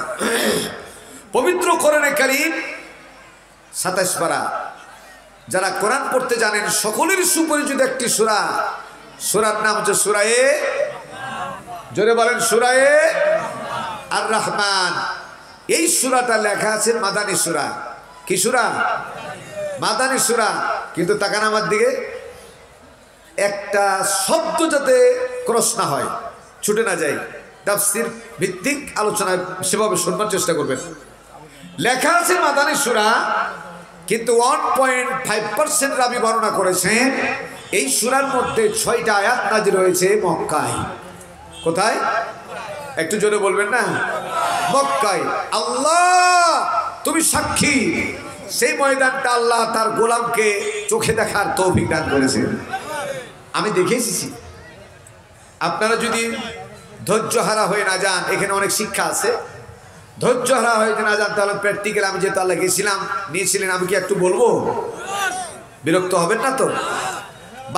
পবিত্র কোরআনে কারীম 27 পারা। যারা কোরআন পড়তে জানেন সকলের সুপরিচিত একটি সূরা, সূরার নাম হচ্ছে সূরায়ে, জোরে বলেন সূরায়ে আর-রাহমান। এই সূরাটা লেখা আছে মাদানী সূরা। কি সূরা? মাদানী সূরা। কিন্তু তাকান আমার দিকে, একটা শব্দ যাতে ক্রস না হয়, ছুটে না যায়, তাফসীর ভিত্তিক আলোচনায় সেভাবে শুনবার চেষ্টা করবেন। লেখা আছে মাদানী সূরা, কিন্তু 1.5% রাবী বর্ণনা করেছেন এই সূরার মধ্যে 6টা আয়াত নাযিল হয়েছে মক্কায়। কোথায়? একটু জোরে বলবেন না? মক্কায়। আল্লাহ তুমি সাক্ষী, সেই ময়দানটা আল্লাহ তার গোলামকে চোখে দেখার তৌফিক দান করেছেন। আমি দেখে এসেছি। আপনারা যদি ধৈর্যহারা হয়ে না যান, এখানে অনেক শিক্ষা আছে, ধৈর্যহারা হয়ে না যান তাহলে প্র্যাকটিক্যাল, আমি যেহেতু আল্লাহ গেছিলাম, নিয়েছিলেন, আমি কি একটু বলবো? বিরক্ত হবেন না তো?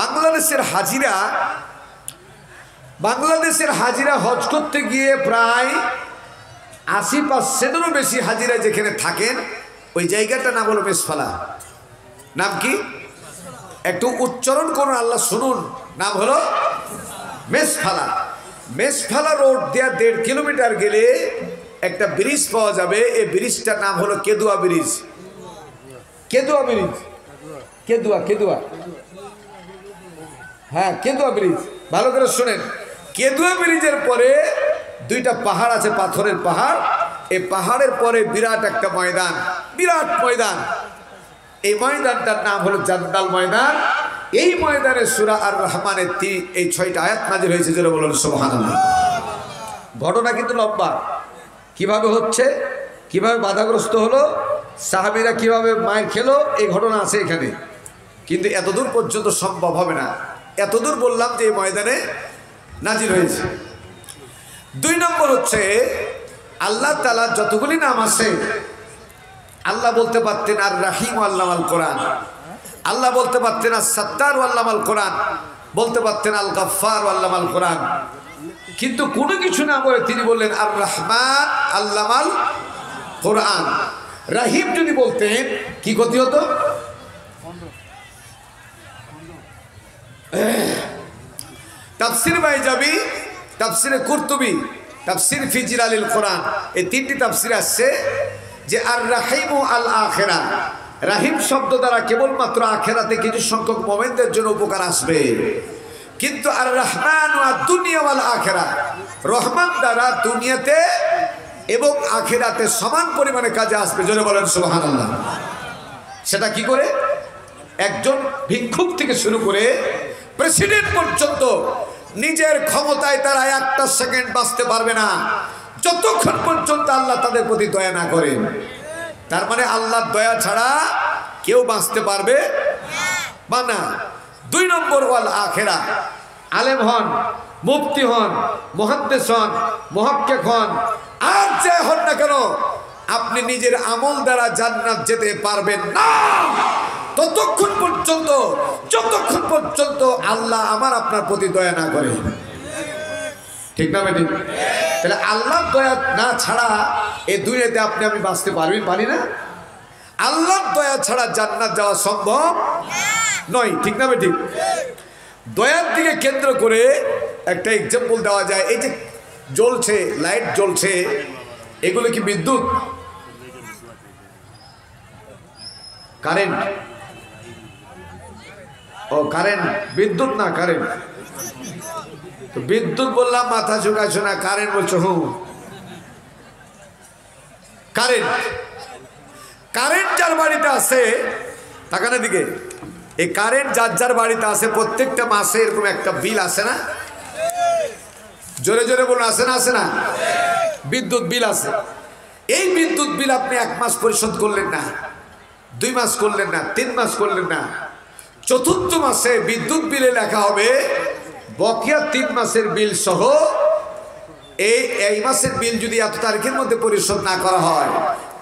বাংলাদেশের হাজিরা হজ করতে গিয়ে প্রায় 80%-এরও বেশি হাজিরা যেখানে থাকেন, ওই জায়গাটার নাম হলো মেসফালা। নাম কি? একটু উচ্চারণ করুন, আল্লাহ শুনুন। নাম হলো মেসফালা। মেসফালা রোড দেয়া 1.5 কিলোমিটার গেলে একটা ব্রিজ পাওয়া যাবে। এই ব্রিজটার নাম হলো কেদুয়া ব্রিজ। কেদুয়া ব্রিজ, কেদুয়া, হ্যাঁ কেদুয়া ব্রিজ। ভালো করে শুনেন, কেদুয়া ব্রিজের পরে 2টা পাহাড় আছে, পাথরের পাহাড়। এই পাহাড়ের পরে বিরাট একটা ময়দান, বিরাট ময়দান। এই ময়দানটার নাম হলো জান্নাল ময়দান। এই ময়দানে সূরা আর-রাহমানের এই 6টা আয়াত নাযিল হয়েছে, যারা বলেন সুবহানাল্লাহ। ঘটনা কিন্তু লম্বা। কিভাবে হচ্ছে, কিভাবে বাধাগ্রস্ত হলো, সাহাবীরা কিভাবে মায়ের খেলো, এই ঘটনা আছে এখানে, কিন্তু এতদূর পর্যন্ত সম্ভব হবে না। এতদূর বললাম যে এই ময়দানে নাযিল হয়েছে। 2 নম্বর হচ্ছে আল্লাহ তাআলা যতগুলি নাম আছে, আল্লাহ বলতে পারতেন আর রাহিম আল্লামাল কোরআন, আল্লাহ বলতে পারতেন আর সাত্তার আল্লামাল কোরআন, বলতে পারতেন আল গাফফার আল্লামাল কোরআন, কিন্তু কোনো কিছু না বলে তিনি বললেন আর রহমান আল্লামাল কোরআন। রাহিম যদি বলতেন কি ক্ষতি হতো? তাফসির বাইজাবি, তাফসিরে কুরতুবি, তাফসির ফি জিলালিল কোরআন, এই তিনটি তাফসির আসছে যে আর রাহিমু আল আখিরা, রাহিম শব্দ দ্বারা কেবলমাত্র আখিরাতে কিছু সংখ্যক মুমিনদের জন্য উপকার আসবে, কিন্তু আর রহমান ওয়া দুনিয়া ওয়াল আখিরা, রহমান দ্বারা দুনিয়াতে এবং আখিরাতে সমান পরিমাণে কাজে আসবে। জোরে বলেন সুবহানাল্লাহ। সেটা কি করে? একজন ভিক্ষুক থেকে শুরু করে প্রেসিডেন্ট পর্যন্ত নিজের ক্ষমতায় তারা একটা সেকেন্ড বাঁচতে পারবে না যতক্ষণ পর্যন্ত আল্লাহ তাদের প্রতি দয়া না করেন। তার মানে আল্লাহর দয়া ছাড়া কেউ বাঁচতে পারবে না। 2 নম্বর ওয়াল আখিরা, আলেম হন, মুফতি হন, মুহাদ্দিস হন, মুহাক্কিক হন, আর যে হন না কেন, আপনি নিজের আমল দ্বারা জান্নাত যেতে পারবেন না ততক্ষণ পর্যন্ত, যতক্ষণ পর্যন্ত আল্লাহ আমার আপনার প্রতি দয়া না করে। ঠিক না বেটি? তাহলে আল্লাহর দয়া না ছাড়া এই দুনিয়াতে আপনি আমি বাঁচতে পারি না। আল্লাহর দয়া ছাড়া জান্নাত যাওয়া সম্ভব নয়। ঠিক না বেটি? দয়ার দিকে কেন্দ্র করে একটা এক্সাম্পল দেওয়া যায়। এই যে জ্বলছে, লাইট জ্বলছে, এগুলো কি বিদ্যুৎ? কারেন্ট? ও কারেন্ট, বিদ্যুৎ না কারেন্ট। তো বিদ্যুৎ বললাম মাথা ঝুঁকাছো না, কারেন্ট বলছো। কারেন্ট, কারেন্ট যার বাড়িতে আছে, তাকানো দিকে, এই কারেন্ট যার যার বাড়িতে আছে প্রত্যেকটা মাসে এরকম একটা বিল আসে না? জোরে জোরে বলুন, আসে না? আসে না? বিদ্যুৎ বিল আছে। এই বিদ্যুৎ বিল আপনি 1 মাস পরিশোধ করলেন না, 2 মাস করলেন না, 3 মাস করলেন না, চতুর্থ মাসে বিদ্যুৎ বিলে লেখা হবে বকেয়া 3 মাসের বিল সহ। এই মাসের বিল যদি এত তারিখের মধ্যে পরিশোধ না করা হয়,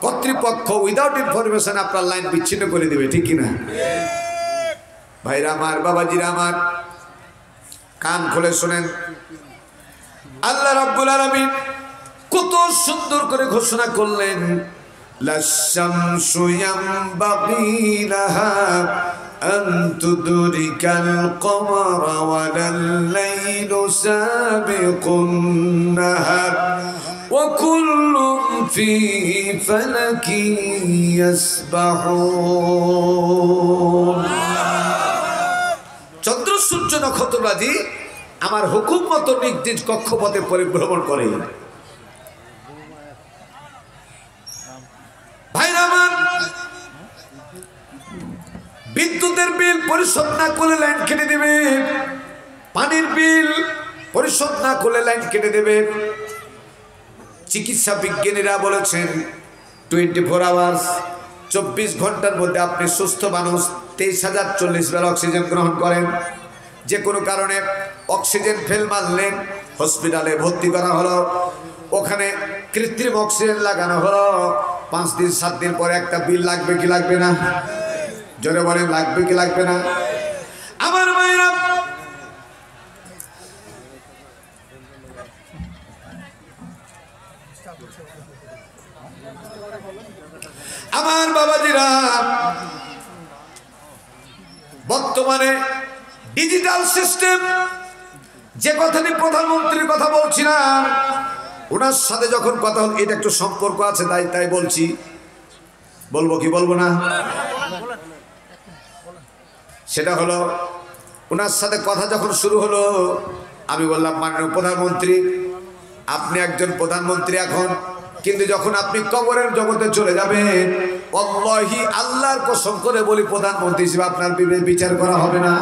কর্তৃপক্ষ উইদাউট ইনফরমেশন আপনার লাইন বিচ্ছিন্ন করে দেবে। ঠিক কিনা ভাইরা আমার, বাবাজিরা আমার, কান খুলে শোনেন। আল্লাহ রাব্বুল আলামিন কত সুন্দর করে ঘোষণা করলেন, লাশ-শামসু ইয়ামবাগি লাহা আন তুদরিকাল কমারা ওয়ালাল লাইলু সাবিকুন নাহার ওয়া কুল্লুন ফী ফালাকিন ইয়াসবাহুন। চন্দ্র সূর্য নক্ষত্ররাজি আমার হুকুম মতো নির্দিষ্ট কক্ষপথে পরিভ্রমণ করে। ভাইরা আমার, বিদ্যুতের বিল পরিশোধ না করলে লাইন কেটে দেবে, পানির বিল পরিশোধ না করলে লাইন কেটে দেবে। চিকিৎসা বিজ্ঞানীরা বলেছেন 24 আওয়ার্স, 24 ঘন্টার মধ্যে আপনি সুস্থ মানুষ 23,040 বার অক্সিজেন গ্রহণ করেন। যে কোনো কারণে অক্সিজেন ফেল মারলেন, হসপিটালে ভর্তি করা হলো, ওখানে কৃত্রিম অক্সিজেন লাগানো হলো, 5 দিন 7 দিন পরে একটা বিল লাগবে কি লাগবে না? জোরে বলেন, লাগবে কি লাগবে না? আমার ভাইরা, আমার বাবাজিরা, বর্তমানে ডিজিটাল সিস্টেম, যে কথাটি প্রধানমন্ত্রীর কথা বলছিলাম, ওনার সাথে যখন কথা হল, এটা একটু সম্পর্ক আছে, তাই বলছি। বলবো কি বলবো না? সেটা হলো, ওনার সাথে কথা যখন শুরু হলো, আমি বললাম, মাননীয় প্রধানমন্ত্রী, আপনি একজন প্রধানমন্ত্রী এখন, কিন্তু যখন আপনি কবরের জগতে চলে যাবেন, আল্লাহি, আল্লাহর কসম করে বলি, প্রধানমন্ত্রী হিসেবে আপনার বিচার করা হবে না।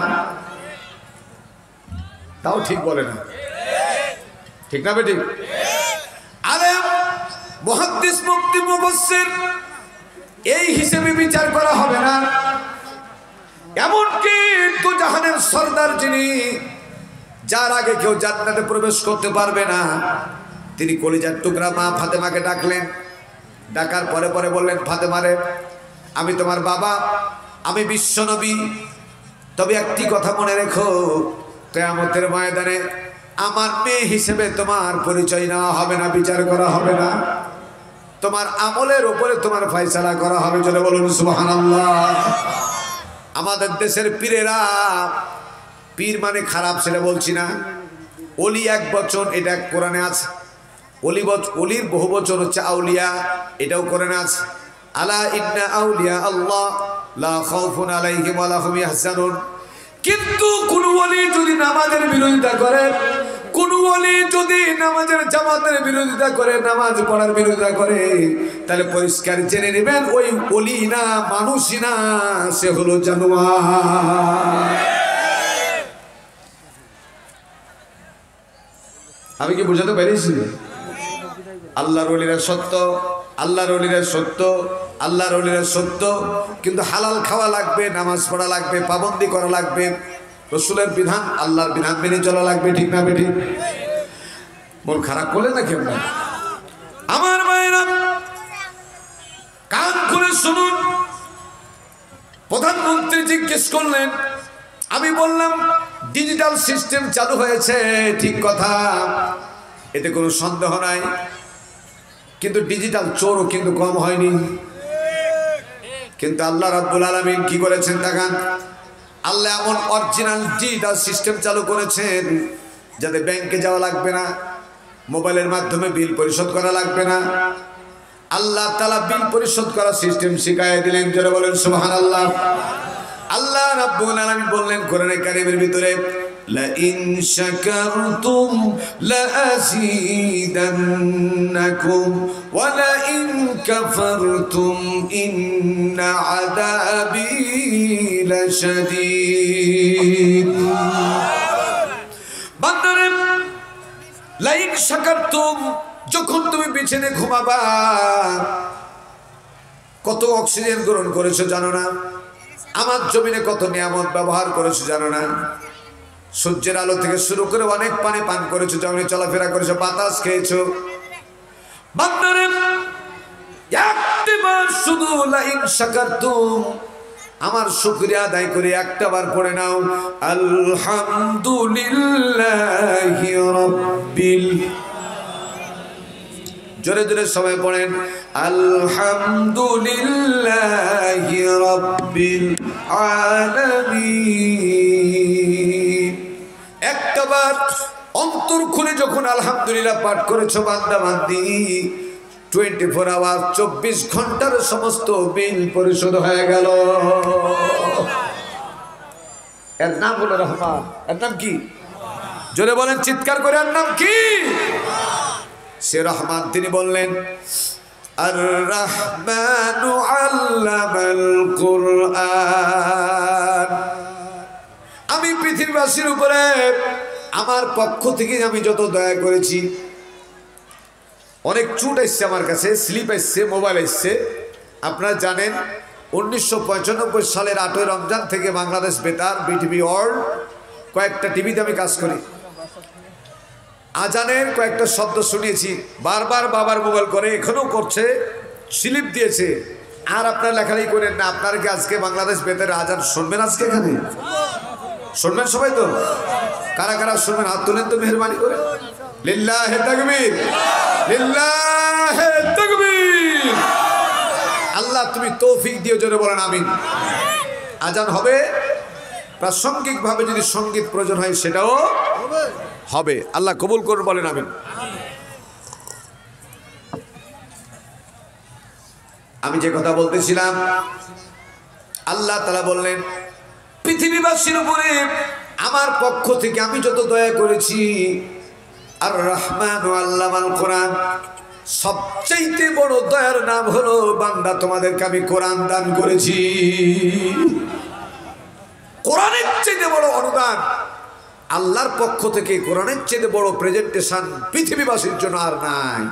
তাও ঠিক বলে না, ঠিক না বেটি? আলেম, মুহাদ্দিস, মুফতি, মুফাসসির, এই হিসেবে বিচার করা হবে না। এমনকি তো জাহানের সরদার যিনি, যার আগে কেউ জান্নাতে প্রবেশ করতে পারবে না, তিনি কলিজার টুকরা মা ফাতেমাকে ডাকলেন। ডাকার পরে পরে বললেন, ফাতেমারে, আমি তোমার বাবা, আমি বিশ্বনবী, তবে একটি কথা মনে রেখো, কিয়ামতের ময়দানে আমার মেয়ে হিসেবে তোমার পরিচয় নেওয়া হবে না, বিচার করা হবে না, তোমার আমলের উপরে তোমার ফয়সালা করা হবে। চলে বলুন সুবহানাল্লাহ। আমাদের দেশের পীরেরা, পীর মানে খারাপ সেটা বলছি না, ওলি এক বচন, এটা কোরআনে আছে। ওলির বহু বচন হচ্ছে আউলিয়া, এটাও কোরআনে আছে। আলা ইন্না আউলিয়া আল্লাহ লা খাউফুন আলাইহিম ওয়া লা হুম ইয়াহজানুন। কিন্তু কোন ওলি যদি নামাজের বিরোধিতা করে, কোন ওলি যদি নামাজের জামাতের বিরোধিতা করে, নামাজ পড়ার বিরোধিতা করে, তাহলে পরিষ্কার জেনে নেবেন ওই ওলি না, মানুষই না, সে হলো জানোয়ার। আমি কি বোঝাতে পেরেছি? আল্লাহর ওলিরা সত্য, আল্লাহর ওলিরা সত্য, আল্লাহর ওলিরা সত্য, কিন্তু হালাল খাওয়া লাগবে, নামাজ পড়া লাগবে, পাবন্দি করা লাগবে, রসুলের বিধান, আল্লাহর বিধান মেনে চলা লাগবে। ঠিক না বেঠিক? মন খারাপ করলে না কেমন? আমার ভাইরা কান খুলে শুনুন। প্রধানমন্ত্রী জিজ্ঞেস করলেন, আমি বললাম ডিজিটাল সিস্টেম চালু হয়েছে, ঠিক কথা, এতে কোনো সন্দেহ নাই, কিন্তু ডিজিটাল চোরও কিন্তু কম হয়নি। কিন্তু আল্লাহ রাব্বুল আলামিন কি করেছেন দেখান। আল্লাহ এমন অরিজিনাল ডিজিটাল সিস্টেম চালু করেছেন যাতে ব্যাংকে যাওয়া লাগবে না, মোবাইলের মাধ্যমে বিল পরিশোধ করা লাগবে না। আল্লাহ তাআলা বিল পরিশোধ করার সিস্টেম শিখাইয়া দিলেন। যারা বলেন সুবহানাল্লাহ। আল্লাহ রাব্বুল আলামিন বললেন কোরআনে কারীমের ভিতরে, লা ইন শাকারতুম লা আযীদান্নাকুম ওয়া লা ইন কাফারতুম ইন্না আযাবী লাশাদীদ। বান্দারে, লা ইন শাকারতুম, যখন তুমি বিছানায় ঘুমাবা, কত অক্সিজেন গ্রহণ করেছো জানো না? আমার জমিনে কত নিয়ামত ব্যবহার করেছো জানো না? সূর্যের আলো থেকে শুরু করে অনেক পানি পান করেছো, জমিনে চলাফেরা করেছো, বাতাস খেয়েছো। বান্দারে, একবার শুধু লা ইন শাকারতুম, আমার শুকরিয়া আদায় করে একটাবার পড়ে নাও, আলহামদুলিল্লাহি রাব্বিল, জোরে জোরে সবাই পড়েন, আলহামদুলিল্লাহি রাব্বিল আলামিন। একটাবার অন্তর খুলে যখন আলহামদুলিল্লাহ পাঠ করেছো বান্দা বান্দি, 24 আওয়ার 24 ঘন্টার সমস্ত বিল পরিশোধ হয়ে গেল। এর নাম হলো রহমান। এর নাম কি? জোরে বলেন, চিৎকার করে, এর নাম কি? সে রহমান। তিনি বললেন, আর রহমানু আল্লামাল কুরআন। আমি পৃথিবীবাসীর উপরে আমার পক্ষ থেকে আমি যত দয়া করেছি, অনেক চুট এসছে আমার কাছে, স্লিপ এসছে, মোবাইল এসছে। আপনারা জানেন 1995 সালের 8ই রমজান থেকে বাংলাদেশ বেতার, বিটিভি ওয়ার্ল্ড, কয়েকটা টিভিতে আমি কাজ করি। আজানের কয়েকটা শব্দ শুনিয়েছি, বারবার বাবার মোবাইল করে, এখনো করছে, স্লিপ দিয়েছে। আর আপনারা লেখালেখি করেন না, আপনারা কি আজকে বাংলাদেশ বেতারে আজান শুনবেন? আজকে এখানে শুনবেন সবাই তো? কারা কারা শুনবেন হাত তুলেন তো মেহেরবানি করে। লিল্লাহে তাকবীর, লিল্লাহে তাকবীর। আল্লাহ তুমি তৌফিক দিও, জোরে বলেন আমিন। আজান হবে, প্রাসঙ্গিকভাবে যদি সঙ্গীত প্রয়োজন হয় সেটাও হবে। আল্লাহ কবুল করুন, বলেন আমিন। আমি যে কথা বলতেছিলাম, আল্লাহ তাআলা বললেন পৃথিবীবাসীর উপরে আমার পক্ষ থেকে আমি যত দয়া করেছি, আর রহমান ও আল্লামাল কোরআন, সবচাইতে বড় দয়ার নাম হলো বান্দা তোমাদেরকে আমি কোরআন দান করেছি। কোরআনের চাইতে বড় অনুদান আল্লাহর পক্ষ থেকে, কোরআনের চাইতে বড় প্রেজেন্টেশন পৃথিবীবাসীর জন্য আর নাই।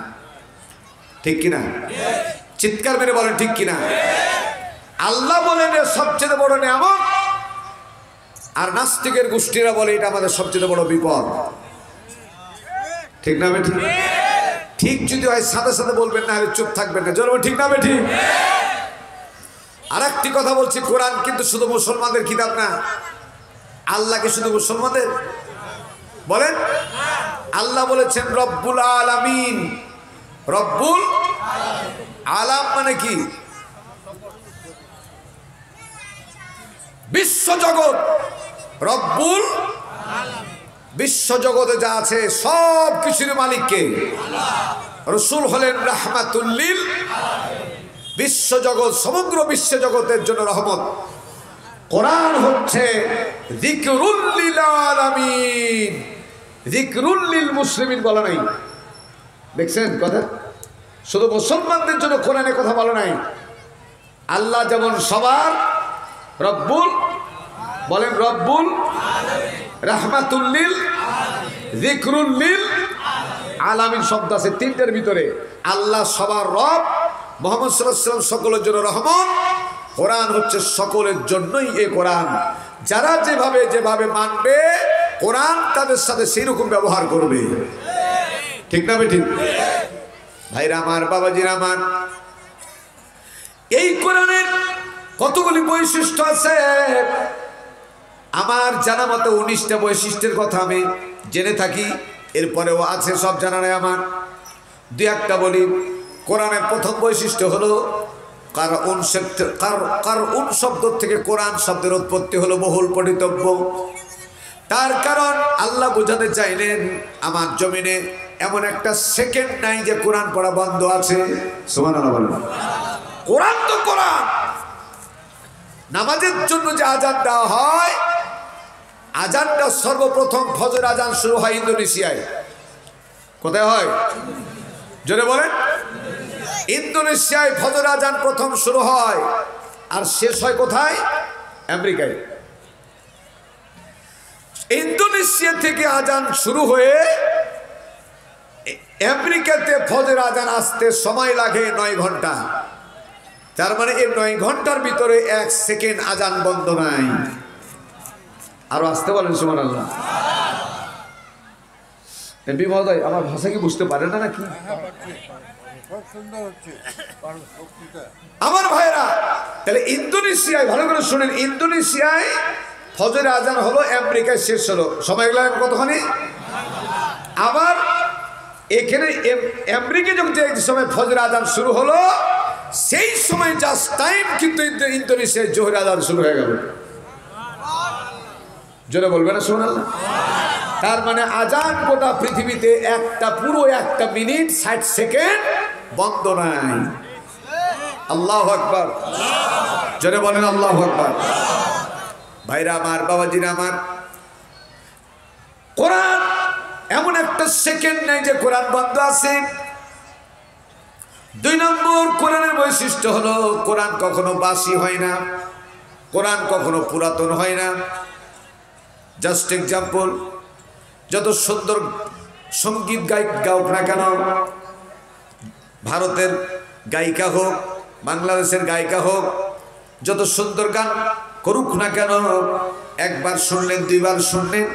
ঠিক কিনা? চিৎকার মেরে বলেন ঠিক কিনা? আল্লাহ বলেন সবচেয়ে বড় নিয়ামত, আর নাস্তিকের গোষ্ঠীরা বলে এটা আমাদের সবচেয়ে বড় বিপদ। ঠিক না বেঠিক? ঠিক যদি হয় সাথে সাথে বলবেন, না হলে চুপ থাকবেন না। জোরে ঠিক না বেঠিক? আর একটি কথা বলছি, কোরআন কিন্তু শুধু মুসলমানদের কিতাব না। আল্লাহকে শুধু মুসলমানদের বলেন? আল্লাহ বলেছেন রব্বুল আলামিন। রব্বুল আলাম মানে কি? বিশ্বজগৎ। রব্বুল বিশ্ব জগতে যা আছে সব কিছুর মালিক কে? রাসূল হলেন রাহমাতুল লিল বিশ্ব জগৎ, সমগ্র বিশ্ব জগতের জন্য রহমত। কোরআন হচ্ছে যিকরুল লিল আলামিন, যিকরুল লিল মুসলিমিন বলা নাই, দেখছেন কথা? শুধু মুসলমানদের জন্য কোরআনে কথা বলা নাই। আল্লাহ যেমন সবার রব্বুল, বলেন রব্বুল, রাহমাতুল লিল, যিকরুল লিল আলামিন শব্দ আছে তিনটের ভিতরে। আল্লাহ সবার রব, মুহাম্মদ সাল্লাল্লাহু আলাইহি ওয়াসাল্লাম সকলের জন্য রহমত। কোরআন হচ্ছে সকলের জন্যই এই কোরআন। যারা যেভাবে যেভাবে মানবে কোরআন তাদের সাথে সেই রকম ব্যবহার করবে, ঠিক না ঠিক? ভাইরা আমার, বাবাজিরা আমার, এই কোরআনের কতগুলি বৈশিষ্ট্য আছে। আমার জানা মতো 19টা বৈশিষ্ট্যের কথা আমি জেনে থাকি, এরপরেও আছে, সব জানা নেই আমার। দুই একটা বলি। কোরআনের প্রথম বৈশিষ্ট্য হলো কারউন শব্দ থেকে কোরআন শব্দের উৎপত্তি হলো বহুল পঠিতব্য। তার কারণ আল্লাহ বোঝাতে চাইলেন আমার জমিনে এমন একটা সেকেন্ড নাই যে কোরআন পড়া বন্ধ আছে। সুবহানাল্লাহ বলেন। কোরআন তো কোরআন। নামাজের জন্য যে আজান দেওয়া হয়, আজানটা সর্বপ্রথম ফজর আজান শুরু হয় ইন্দোনেশিয়ায়। কোথায় হয় জোরে বলেন? ইন্দোনেশিয়ায় ফজর আজান প্রথম শুরু হয়, আর শেষ হয় কোথায়? আমেরিকায়। ইন্দোনেশিয়া থেকে আজান শুরু হয়ে আমেরিকাতে ফজর আজান আসতে সময় লাগে 9 ঘন্টা। তার মানে এই 9 ঘন্টার ভিতরে 1 সেকেন্ড আজান বন্ধ নাই। আরো আসতে বলেন সুবহানাল্লাহ। এমপি মহোদয় আমার ভাষা কি বুঝতে পারেন না নাকি? আমার ভাইরা, তাহলে ইন্দোনেশিয়ায় ভালো করে শুনেন, ইন্দোনেশিয়ায় ফজর আজান হলো, আমেরিকায় শেষ হলো, সময় লাগলো কতখানি? আবার এখানে আমেরিকায় যখন যে সময় ফজর আজান শুরু হলো, সেই সময় জাস্ট টাইম কিন্তু ইন্দোনেশিয়ায় জোহর আজান শুরু হয়ে গেল। জোরে বলবে না সুবহানাল্লাহ? তার মানে আজান গোটা পৃথিবীতে পুরো একটা মিনিট 60 সেকেন্ড বন্ধ নাই। আল্লাহু আকবার, জোরে বলেন আল্লাহু আকবার। ভাইরা আমার, বাবাজিরা আমার, কোরআন এমন একটা সেকেন্ড নাই যে কোরআন বন্ধ আছে। 2 নম্বর কোরআনের বৈশিষ্ট্য হলো কোরআন কখনো বাসি হয় না, কোরআন কখনো পুরাতন হয় না। জাস্ট এক্সাম্পল, যত সুন্দর সঙ্গীত গাওক না কেন, ভারতের গায়িকা হোক, বাংলাদেশের গায়িকা হোক, যত সুন্দর গান করুক না কেন, একবার শুনলেন, 2 বার শুনলেন,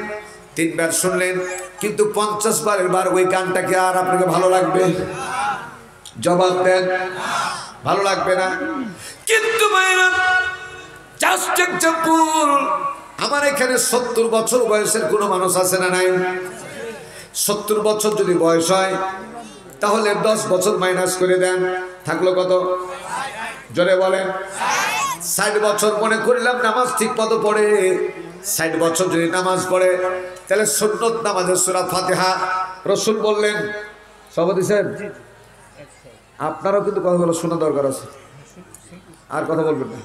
3 বার শুনলেন, কিন্তু 50 বারের বার ওই গানটাকে আর আপনাকে ভালো লাগবে? জবাব দেন, ভালো লাগবে না। কিন্তু জাস্ট এক্সাম্পল, আমার এখানে 70 বছর বয়সের কোনো মানুষ আছে না নাই? 70 বছর যদি বয়স হয় তাহলে 10 বছর মাইনাস করে দেন, থাকলো কত? জোরে বলেন। 60 বছর মনে করলাম নামাজ ঠিক মতো পড়ে, 60 বছর যদি নামাজ পড়ে, তাহলে সুন্নত নামাজের সূরা ফাতিহা রাসূল বললেন, সভাপতি সাহেব আপনারাও কিন্তু কথাগুলো শোনা দরকার আছে, আর কথা বলবেন না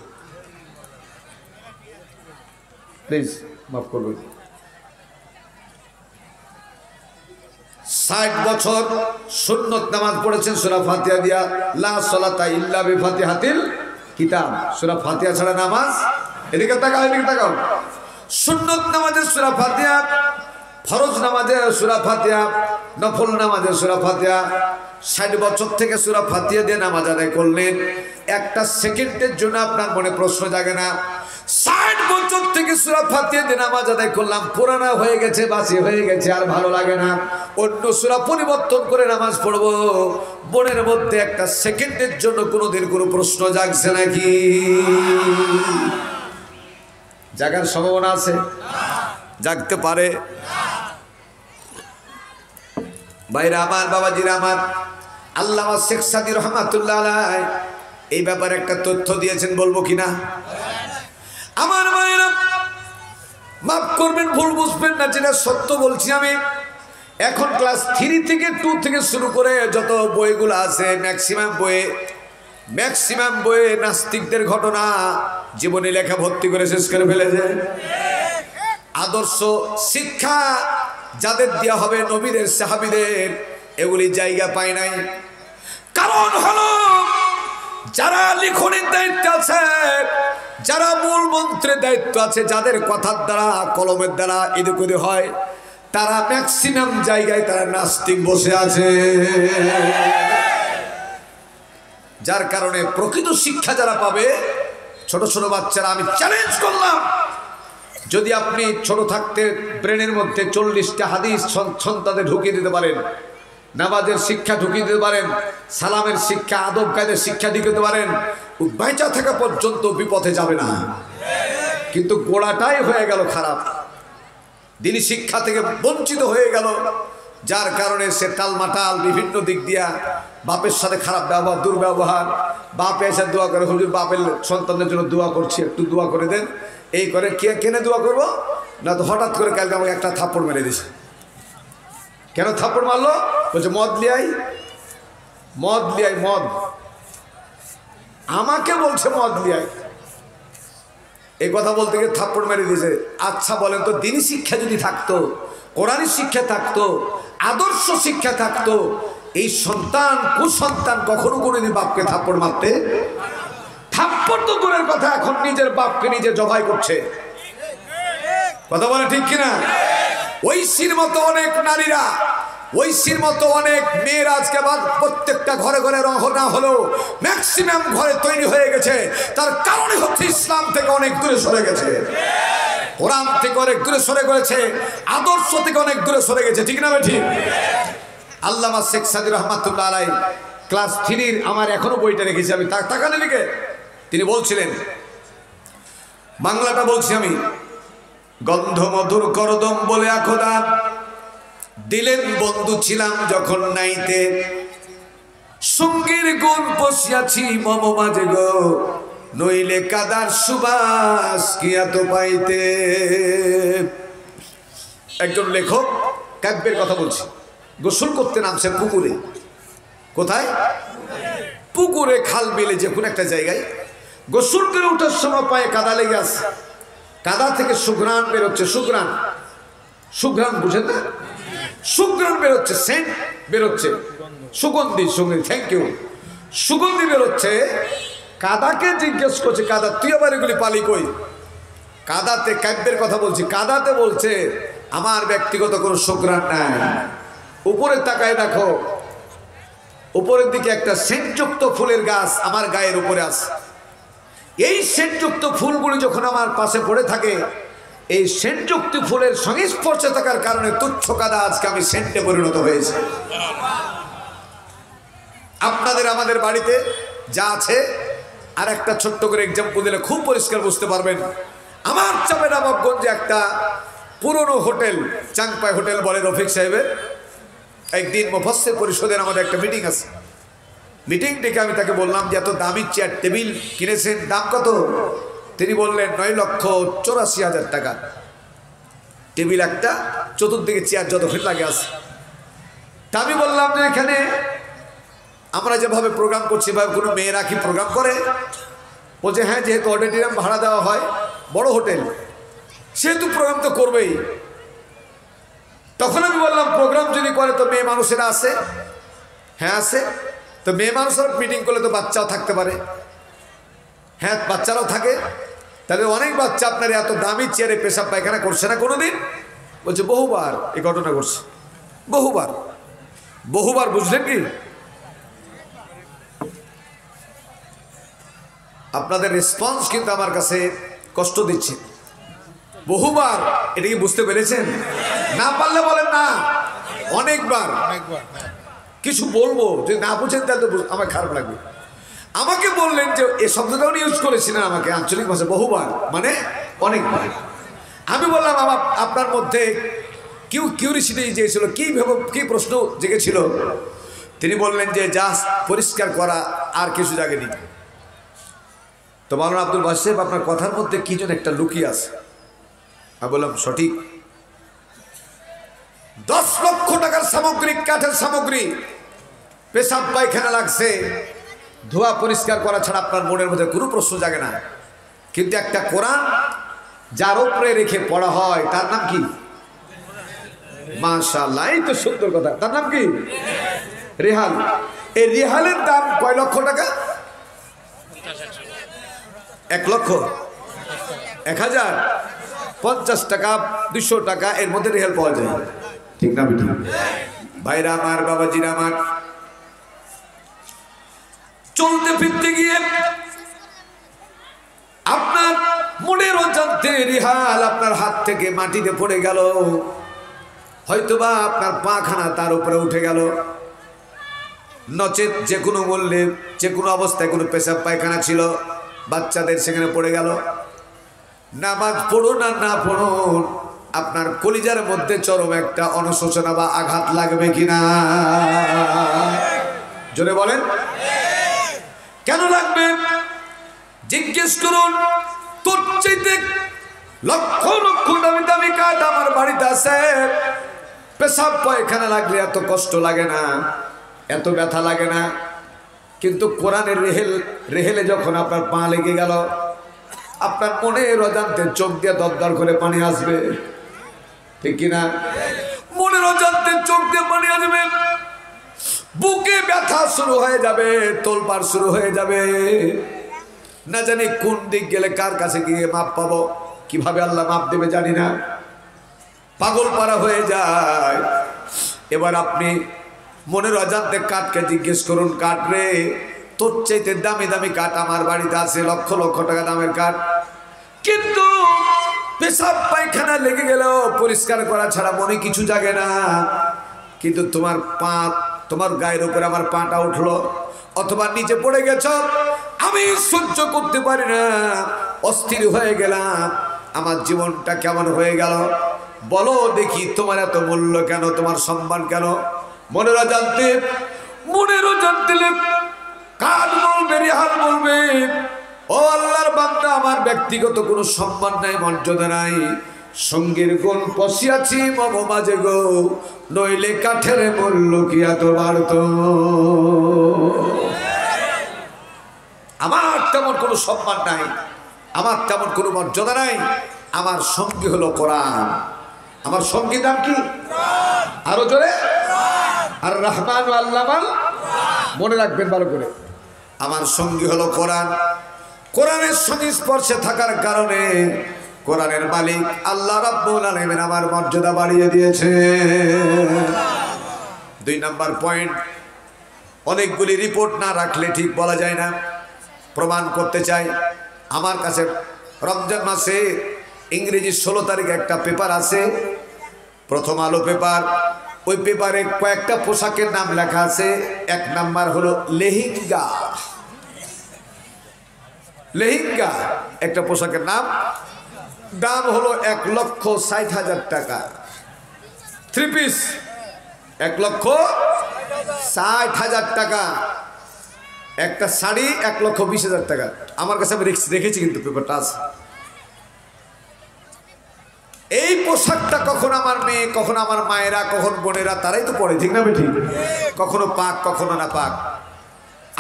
প্লিজ, মাফ করবেন। 60 বছর সুন্নত নামাজ পড়েছেন সূরা ফাতিহা দিয়া, লা সালাতা ইল্লা বিফাতিহাতিল কিতাব, সূরা ফাতিহা ছাড়া নামাজ। এদিকে তাকাও, এদিকে তাকাও। সুন্নত নামাজের সূরা ফাতিহা, ফরজ নামাজের সূরা ফাতিহা, নফল নামাজের সূরা ফাতিহা। 60 বছর থেকে সূরা ফাতিহা দিয়ে নামাজ আদায় করলেন, একটা সেকেন্ডের জন্য আপনার মনে প্রশ্ন জাগে না? 60 বছর থেকে সূরা ফাতিহা দিয়ে নামাজ আদায় করলাম, পুরানা হয়ে গেছে, বাসি হয়ে গেছে, আর ভালো লাগে না, অন্য সূরা পরিবর্তন করে নামাজ পড়বো, মনের মধ্যে একটা সেকেন্ডের জন্য কোনোদিন কোনো প্রশ্ন জাগছে নাকি? জাগার সম্ভাবনা আছে? জাগতে পারে। ভাইরা আমার, বাবাজিরা আমার, আল্লামা শেখ সাদী রহমাতুল্লাহ আলাইহি এই ব্যাপারে একটা তথ্য দিয়েছেন, বলবো কিনা? আমার ভাইরা, মাফ করবেন, ভুল বুঝবেন না, যেটা সত্য বলছি আমি। এখন ক্লাস 3 থেকে 2 থেকে শুরু করে যত বইগুলো আছে ম্যাক্সিমাম বইয়ে নাস্তিকদের ঘটনা জীবনে লেখা ভর্তি করে শেষ করে ফেলেছে। আদর্শ শিক্ষা যাদের দেওয়া হবে নবীদের সাহাবীদের, এগুলি জায়গা পায় নাই। কারণ হলো যারা লিখনের দায়িত্ব আছে, যারা মূল মন্ত্রের দায়িত্ব আছে, যাদের কথার দ্বারা কলমের দ্বারা এদিক ওদিক হয়, তারা ম্যাক্সিমাম জায়গায় তারা নাস্তিক বসে আছে। যার কারণে প্রকৃত শিক্ষা যারা পাবে, ছোট ছোট বাচ্চারা, আমি চ্যালেঞ্জ করলাম, যদি আপনি ছোট থাকতে ব্রেনের মধ্যে 40টা হাদিস সন্তানদের ঢুকিয়ে দিতে পারেন, নামাজের শিক্ষা ঢুকিয়ে দিতে পারেন, সালামের শিক্ষা, আদব কায়দার শিক্ষা দিতে পারেন, বেঁচে থাকা পর্যন্ত বিপথে যাবে না। কিন্তু গোড়াটাই হয়ে গেল খারাপ, দিনী শিক্ষা থেকে বঞ্চিত হয়ে গেল, যার কারণে সে টালমাটাল বিভিন্ন দিক দিয়া, বাপের সাথে খারাপ ব্যবহার, দুর্ব্যবহার, বাপ এসে দোয়া করে, হুজুর বাপের সন্তানদের জন্য দোয়া করছি, একটু দোয়া করে দেন, এই করে কেনে দোয়া করবো না, তো হঠাৎ করে কালকে আমাকে একটা থাপ্পড় মেরে দিছে। কেন থাপ্পড় মারলো? বলছে মদ লিয়াই, মদ আমাকে বলছে মদ লিয়াই, এই কথা বলতে গিয়ে থাপ্পড় মেরে দিয়েছে। আচ্ছা বলেন তো, দিনী শিক্ষা যদি থাকতো, কোরআনী শিক্ষা থাকতো, আদর্শ শিক্ষা থাকতো, এই সন্তান কুসন্তান কখনো কোনোদিন বাপকে থাপ্পড় মারতে? থাপ্পড় তো দূরের কথা, এখন নিজের বাপকে নিজে জবাই করছে। কথা বলে ঠিক কিনা? ঐশীর মতো অনেক নারীরা, ঐশীর মতো অনেক মেয়েরা আজকে প্রত্যেকটা ঘরে ঘরে না হলেও ম্যাক্সিমাম ঘরে তৈরি হয়ে গেছে। তার কারণে হচ্ছে ইসলাম থেকে অনেক দূরে সরে গেছে, কোরআন থেকে অনেক দূরে সরে গেছে, আদর্শ থেকে অনেক দূরে সরে গেছে। ঠিক না ঠিক? আল্লামা শেখ সাদি রহমাতুল্লাহ আলাইহি ক্লাস 3-র আমার এখনো বইটা রেখেছি আমি, তাকালে লিখে তিনি বলছিলেন, বাংলাটা বলছি আমি, গন্ধ মধুর করদম বলে একদা দিলেন বন্ধু ছিলাম যখন নাইতে, সঙ্গীর গুণ পশিয়াছি মম মাঝে গো, নইলে কাদার সুবাস কি এত পাইতে। একজন লেখক কাব্যের কথা বলছি, গোসল করতে নামছে পুকুরে। কোথায়? পুকুরে, খাল বিলে, যে কোনো একটা জায়গায় গোসল করে ওঠার সময় পায়ে কাদা লেগে আছে, কাদা থেকে সুঘ্রাণ বেরোচ্ছে, সুঘ্রাণ বুঝেন না? সুঘ্রাণ বেরোচ্ছে, সেন্ট বেরোচ্ছে, সুগন্ধি, থ্যাংক ইউ, সুগন্ধি বেরোচ্ছে। কাদাকে জিজ্ঞেস করছে, কাদা তুই আবার এগুলি পালি কই? কাদাতে, কাব্যের কথা বলছি, কাদাতে বলছে আমার ব্যক্তিগত কোনো সুঘ্রাণ নাই। উপরে তাকায় দেখো, উপরের দিকে একটা সেন্টযুক্ত ফুলের গাছ আমার গায়ের উপরে আছে। এই সেন্টযুক্ত ফুলগুলি যখন আমার পাশে পড়ে থাকে, এই সেন্টযুক্ত ফুলের সংস্পর্শে থাকার কারণে তুচ্ছ কাদা আজকে আমি সেন্টে পরিণত হয়েছে। আপনাদের আমাদের বাড়িতে যা আছে, আর একটা ছোট্ট করে এক্সাম্পল দিলে খুব পরিষ্কার বুঝতে পারবেন। আমার চাঁপাইনবাবগঞ্জে একটা পুরনো হোটেল, চাংপাই হোটেল বলে রফিক সাহেবের, একদিন মুফাসসির পরিষদের আমাদের একটা মিটিং আছে। মিটিং ডেকে আমি তাকে বললাম যে এত দামি চেয়ার টেবিল কিনেছেন, দাম কত? তিনি বললেন 9,84,000 টাকা টেবিল একটা, চতুর্দিকে চেয়ার যত ফিট লাগে আছে। তা আমি বললাম যে এখানে আমরা যেভাবে প্রোগ্রাম করছি, এভাবে কোনো মেয়েরা কি প্রোগ্রাম করে? বলছে হ্যাঁ, যেহেতু অডিটোরিয়াম ভাড়া দেওয়া হয়, বড় হোটেল, সেহেতু প্রোগ্রাম তো করবেই। তখন আমি বললাম প্রোগ্রাম যদি করে তো মেয়ে মানুষেরা আসে? হ্যাঁ আসে। তো মেয়ে মানুষেরা মিটিং করলে তো বাচ্চাও থাকতে পারে? হ্যাঁ, বাচ্চারাও থাকে। তাহলে অনেক বাচ্চা আপনার এত দামি চেয়ারে পেশাব পায়খানা করছে না কোনোদিন? বলছে বহুবার এই ঘটনা ঘটছে, বহুবার। বুঝলেন কি? আপনাদের রেসপন্স কিন্তু আমার কাছে কষ্ট দিচ্ছে। বহুবার, এটা কি বুঝতে পেরেছেন? না পারলে বলেন না, অনেকবার। কিছু বলবো, যদি না বুঝেন তাহলে তো আমার খারাপ লাগবে। আমাকে বললেন যে এই শব্দটাও ইউজ করেছিলেন আমাকে আঞ্চলিক ভাষা, বহুবার মানে অনেকবার। আমি বললাম আপনার মধ্যে কিউরিসিটি জেগেছিল, কি প্রশ্ন জেগেছিল? তিনি বললেন যে জাস্ট পরিষ্কার করা, আর কিছু জাগেনি। তো মাওলানা আব্দুল বাসির সাহেব, আপনার কথার মধ্যে কি যেন একটা লুকিয়ে আছে। আমি বললাম সঠিক। 10 লক্ষ টাকার সামগ্রী, কাঠের সামগ্রী, পেশাব পায়খানা লাগছে, ধোয়া পরিষ্কার করা ছাড়া আপনার মনের মধ্যে কোনো প্রশ্ন জাগে না। কিন্তু একটা কোরআন যার উপরে রেখে পড়া হয় তার নাম কি? মাশাআল্লাহ, এই তো সুন্দর কথা। তার নাম কি? রেহাল। এই রেহালের দাম কয় লক্ষ টাকা? 1 লক্ষ, 1000, 50 টাকা, 200 টাকা, এর মধ্যে রেহাল পাওয়া যায়। ঠিক না বেটি? ভাইরা আমার, বাবাজিরা আমার, চলতে ফিরতে গিয়ে আপনার মনের অজান্তে রেহাল আপনার হাত থেকে মাটিতে পড়ে গেল, হয়তোবা আপনার পাখানা তার উপরে উঠে গেল, নচেত যে কোনো মূল্যে যে কোনো অবস্থায় কোনো পেশাব পায়খানা ছিল বাচ্চাদের সেখানে পড়ে গেল। নামাজ পড়ুন আর না পড়ুন, আপনার কলিজার মধ্যে চরম একটা অনুশোচনা বা আঘাত লাগবে কিনা? জোরে বলেন। কেন লাগবে? জিজ্ঞেস করুন। তোর চাইতে লক্ষ লক্ষ দামি দামি কাঠ আমার বাড়িতে আছে, পেশাব পায়খানা লাগলে এত কষ্ট লাগে না, এত ব্যথা লাগে না। কিন্তু কোরআনের রেহেলে যখন আপনার পা লেগে গেল, আপনার মনের অজান্তে চোখ দিয়ে দরদর করে পানি আসবে। ঠিক কিনা? মনের অজান্তে চোখ দিয়ে পানি আসবে, বুকে ব্যথা শুরু হয়ে যাবে, তোলপাড় শুরু হয়ে যাবে। না জানি কোন দিক গেলে কার কাছে গিয়ে মাপ পাবো, কিভাবে আল্লাহ মাপ দেবে জানি না, পাগল পারা হয়ে যায়। এবার আপনি মনের অজান্তে কাঠকে জিজ্ঞেস করুন, কাঠ রে, তোর চাইতে দামি দামি কাঠ আমার বাড়িতে আছে, লক্ষ লক্ষ টাকা দামের কাঠ, কিন্তু পেশাব পায়খানা লেগে গেল পরিষ্কার করা ছাড়া মনে কিছু জাগে না। কিন্তু তোমার পা, তোমার গায়ের উপরে আমার পাটা উঠলো, অথবা নিচে পড়ে গেছ, আমি সহ্য করতে পারি না, অস্থির হয়ে গেলাম, আমার জীবনটা কেমন হয়ে গেল। বলো দেখি, তোমার এত মূল্য কেন, তোমার সম্মান কেন? মনের অজান্তে, মনের অজান্তে কাঠ বলবে, রেহাল বলবে, ও আল্লাহর বান্দা, আমার ব্যক্তিগত কোনো সম্মান নাই, মর্যাদা নাই, সঙ্গীর গুণ পশিয়াছি মম মাঝে গো, নইলে কাঠের মূল্য কি এত বাড়ত? আমার তেমন কোনো সম্মান নাই, আমার তেমন কোনো মর্যাদা নাই, আমার সঙ্গী হলো কোরআন। আমার সঙ্গী নাম কি? আরো জোরে, আর রহমান আল্লামাল। মনে রাখবেন ভালো করে, আমার সঙ্গী হলো কোরআন। কোরআনের সংস্পর্শে থাকার কারণে কোরআনের মালিক আল্লাহ রাব্বুল আলামিন আমার মর্যাদা বাড়িয়ে দিয়েছে। 2 নম্বর পয়েন্ট, অনেকগুলি রিপোর্ট না রাখলে ঠিক বলা যায় না, প্রমাণ করতে চাই। আমার কাছে রমজান মাসে ইংরেজি 16 তারিখে একটা পেপার আছে, প্রথম আলো পেপার। ওই পেপারে কয়েকটা পোশাকের নাম লেখা আছে। 1 নাম্বার হলো লেহেঙ্গা। লেহেঙ্গা একটা পোশাকের নাম, দাম হলো 1,60,000 টাকা। 3 পিস 1,60,000 টাকা। একটা শাড়ি 1,20,000 টাকা। আমার কাছে আমি রেখেছি, কিন্তু পেপারটা আছে। এই পোশাকটা কখন আমার মেয়ে, কখন আমার মায়েরা, কখন বোনেরা, তারাই তো পরে, ঠিক না বেঠিক? কখনো পাক, কখনো না পাক।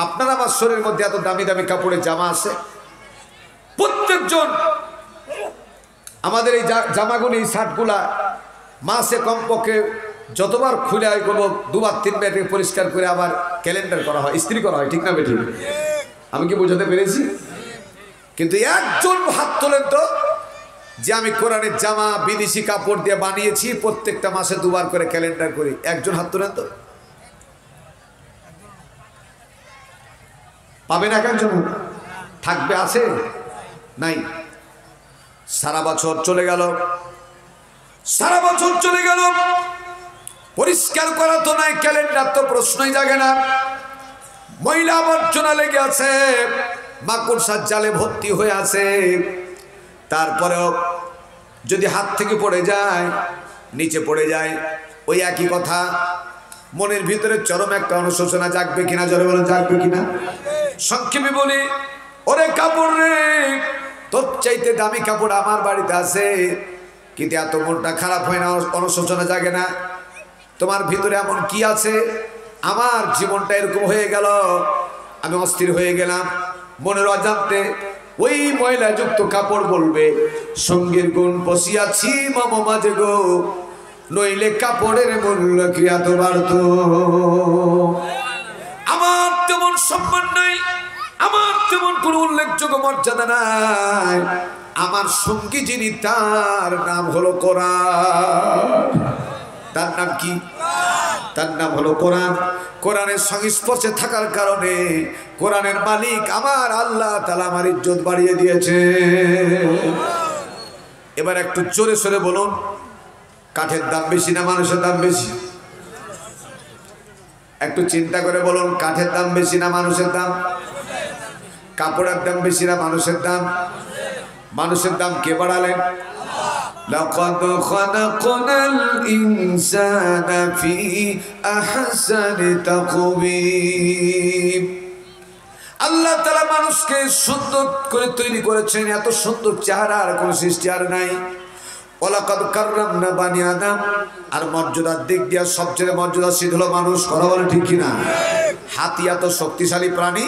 আপনার আমার শরীরের মধ্যে এত দামি দামি কাপড়ের জামা আছে, প্রত্যেকজন আমাদের এই জামাগুলি, শার্টগুলা মাসে কমপক্ষে যতবার খুলে হয় করবো 2-3 বার পরিষ্কার করে আবার ক্যালেন্ডার করা হয়, ইস্ত্রি করা হয়, ঠিক না বেঠিক? আমি কি বোঝাতে পেরেছি? কিন্তু একজন হাত তোলেন তো যে আমি কোরআনের জামা বিদেশি কাপড় দিয়ে বানিয়েছি, প্রত্যেকটা মাসে 2 বার করে ক্যালেন্ডার করি। একজন হাত তোলেন তো। পাবেন একজন? থাকবে? আছে? নাই। সারা বছর চলে গেল, সারা বছর চলে গেল, পরিষ্কার করা তো নাই, ক্যালেন্ডার তো প্রশ্নই জাগে না, ময়লা আবর্জনা লেগে আছে, মাকড়সার জালে ভর্তি হয়ে আছে। তারপরেও যদি হাত থেকে পড়ে যায়, নিচে পড়ে যায়, ওই একই কথা, মনের ভিতরে চরম একটা অনুশোচনা জাগবে কিনা? জোরে বলেন, জাগবে কিনা? সংক্ষেপে বলি, ওরে কাপড় রে, তোর চাইতে দামি কাপড় আমার বাড়িতে আছে, কিন্তু এত মনটা খারাপ হয় না, অনুশোচনা জাগে না? তোমার ভিতরে এমন কি আছে? আমার জীবনটা এরকম হয়ে গেল, আমি অস্থির হয়ে গেলাম। মনের অজান্তে ওই ময়লাযুক্ত কাপড় বলবে, সঙ্গীর গুণ বসিয়াছি মম মাঝে গো, নইলে কাপড়ের মূল্য কি এত বাড়ত? আমার তেমন সম্মান নাই, আমার তেমন কোনো উল্লেখযোগ্য মর্যাদা নাই। আমার সঙ্গী যিনি, তার নাম হলো কোরআন। তার নাম কি? তার নাম হলো কোরআন। কোরআনের সংস্পর্শে থাকার কারণে কোরআনের মালিক আমার আল্লাহ তাআলা আমার ইজ্জত বাড়িয়ে দিয়েছে। এবার একটু জোরে সোরে বলুন, কাঠের দাম বেশি না মানুষের দাম বেশি? একটু চিন্তা করে বলুন, কাঠের দাম বেশি না মানুষের দাম? কাপড়ের দাম বেশি না মানুষের দাম? মানুষের দাম কে বাড়ালেন? লাকাদ খালাকনাল ইনসানা ফি আহসানি তাকওয়িম। আল্লাহ তাআলা মানুষকে সুন্দর করে তৈরি করেছেন, এত সুন্দর চেহারা আর কোন সৃষ্টি আর নাই। ওয়ালাকাদ কাররামনা বানি আদম, আর মর্যাদার দিক দিয়ে সবচেয়ে মর্যাদাশীল হলো মানুষ। কথা বলে ঠিক কিনা? হাতি এত শক্তিশালী প্রাণী,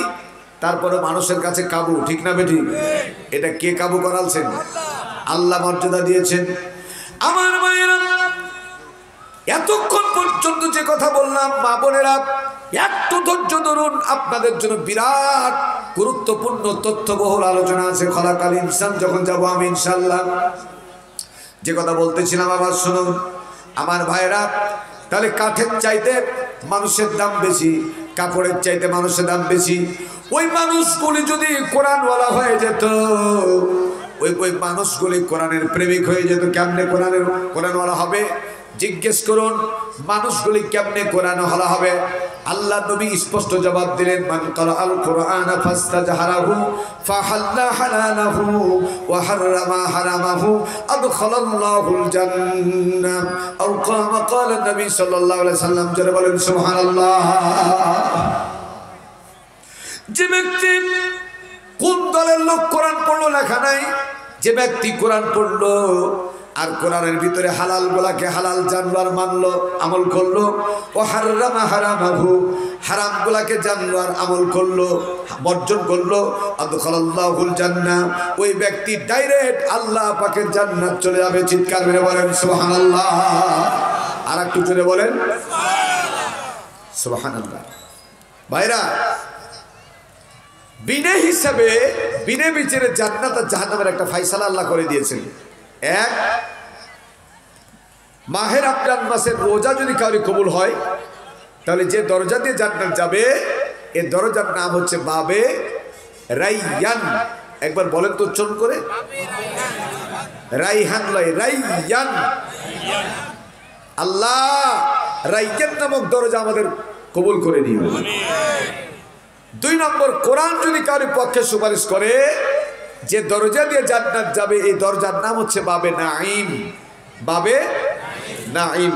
তারপরে মানুষের কাছে কাবু, ঠিক না বেঠিক? এটা কে কাবু করালছেন? আল্লাহ মর্যাদা দিয়েছেন। আমার মায়েরা, এতক্ষণ পর্যন্ত যে কথা বললাম, মা বোনেরা একটু ধৈর্য ধরুন, আপনাদের জন্য বিরাট গুরুত্বপূর্ণ তথ্যবহুল আলোচনা আছে। খলাকাল ইনসান যখন যাব আমি ইনশাআল্লাহ, যে কথা বলতেছিলাম আবার শুনুন আমার ভাইরা। তাহলে কাঠের চাইতে মানুষের দাম বেশি, কাপড়ের চাইতে মানুষের দাম বেশি। ওই মানুষগুলি যদি কোরআনওয়ালা হয়ে যেত, ওই মানুষগুলি কোরআনের প্রেমিক হয়ে যেত, কেমনে কোরআনওয়ালা হবে? জিজ্ঞেস করুন, মানুষগুলি কেমনে কোরআনওয়ালা হবে? আল্লাহ নবী স্পষ্ট জবাব দিলেন, মান ক্বারাআল কুরআনা ফাস্তাজহারাহু ফাহাল্লা হালালাহু ওয়া হাররামা হারামাহু আদখালাল্লাহুল জান্নাহ আও কামা ক্বালা নবী সাল্লাল্লাহু আলাইহি সাল্লাম। যারা বলেন সুবহানাল্লাহ। যে ব্যক্তি, কোন দলের লোক কোরআন পড়লো লেখা নাই, যে ব্যক্তি কোরআন পড়লো আর কোরআনের ভিতরে হালাল গুলাকে হালাল জানলো আর মানলো, আমল করলো, ও হাররামা হারামাহু, হারাম গুলাকে জানলো আর আমল করলো, বর্জন করলো, আদখালাল্লাহুল জান্নাহ, ওই ব্যক্তি ডাইরেক্ট আল্লাহ পাকের জান্নাত চলে যাবে। চিৎকার মেরে বলেন সুবহানাল্লাহ। আর একটু জোরে বলেন সুবহানাল্লাহ। ভাইরা, বিনা হিসাবে বিনা বিচারে জান্নাত আর জাহান্নামের একটা ফয়সালা আল্লাহ করে দিয়েছেন। এক, মাহে রমজান মাসের রোজা যদি কাউরি কবুল হয়, তাহলে যে দরজা দিয়ে জান্নাত যাবে, এই দরজার নাম হচ্ছে বাবে রাইয়ান। একবার বলেন তো উচ্চারণ করে, রাইহান লয়, রাইয়ান। আল্লাহ রাইয়ান নামক দরজা আমাদের কবুল করে নিও। দুই নম্বর, কোরআন যদি কারোর পক্ষে সুপারিশ করে, যে দরজা দিয়ে জান্নাত যাবে, এই দরজার নাম হচ্ছে বাবে নাঈম। বাবে নাঈম।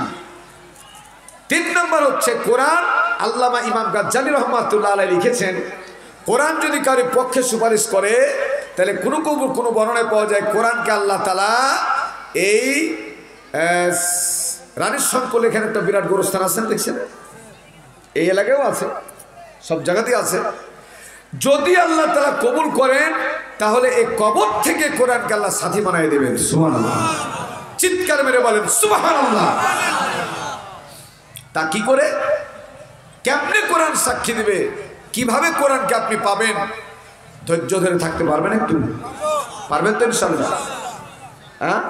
তিন নম্বর হচ্ছে কোরআন। আল্লামা ইমাম গাজ্জালী রহমাতুল্লাহ আলাইহি লিখেছেন, কোরআন যদি কারোর পক্ষে সুপারিশ করে, তাহলে কোনো বর্ণনায় পাওয়া যায় কোরআনকে আল্লাহ তাআলা এই রানীর শঙ্কর এখানে একটা বিরাট গোরস্থান আছেন, দেখছেন? এই এলাকায়ও আছে, সব জায়গাতেই আছে। যদি আল্লাহ তাআলা কবুল করেন, তাহলে এই কবর থেকে কোরআনকে আল্লাহ সাথী বানিয়ে দেবেন। সুবহানাল্লাহ। চিৎকার মেরে বলেন সুবহানাল্লাহ। তা কি করে, কেমনে কোরআন সাক্ষী দিবে, কিভাবে কোরআনকে আপনি পাবেন? ধৈর্য ধরে থাকতে পারবেন? একটু পারবেন তো ইনশাআল্লাহ? হ্যাঁ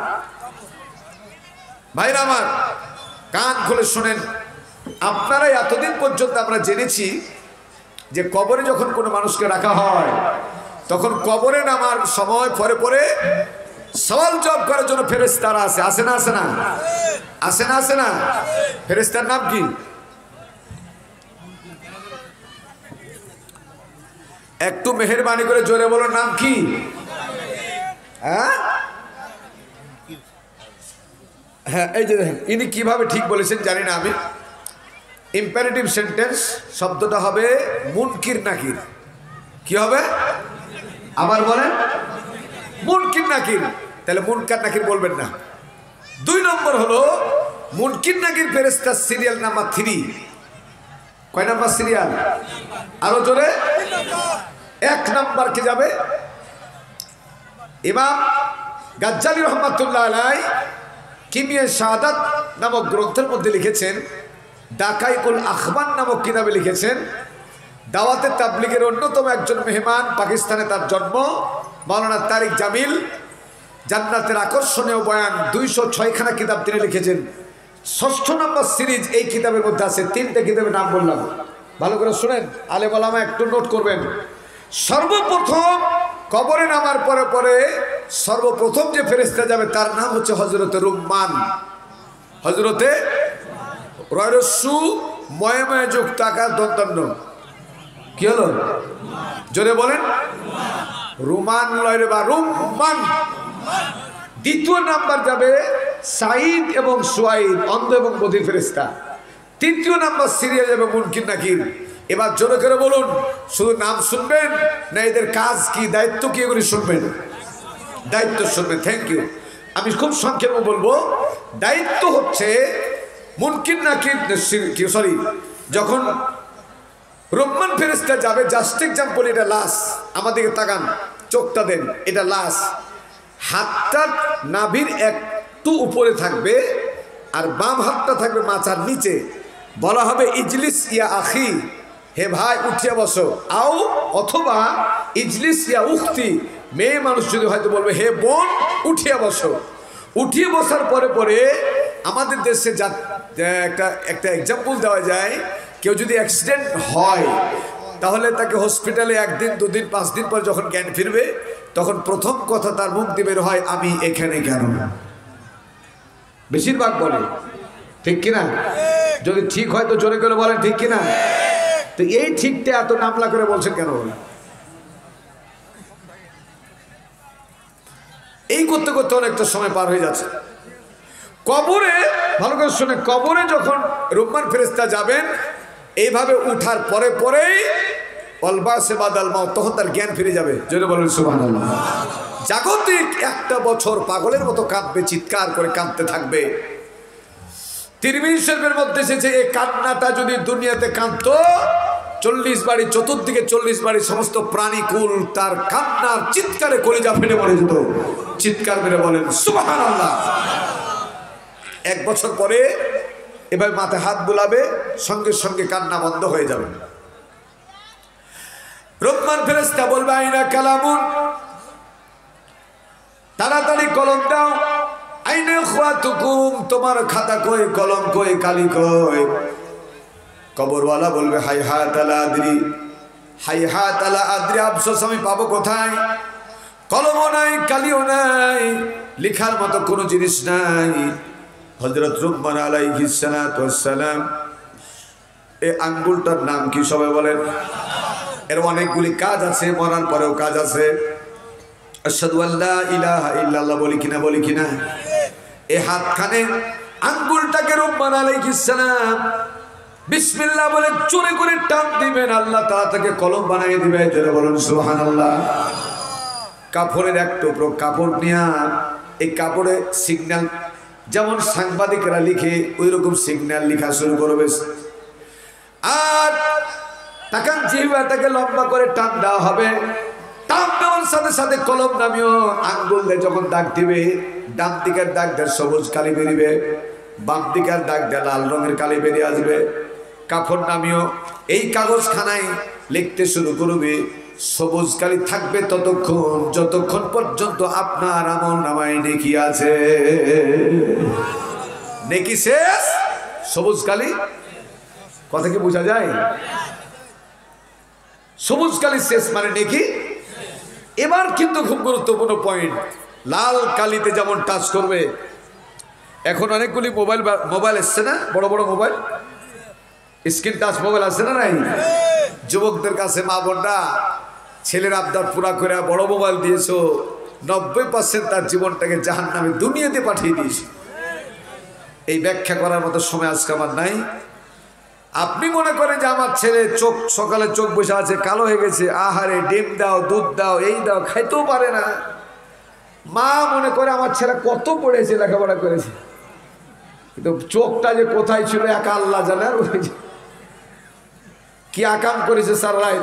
ভাইরা আমার, কান খুলে শুনেন। আপনারা এতদিন পর্যন্ত আমরা জেনেছি যে কবরে যখন কোনো মানুষকে রাখা হয়, তখন কবরে নামার সময় পরে পরে সওয়াল জবাব করার জন্য ফেরেশতারা আছে। আসে না? আসে না? আসে না? আসে না? ফেরেশতার নাম কি? একটু মেহেরবানি করে জোরে বলো, নাম কি? হ্যাঁ হ্যাঁ, এই যে দেখেন, ইনি কিভাবে ঠিক বলেছেন জানি না আমি। ইম্পারেটিভ সেন্টেন্স শব্দটা হবে মুনকির নাকির। কি হবে? আবার বলেন, মুনকির নাকির। তাহলে মুনকার নাকির বলবেন না, 2 নম্বর হলো মুনকির নাকির ফেরেশতা সিরিয়াল নাম্বার 3। কয় নাম্বার সিরিয়াল? আরো জোরে। 1 নাম্বার কি যাবে? ইমাম গাজ্জালী রহমাতুল্লাহ আলাইহি কিমিয়া শাহাদাত নামক গ্রন্থের মধ্যে লিখেছেন, দাকাইকুল আখবান নামক কিতাবে লিখেছেন, দাওয়াতে তাবলীগের অন্যতম একজন মেহমান, পাকিস্তানে তার জন্ম, মাওলানা তারিক জামিল, জান্নাতের আকর্ষণীয় বয়ান 206 খানা কিতাব তিনি লিখেছেন। 6 নম্বর সিরিজ এই কিতাবের মধ্যে আছে। 3টে কিতাবের নাম বললাম, ভালো করে শুনেন, আলেম ওলামা একটু নোট করবেন। সর্বপ্রথম কবরে নামার পরে পরে সর্বপ্রথম যে ফেরেশতা যাবে তার নাম হচ্ছে হযরতে রুম্মান। হযরতে রয়রসু ময়ময় যুক্ত আকার দন্তন্য কি হলো? জোরে বলেন। রুমান লয়রে বা রুম্মান। দ্বিতীয় নাম্বার যাবে সাঈদ এবং সুয়াইদ, অন্ধ এবং বধির ফেরেশতা। তৃতীয় নাম্বার সিরিয়াল যাবে মুনকির নাকির। এবার জোরে করে বলুন, শুধু নাম শুনবেন না এদের কাজ কি, দায়িত্ব কি, এগুলি শুনবেন? দায়িত্ব শুনবেন। Thank you. আমি খুব সংক্ষেপে বলবো। দায়িত্ব হচ্ছে মুনকির নাকির, সরি, যখন রহমান ফেরেশতা যাবে, জাস্ট এক্সাম্পল, এটা লাশ, আমাদেরকে তাকান, চোখটা দেন, এটা লাশ, হাতটা নাভির একটু উপরে থাকবে আর বাম হাতটা থাকবে মাথার নিচে। বলা হবে ইজলিস ইয়া আখি, হে ভাই উঠিয়া বসো, আও অথবা ইজলিস ইয়া উখতি, মেয়ে মানুষ যদি হয়তো বলবে হে বোন উঠিয়া বসো। উঠিয়ে বসার পরে পরে আমাদের দেশে যা একটা এক্সাম্পল দেওয়া যায়, কেউ যদি অ্যাক্সিডেন্ট হয় তাহলে তাকে হসপিটালে 1 দিন 2 দিন 5 দিন পর যখন জ্ঞান ফিরবে তখন প্রথম কথা তার মুখ দিয়ে বের হয়, আমি এখানে কেন? বেশিরভাগ বলে, ঠিক কিনা? যদি ঠিক হয় তো জোরে করে বলেন ঠিক কিনা? তো এই ঠিকটা এত নামলা করে বলছেন কেন? এই করতে করতে অনেকটা সময় পার হয়ে যাচ্ছে। কবরে, ভালো করে শুনে, কবরে যখন রুম্মান ফেরেশতা যাবেন এইভাবে উঠার পরে পরেই অলবাসে বাদাল মাউত, তখন তার জ্ঞান ফিরে যাবে। জোরে বলেন সুবহানাল্লাহ। জাগতিক 1টা বছর পাগলের মতো কাঁদবে, চিৎকার করে কাঁদতে থাকবে। তিরমিজি শরীফের মধ্যে এসেছে এই কান্নাটা যদি দুনিয়াতে কাঁদতো 40 বাড়ি, চতুর্দিকে 40 বাড়ি সমস্ত প্রাণীকুল তার কান্নার চিৎকারে কলিজা ফেটে মরে যেত। চিৎকার করে বলেন সুবহানাল্লাহ। 1 বছর পরে এবার মাথায় হাত বুলাবে, সঙ্গে সঙ্গে কান্না বন্ধ হয়ে যাবে। রহমান ফেরেশতা বলবে আইনা কালামুন, তাড়াতাড়ি কলম দাও। আইনা খাতুকুম, তোমার খাতা কই, কলম কই, কালি কই? কবরওয়ালা বলবে হাইহাত আলা আদরি, হাইহাত আলা আদরি, আফসোস আমি পাবো কোথায়? কলমও নাই, কালিও নাই, লেখার মতো কোনো জিনিস নাই। হযরত রুম্মান আলাইহিস সালাতু ওয়াস সালাম, এই আঙ্গুলটার নাম কি সবাই বলেন? এর অনেকগুলি কাজ আছে, মরার পরেও কাজ আছে। আশহাদু আল্লা ইলাহা ইল্লাল্লাহ বলি কিনা, বলি কিনা? এই হাতখানে আঙ্গুলটাকে রুম্মান আলাইহিস সালাম বিসমিল্লাহ বলে জোরে করে টান দিবেন, আল্লাহ তাআলা তাকে কলম বানিয়ে দিবে। জোরে বলুন সুবহানাল্লাহ। কাপড়ের এক টুকরো কাপড় নিয়া, এই কাপড়ে সিগন্যাল, যেমন সাংবাদিকরা লিখে ওই রকম সিগন্যাল লেখা শুরু করবে। আর তাকান জিহ্বাটাকে লম্বা করে টান দেওয়া হবে। টান দেওয়ার সাথে সাথে কলম নামিও আঙ্গুল দিয়ে যখন দাগ দিবে, ডান দিকের দাগ দিয়ে সবুজ কালি বেরিবে, বাম দিকের দাগ দিয়ে লাল রঙের কালি বেরিয়ে আসবে। কাপড় নামিও এই কাগজখানায় লিখতে শুরু করবে। সবুজ কালি থাকবে ততক্ষণ যতক্ষণ পর্যন্ত আপনার আমল নামায় নেকি আছে। নেকি শেষ, সবুজ কালি, কথা কি বোঝা যায়? সবুজ কালি শেষ মানে নেকি। এবার কিন্তু খুব গুরুত্বপূর্ণ পয়েন্ট, লাল কালিতে যেমন টাচ করবে। এখন অনেকগুলি মোবাইল এসছে না, বড় বড় মোবাইল, স্ক্রিন টাচ মোবাইল আছে না নাই? যুবকদের কাছে মা বোনরা, ছেলের আবদার পুরা করে বড় মোবাইল দিয়েছো, 90% তার জীবনটাকে জাহান্নামে দুনিয়াতে পাঠিয়ে দিয়েছে। এই ব্যাখ্যা করার মতো সময় আজকে আমার নাই। আপনি মনে করেন যে আমার ছেলে চোখ, সকালে চোখ বসে আছে, কালো হয়ে গেছে, আহারে ডিম দাও, দুধ দাও, এই দাও, খাইতেও পারে না। মা মনে করে আমার ছেলে কত পড়েছে, লেখাপড়া করেছে, কিন্তু চোখটা যে কোথায় ছিল একা আল্লাহ জানে। আর ওই কি আকাম করেছে স্যার রায়,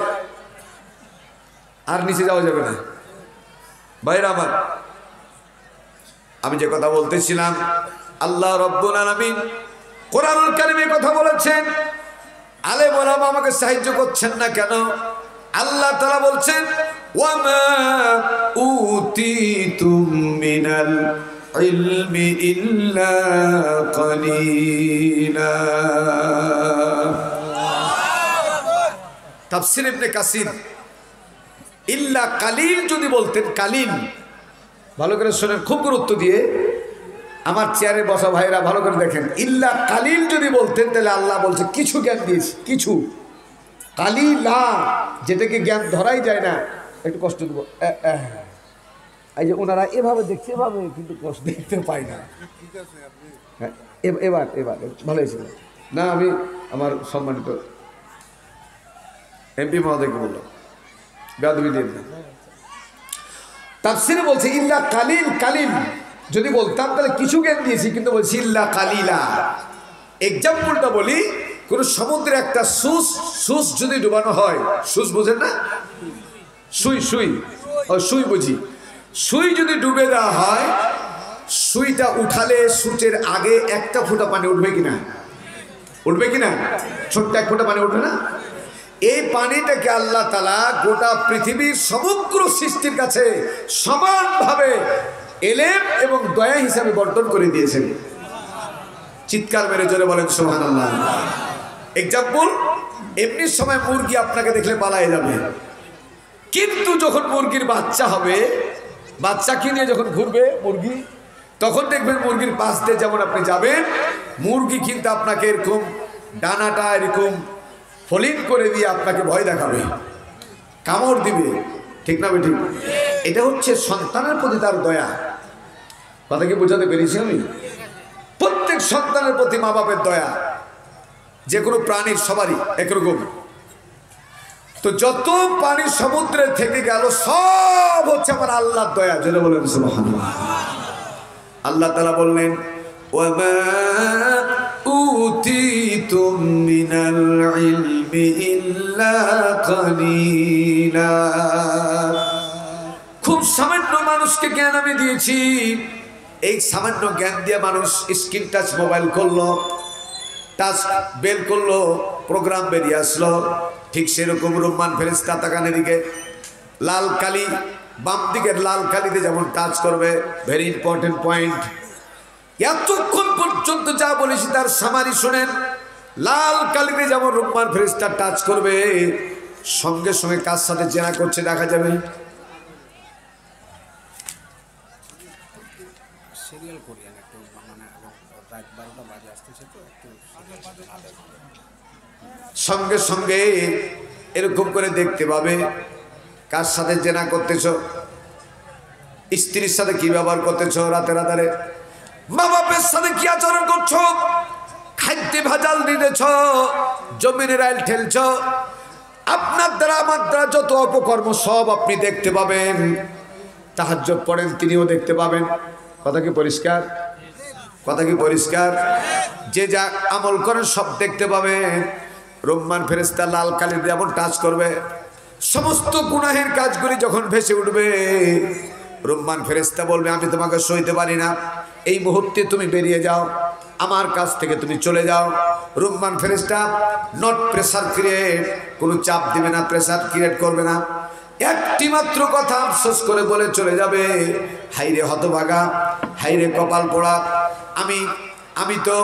আর নিচে যাওয়া যাবে না। ভাইরা আমার, আমি যে কথা বলতেছিলাম, আল্লাহ রাব্বুল আলামিন কোরআনুল কারীমে কথা বলেছেন। আলেম ওলামা আমাকে সাহায্য করছেন না কেন? আল্লাহ তাআলা বলছেন, ওয়ামা উতিতুম মিনাল ইলমি ইল্লা কালিলা। তাফসীর ইবনে কাসির ইল্লা কালিল যদি বলতেন, কালিল, ভালো করে শোনেন, খুব গুরুত্ব দিয়ে আমার চেয়ারে বসা ভাইরা ভালো করে দেখেন, ইল্লা কালিল যদি বলতেন তাহলে আল্লাহ বলছে কিছু জ্ঞান দিয়েছি, কিছু। কালিলা যেটাকে জ্ঞান ধরাই যায় না, একটু কষ্ট দেবো। এই যে ওনারা এভাবে দেখছে, এভাবে কিন্তু কষ্ট দেখতে পাই না। হ্যাঁ, এবার এবার ভালো হয়েছিল না? আমি আমার সম্মানিত এমপি মহোদয়কে বললাম, বেয়াদবি দেন না। তাফসীরে বলছে ইল্লা কালিল, কালিল যদি বলতাম তাহলে কিছু জ্ঞান দিয়েছি, কিন্তু বলছি ইল্লা কালিলা। এক্সাম্পলটা বলি, কোন সমুদ্রে একটা সুস যদি ডুবানো হয়, সুস বোঝেন না? সুই বুঝি। সুই যদি ডুবে দেওয়া হয়, সুইটা উঠালে সূচের আগে একটা ফোঁটা পানি উঠবে কিনা? উঠবে কিনা? ছোট্ট এক ফোঁটা পানি উঠবে না? এই পানিটাকে আল্লাহ তাআলা গোটা পৃথিবীর সমগ্র সৃষ্টির কাছে সমানভাবে এলেম এবং দয়া হিসাবে বন্টন করে দিয়েছেন। চিৎকার মেরে জোরে বলেন সুবহানাল্লাহ। এক্সাম্পল, এমনি সময় মুরগি আপনাকে দেখলে পালায়ে যাবে, কিন্তু যখন মুরগির বাচ্চা হবে, বাচ্চাকে নিয়ে যখন ঘুরবে মুরগি, তখন দেখবেন মুরগির পাশ দিয়ে যেমন আপনি যাবেন, মুরগি কিন্তু আপনাকে এরকম ডানাটা এরকম ফলিং করে দিয়ে আপনাকে ভয় দেখাবে, কামড় দিবে, ঠিক না বেঠিক? এটা হচ্ছে সন্তানের প্রতি তার দয়া। কথা কি বোঝাতে পেরেছি আমি? প্রত্যেক সন্তানের প্রতি মা বাপের দয়া যে কোনো প্রাণীর সবারই একরকম। তো যত পানি সমুদ্রে থেকে গেল সব হচ্ছে আমার আল্লাহর দয়া। যেটা বলেন সুবহানাল্লাহ। আল্লাহ তাআলা বললেন, ওয়ামা উতিতুম মিনাল ইলমি ইল্লা কালিলা। খুব সামান্য মানুষকে জ্ঞান আমি দিয়েছি। এই সামান্য জ্ঞান দিয়ে মানুষ স্ক্রিন টাচ মোবাইল করলো, টাচ বেল করলো, প্রোগ্রাম বেরিয়ে আসলো। ঠিক সেরকম রুম্মান ফেরেশতা তাকানের দিকে লাল কালি, বাম দিকের লাল কালিতে যেমন টাচ করবে, ভেরি ইম্পর্টেন্ট পয়েন্ট। এতক্ষণ পর্যন্ত যা বলেছি তার সামারি শোনেন। লাল কালিতে যেমন রুম্মান ফেরেশতা টাচ করবে, সঙ্গে সঙ্গে কার সাথে জেনা করছে দেখা যাবে। সঙ্গে সঙ্গে এরকম করে দেখতে পাবে কার সাথে জেনা করতেছ, স্ত্রীর সাথে কি ব্যবহার করতেছ, রাতের আধারে মা বাপের সাথে কি আচরণ করছো, খাদ্যে ভেজাল দিতেছ, জমিনের আইল ঠেলছ। আপনার দ্বারা আমার দ্বারা যত অপকর্ম সব আপনি দেখতে পাবেন। তাহাজ্জুদ পড়েন, তিনিও দেখতে পাবেন। কথা কি পরিষ্কার? কথা কি পরিষ্কার? যে যা আমল করেন সব দেখতে পাবেন। রহমান ফেরেশতা লাল কালি যেমন টাচ করবে, সমস্ত গুনাহের কাজগুলি যখন ভেসে উঠবে, রহমান ফেরেশতা বলবে, আমি তোমাকে সইতে পারি না, এই মুহূর্তে তুমি বেরিয়ে যাও, আমার কাছ থেকে তুমি চলে যাও। রহমান ফেরেশতা নট প্রেসার ক্রিয়েট, কোনো চাপ দিবে না, প্রেসার ক্রিয়েট করবে না। একটি মাত্র কথা আফসোস করে বলে চলে যাবে, হাইরে হতভাগা, হাইরে কপাল পোড়া, আমি তো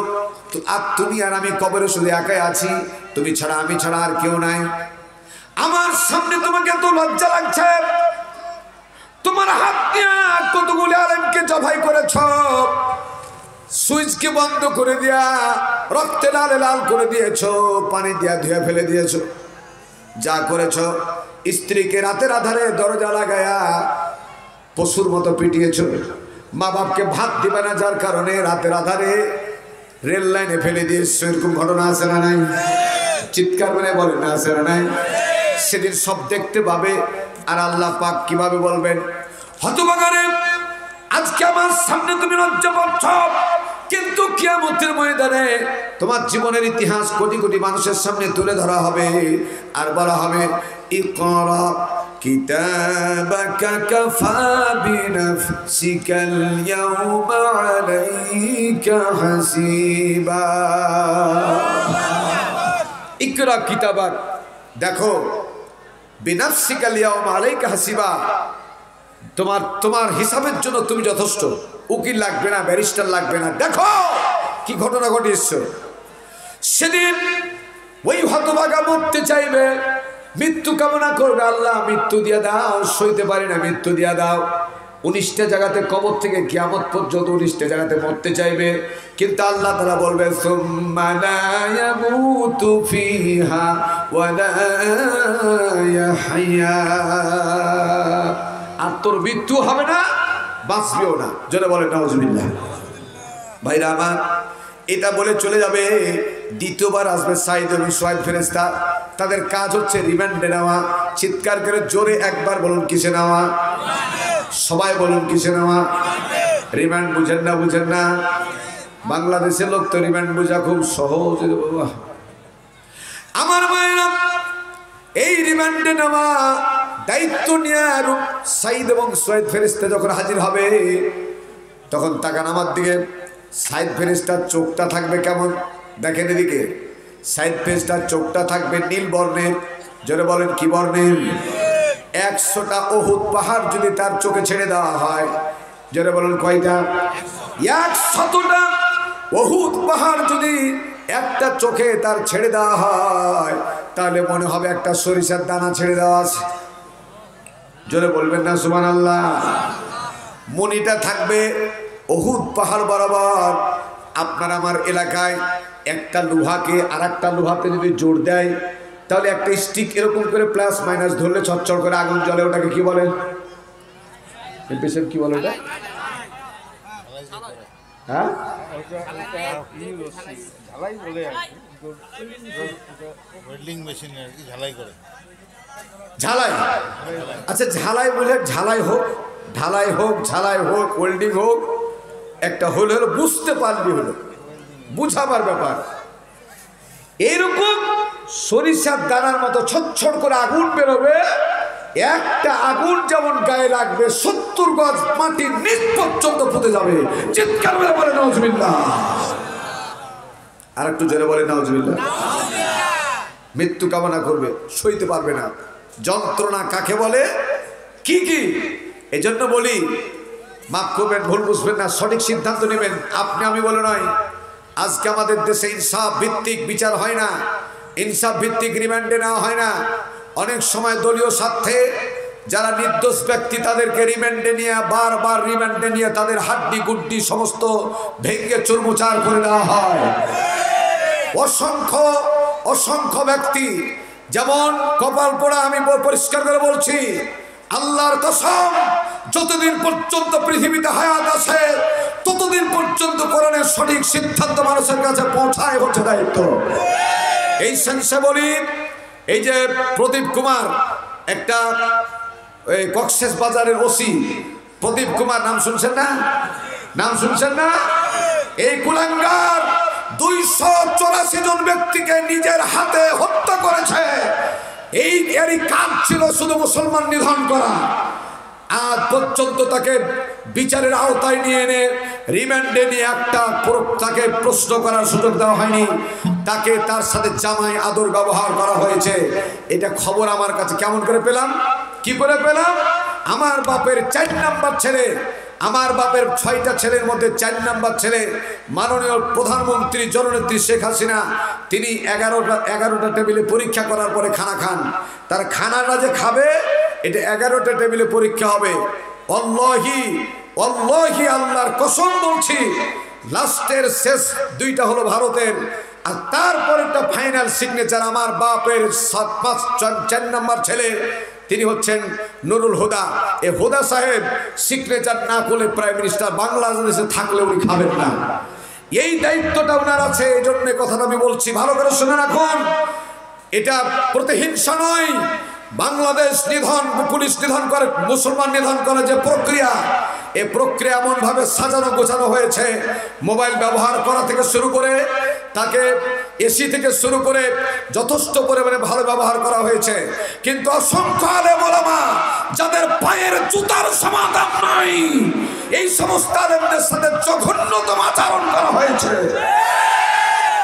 আর তুমি আর আমি কবরে শুধু একাই আছি, তুমি ছাড়া আমি ছাড়া আর কেউ নাই। আমার সামনে তোমাকে এত লজ্জা লাগছে, তোমার হাত নিয়ে কতগুলি আলেমকে জবাই করেছ, সুইচকে বন্ধ করে দিয়া রক্তে লালে লাল করে দিয়েছ, পানি দিয়া ধুয়ে ফেলে দিয়েছ, যা করেছ। স্ত্রীকে রাতের আধারে দরজা লাগায়া পশুর মতো পিটিয়েছ, মা বাপকে ভাত দিবে না যার কারণে রাতের আধারে রেল লাইনে ফেলে দিয়েছ। এরকম ঘটনা আছে না নাই? চিৎকার করে বলেন না আছে না নাই? সেদিন সব দেখতে পাবে। আর আল্লাহ পাক কিভাবে বলবেন, হতভাগারে আজকে আমার সামনে তুমি লজ্জা পাচ্ছ, কিন্তু কিয়ামতের ময়দানে তোমার জীবনের ইতিহাস কোটি কোটি মানুষের সামনে তুলে ধরা হবে আর বলা হবে ইকরা কিতাবাকা কাফা বিনাফসিকাল ইয়াওমা আলাইকা হাসিবা। ইকরা কিতাবাক, দেখো, বিনাফসিকাল ইয়াওমা আলাইকা হাসিবা, তোমার হিসাবের জন্য তুমি যথেষ্ট, উকিল লাগবে না, ব্যারিস্টার লাগবে না। দেখো কি ঘটনা ঘটিয়েছে। সেদিন ওই হতভাগা মরতে চাইবে, মৃত্যু কামনা করবে, আল্লাহ মৃত্যু দিয়া দাও, সইতে পারি না, মৃত্যু দিয়া দাও। 19টা জায়গাতে কবর থেকে কিয়ামত পর্যন্ত 19টা জায়গাতে মরতে চাইবে, কিন্তু আল্লাহ তাআলা বলবে সুম্মা লা ইয়ামুতু ফিহা ওয়া লা ইয়াহইয়া, আর তোর মৃত্যু হবে না, বাঁচবেও না। জোরে বলেন নাউজুবিল্লাহ। ভাইরা আমার, এটা বলে চলে যাবে। দ্বিতীয়বার আসবে সাইদ এবং সোয়াইব ফেরেশতা, তাদের কাজ হচ্ছে রিমান্ডে নেওয়া। চিৎকার করে জোরে একবার বলুন কিসে নেওয়া? সবাই বলুন কিসে নেওয়া? রিমান্ড বুঝেন না? বুঝেন না? বাংলাদেশের লোক তো রিমান্ড বোঝা খুব সহজ। বাবা আমার ভাইরা, এই রিমান্ডে নেওয়া দায়িত্ব নিয়ে সাইদ এবং সোয়াইব ফেরেশতা যখন হাজির হবে, তখন তাকান আমার দিকে। সাইদ ফেরেশতার চোখটা থাকবে কেমন দেখেন এদিকে। সাইদ ফেরেশতার চোখটা থাকবে নীল বর্ণের। জোরে বলেন কি বর্ণের? 100টা উহুদ পাহাড় যদি তার চোখে ছেড়ে দেওয়া হয়, জোরে বলেন কয়টা? 100টা উহুদ পাহাড় যদি একটা চোখে তার ছেড়ে দেওয়া হয়, তাহলে মনে হবে একটা সরিষার দানা ছেড়ে দেওয়া আছে। জোরে বলবেন না সুবহানাল্লাহ? মনিটা থাকবে উহুদ পাহাড় বরাবর। আপনার আমার এলাকায় একটা লোহাকে আর একটা লোহাতে যদি জোর দেয়, তাহলে একটা স্টিক এরকম করে প্লাস মাইনাস ধরলে চচ্চর করে আগুন জ্বলে। ওটাকে কি বলে? কি বলে ওটা? হ্যাঁ, ঝালাই। আচ্ছা, ঝালাই বলে ঝালাই হোক, ঢালাই হোক, ঝালাই হোক, ওয়েল্ডিং হোক, একটা হলো বুঝতে পারলি হলো, বুঝাবার ব্যাপার। এইরকম সরিষার দানার মতো ছটছট করে আগুন বেরোবে। একটা আগুন যেমন গায়ে লাগবে, 70 গজ মাটির নিচ পর্যন্ত পুঁতে যাবে। চিৎকার করে বলে নাউজুবিল্লাহ। আর একটু জোরে বলে নাউজুবিল্লাহ। মৃত্যু কামনা করবে, সইতে পারবে না। যন্ত্রণা কাকে বলে, কি কি? এই জন্য বলি, মাফ করবেন, ভুল বুঝবেন না, সঠিক সিদ্ধান্ত নেবেন। আপনি আমি বলে নয়। আজকে আমাদের দেশে ইনসাফ ভিত্তিক বিচার হয় না, ইনসাফ ভিত্তিক রিমান্ডে নেওয়া হয় না। অনেক সময় দলীয় স্বার্থে যারা নির্দোষ ব্যক্তি, তাদেরকে রিমান্ডে নিয়ে, বারবার রিমান্ডে নিয়ে তাদের হাড্ডি গুড্ডি সমস্ত ভেঙে চুরমুচার করে দেওয়া হয়। অসংখ্য অসংখ্য ব্যক্তি, যেমন কপাল পোড়া, আমি পরিষ্কার করে বলছি, আল্লাহর কসম, যতদিন পর্যন্ত পৃথিবীতে হায়াত আছে, ততদিন পর্যন্ত কোরআনের সঠিক সিদ্ধান্ত মানুষের কাছে পৌঁছায় হচ্ছে দায়িত্ব। এই সেন্সে বলি, এই যে প্রদীপ কুমার, একটা কক্সেস বাজারের ওসি প্রদীপ কুমার, নাম শুনছেন না? নাম শুনছেন না? এই কুলাঙ্গার 284 জন ব্যক্তিকে নিজের হাতে হত্যা করেছে। এরই কাজ ছিল শুধু মুসলমান নিধন করা। আজ পর্যন্ত তাকে বিচারের আওতায় নিয়ে এনে রিমান্ডে নিয়ে তাকে প্রশ্ন করার সুযোগ দেওয়া হয়নি। তাকে তার সাথে জামাই আদর ব্যবহার করা হয়েছে। এটা খবর আমার কাছে কেমন করে পেলাম? কি করে পেলাম? আমার বাপের 4 নাম্বার ছেলে, আমার বাপের 6টা ছেলের মধ্যে 4 নাম্বার ছেলে মাননীয় প্রধানমন্ত্রী জননেত্রী শেখ হাসিনা, তিনি 11টা টেবিলে পরীক্ষা করার পরে খানা খান। তার খানাটা যে খাবে, এটা 11টা টেবিলে পরীক্ষা হবে। আল্লাহি আল্লাহি, আল্লাহর কসম বলছি, লাস্টের শেষ 2টা হলো ভারতের, আর তারপরেরটা ফাইনাল সিগনেচার আমার বাপের 4 নাম্বার ছেলে, তিনি হচ্ছেন নুরুল হুদা। এ হুদা সাহেব সিগনেচার না করলে প্রাইম মিনিস্টার বাংলাদেশে থাকলে উনি খাবেন না। এই দায়িত্বটা ওনার আছে। এই জন্য কথাটা আমি বলছি, ভালো করে শুনে রাখুন। এটা প্রতিহিংসা নয়, বাংলাদেশ নিধন, পুলিশ নিধন করে, মুসলমান নিধন করে যে প্রক্রিয়া, এই প্রক্রিয়া এমনভাবে সাজানো গোছানো হয়েছে, মোবাইল ব্যবহার করা থেকে শুরু করে তাকে এসি থেকে শুরু করে যথেষ্ট পরিমাণে ভালো ব্যবহার করা হয়েছে। কিন্তু অসংখ্য আলেম ওলামা যাদের পায়ের জুতার সমাধান নাই, এই সমস্ত আলেমদের সাথে জঘন্যতম আচরণ করা হয়েছে,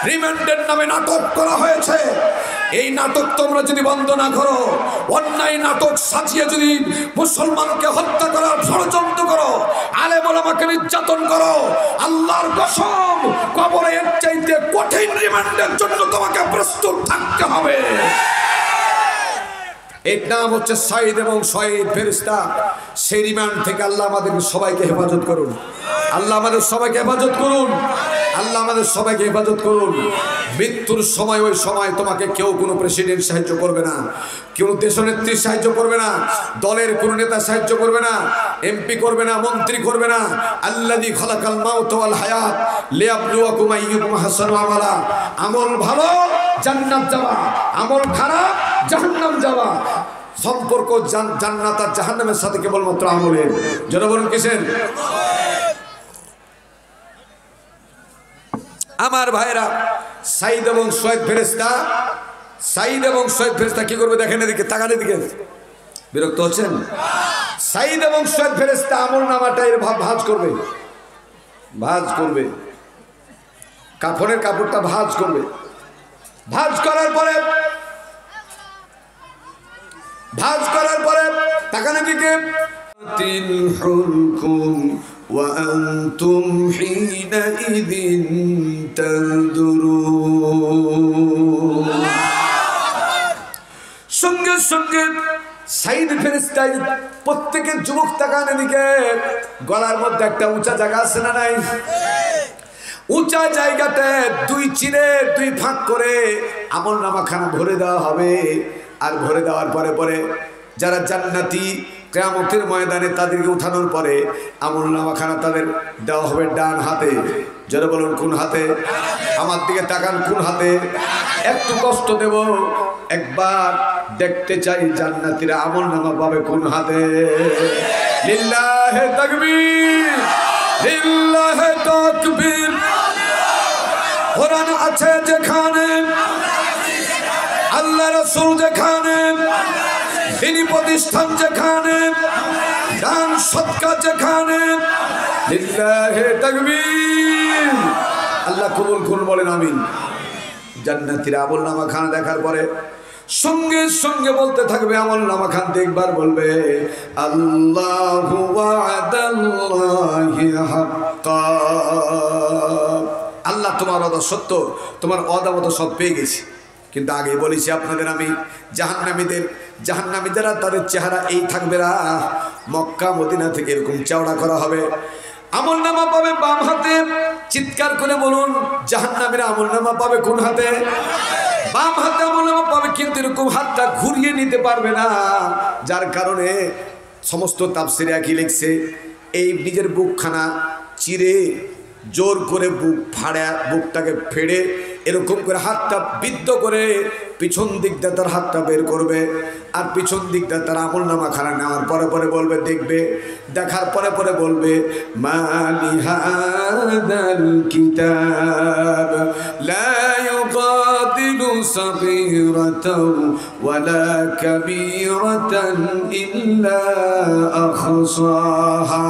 রিমান্ডের নামে নাটক করা হয়েছে। এই নাটক তোমরা যদি বন্ধ না করো, অন্যায় নাটক সাজিয়ে যদি মুসলমানকে হত্যা করার ষড়যন্ত্র করো, আলেম ওলামাকে নির্যাতন করো, আল্লাহর কসম কবরে এর চাইতে কঠিন রিমান্ডের জন্য তোমাকে প্রস্তুত থাকতে হবে। এর নাম হচ্ছে সাঈদ এবং শহীদ ফেরেশতা। সেই রিমান্ড থেকে আল্লাহ আমাদের সবাইকে হেফাজত করুন, আল্লাহ আমাদের সবাইকে হেফাজত করুন, আল্লাহ আমাদের সবাইকে হেফাজত করুন। মৃত্যুর সময়, ওই সময় তোমাকে কেউ কোনো প্রেসিডেন্ট সাহায্য করবে না, কেউ দেশনেত্রী সাহায্য করবে না, দলের কোনো নেতা সাহায্য করবে না, এমপি করবে না, মন্ত্রী করবে না। আল্লাযী খালাকাল মাউতা ওয়াল হায়াত লিয়াবলুয়াকুম আইয়ুকুম আহসানু আমালা। আমল ভালো জান্নাত যাওয়া, আমল খারাপ জাহান্নাম যাওয়া। সম্পর্ক জান্নাত আর জাহান্নামের সাথে কেবলমাত্র আমলের। যারা বলুন কিসের? আমার ভাইরা, সাঈদ এবং শহীদ ফেরেশতা, সাঈদ এবং শহীদ ফেরেশতা কি করবে দেখেন, এদিকে তাকান, এদিকে। বিরক্ত হচ্ছেন? সাঈদ এবং শহীদ ফেরেশতা আমল নামাটা এর ভাঁজ করবে, ভাঁজ করবে, কাপড়ের কাপড়টা ভাঁজ করবে। ভাঁজ করার পরে, ভাঁজ করার পরে তাকান এদিকে। وأنتم حينئذ تنظرون। সঙ্গে সঙ্গে সাঈদ ফেরেশতা প্রত্যেকের যুবক তাকান এদিকে। গলার মধ্যে একটা উঁচা জায়গা আছে না নাই? উঁচা জায়গাতে দুই চিরে দুই ভাগ করে আমল নামাখানা ভরে দেওয়া হবে। আর ভরে দেওয়ার পরে পরে যারা জান্নাতি, কিয়ামতের ময়দানে তাদেরকে উঠানোর পরে আমল নামাখানা তাদের দেওয়া হবে ডান হাতে। যারা বলুন কোন হাতে? আমার দিকে তাকান, কোন হাতে? একটু কষ্ট দেব, একবার দেখতে চাই জান্নাতীরা আমল নামা পাবে কোন হাতে। লিল্লাহি তাকবীর, লিল্লাহি তাকবীর। কোরআন আছে যেখানে, আল্লাহ রাসূল যেখানে, দিনী প্রতিষ্ঠান যেখানে, দান সদকা যেখানে, লিল্লাহি তাকবীর। আল্লাহ কবুল করুন, বলেন আমিন। জান্নাতীরা আমল নামা খানা দেখার পরে সঙ্গে সঙ্গে বলতে থাকবে, আমল নামা খান দেখবার বলবে, আল্লাহু ওয়াদাল্লাহি হাক্কা। আল্লাহ তোমার ওয়াদা সত্য, তোমার ওয়াদা মতো সব পেয়ে গেছি। কিন্তু আগে বলেছি আপনাদের আমি, জাহান্নামী যারা তাদের চেহারা এই থাকবে না, মক্কা মদিনা থেকে এরকম চওড়া করা হবে। আমল নামা পাবে বাম হাতে। চিৎকার করে বলুন, জাহান্নামীরা আমল নামা পাবে কোন হাতে? বাম হাতে আমল নামা পাবে, কিন্তু এরকম হাতটা ঘুরিয়ে নিতে পারবে না। যার কারণে সমস্ত তাফসীরে একই লিখছে, এই নিজের বুকখানা চিরে জোর করে বুকটাকে ফেড়ে এরকম করে হাতটা বিদ্ধ করে পিছন দিক দিয়ে তার হাতটা বের করবে। আর পিছন দিক দিয়ে তার আমল নামা খানা নেওয়ার পরে পরে বলবে, দেখবে, দেখার পরে পরে বলবে, মালি হাদাল কিতাব লা ইউগাদিলু সাগীরাতাও ওয়ালা কাবীরাতান ইল্লা আখসাহা।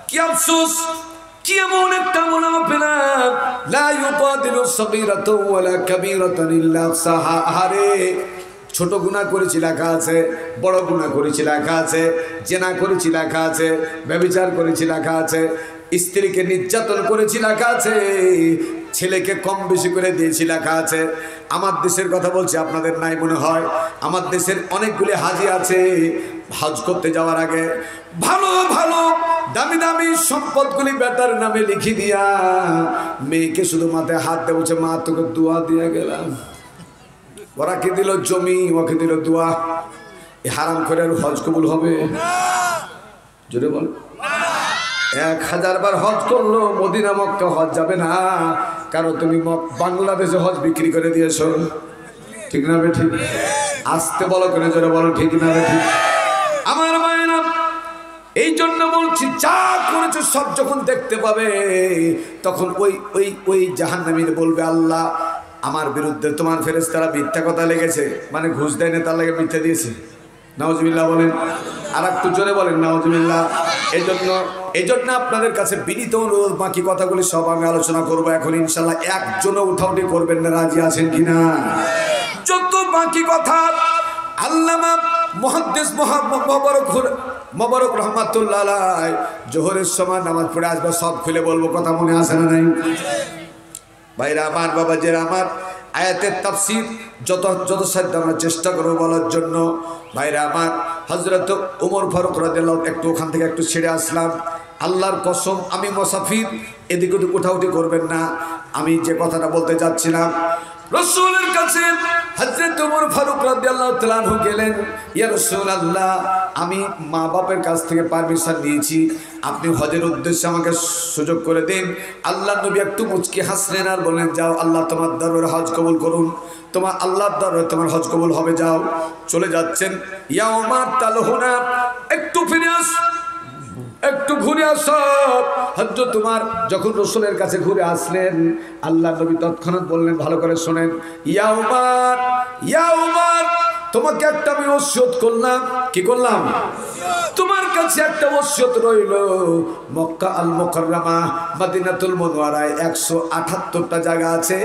কি আফসোস, কি এমন একটা আমল নামা পেলাম, লা ইউগাদিলু সাগীরাতাও ওয়ালা কাবীরাতান ইল্লা আখসাহা। আরে ছোট গুনাহ করেছি লেখা আছে, বড় গুনাহ করেছি লেখা আছে, জেনা করেছি লেখা আছে, ব্যভিচার করেছি লেখা আছে, স্ত্রীকে নির্যাতন করেছি লেখা আছে, ছেলেকে কম বেশি করে দিয়েছি লেখা আছে। আমার দেশের কথা বলছি, আপনাদের নাই মনে হয়। আমার দেশের অনেকগুলি হাজি আছে, হজ করতে যাওয়ার আগে ভালো ভালো দামি দামি সম্পদগুলি বেটার নামে লিখি দিয়া মেয়েকে শুধু মাথায় হাত দিয়ে বলছে, মা তোকে দোয়া দিয়ে গেলাম। ওরা কি দিল? জমি। ওকে দিল দোয়া। এই হারাম করে আর হজ কবুল হবে? জোরে বল। 1000 বার হজ করলো, মদিনা মক্কা হজ যাবে না, কারণ তুমি বাংলাদেশে হজ বিক্রি করে দিয়েছো। ঠিক না ঠিক? আসতে বলো কেন, জোরে বলো ঠিক না ঠিক? আমার মায়েরা, এই জন্য বলছি, যা করেছো সব যখন দেখতে পাবে, তখন ওই ওই ওই জাহান্নামীরা বলবে, আল্লাহ আমার বিরুদ্ধে তোমার ফেরেশতারা মিথ্যা কথা লেগেছে, মানে ঘুষ দেয় না তার লাগে মিথ্যা দিয়েছে। নাউজুবিল্লাহ বলেন, আর একটু জোরে বলেন নাউজুবিল্লাহ। এই জন্য আপনাদের কাছে বিনীত অনুরোধ, বাকি কথাগুলি সব আমি আলোচনা করবো এখন ইনশাল্লাহ। একজনও উঠাউটি করবেন না, রাজি আছেন কিনা? যত বাকি কথা আল্লামা মুহাদ্দিস মোবারক রহমাতুল্লাহ আলাইহি জোহরের সময় নামাজ পড়ে আসবে, সব খুলে বলবো, কথা মনে আসে না নাই? ভাইরা আমার, বাবাজিরা আমার, আয়াতের তাফসীর যত সাধ্য আমরা চেষ্টা করবো বলার জন্য। ভাইরা আমার, হযরত ওমর ফারুক রাদিয়াল্লাহু, একটু ওখান থেকে একটু ছেড়ে আসলাম। আল্লাহর কসম, আমি মুসাফির, এদিক ওদিক উঠাউটি করবেন না। আমি যে কথাটা বলতে যাচ্ছিলাম, রাসূলের কাছে হযরত ওমর ফারুক রাদিয়াল্লাহু তাআলা আনহু গেলেন, ইয়া রাসূলুল্লাহ, আমি মা বাপের কাছ থেকে পারমিশন নিয়েছি, আপনি হজের উদ্দেশ্যে আমাকে সুযোগ করে দিন। আল্লাহ নবী একটু মুচকি হাসলেন আর বললেন, যাও, আল্লাহ তোমার দরবারে হজ কবুল করুন, তোমার আল্লাহর দরবারে তোমার হজ কবুল হবে, যাও। চলে যাচ্ছেন। ইয়া ওমর তালহুনা, একটু ফিরে আস, একটু ঘুরে আসো। হযরত তোমার যখন রাসূলের কাছে ঘুরে আসলেন, আল্লাহ নবী তৎক্ষণাৎ বললেন, ভালো করে শোনেন, ইয়া ওমর, ইয়া ওমর, তোমাকে একটা আমি ওসিয়ত করলাম। কি করলাম? তোমার কাছে একটা ওসিয়ত রইল। মক্কা আল মুকাররমা, মদিনাতুল মুনাওয়ারায় 178টা জায়গা আছে।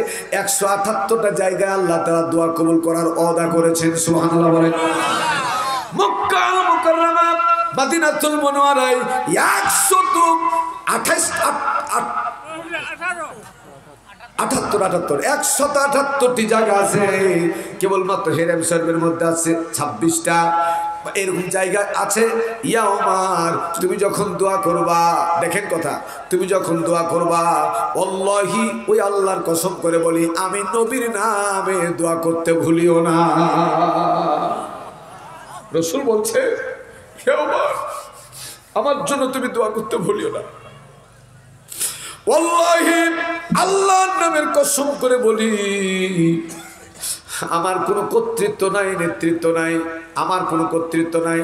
178টা জায়গায় আল্লাহ তাআলা দোয়া কবুল করার ওয়াদা করেছেন। সুবহানাল্লাহ বলেন। মক্কা আল মুকাররমা, মদিনাতুল মুনাওয়ারায় 178টি জায়গা আছে। কেবলমাত্র হেরেম শরীফের মধ্যে আছে 26টা, এরকম জায়গা আছে। ইয়া ওমর, তুমি যখন দোয়া করবা, দেখেন কথা, তুমি যখন দোয়া করবা, আল্লাহি, ওই আল্লাহর কসম করে বলি, আমি নবীর নামে দোয়া করতে ভুলিও না। রাসূল বলছে, হে ওমর, আমার জন্য তুমি দোয়া করতে ভুলিও না। ওয়াল্লাহি, আল্লাহর নামের কসম করে বলি, আমার কোনো কর্তৃত্ব নাই, নেতৃত্ব নাই, আমার কোনো কর্তৃত্ব নাই,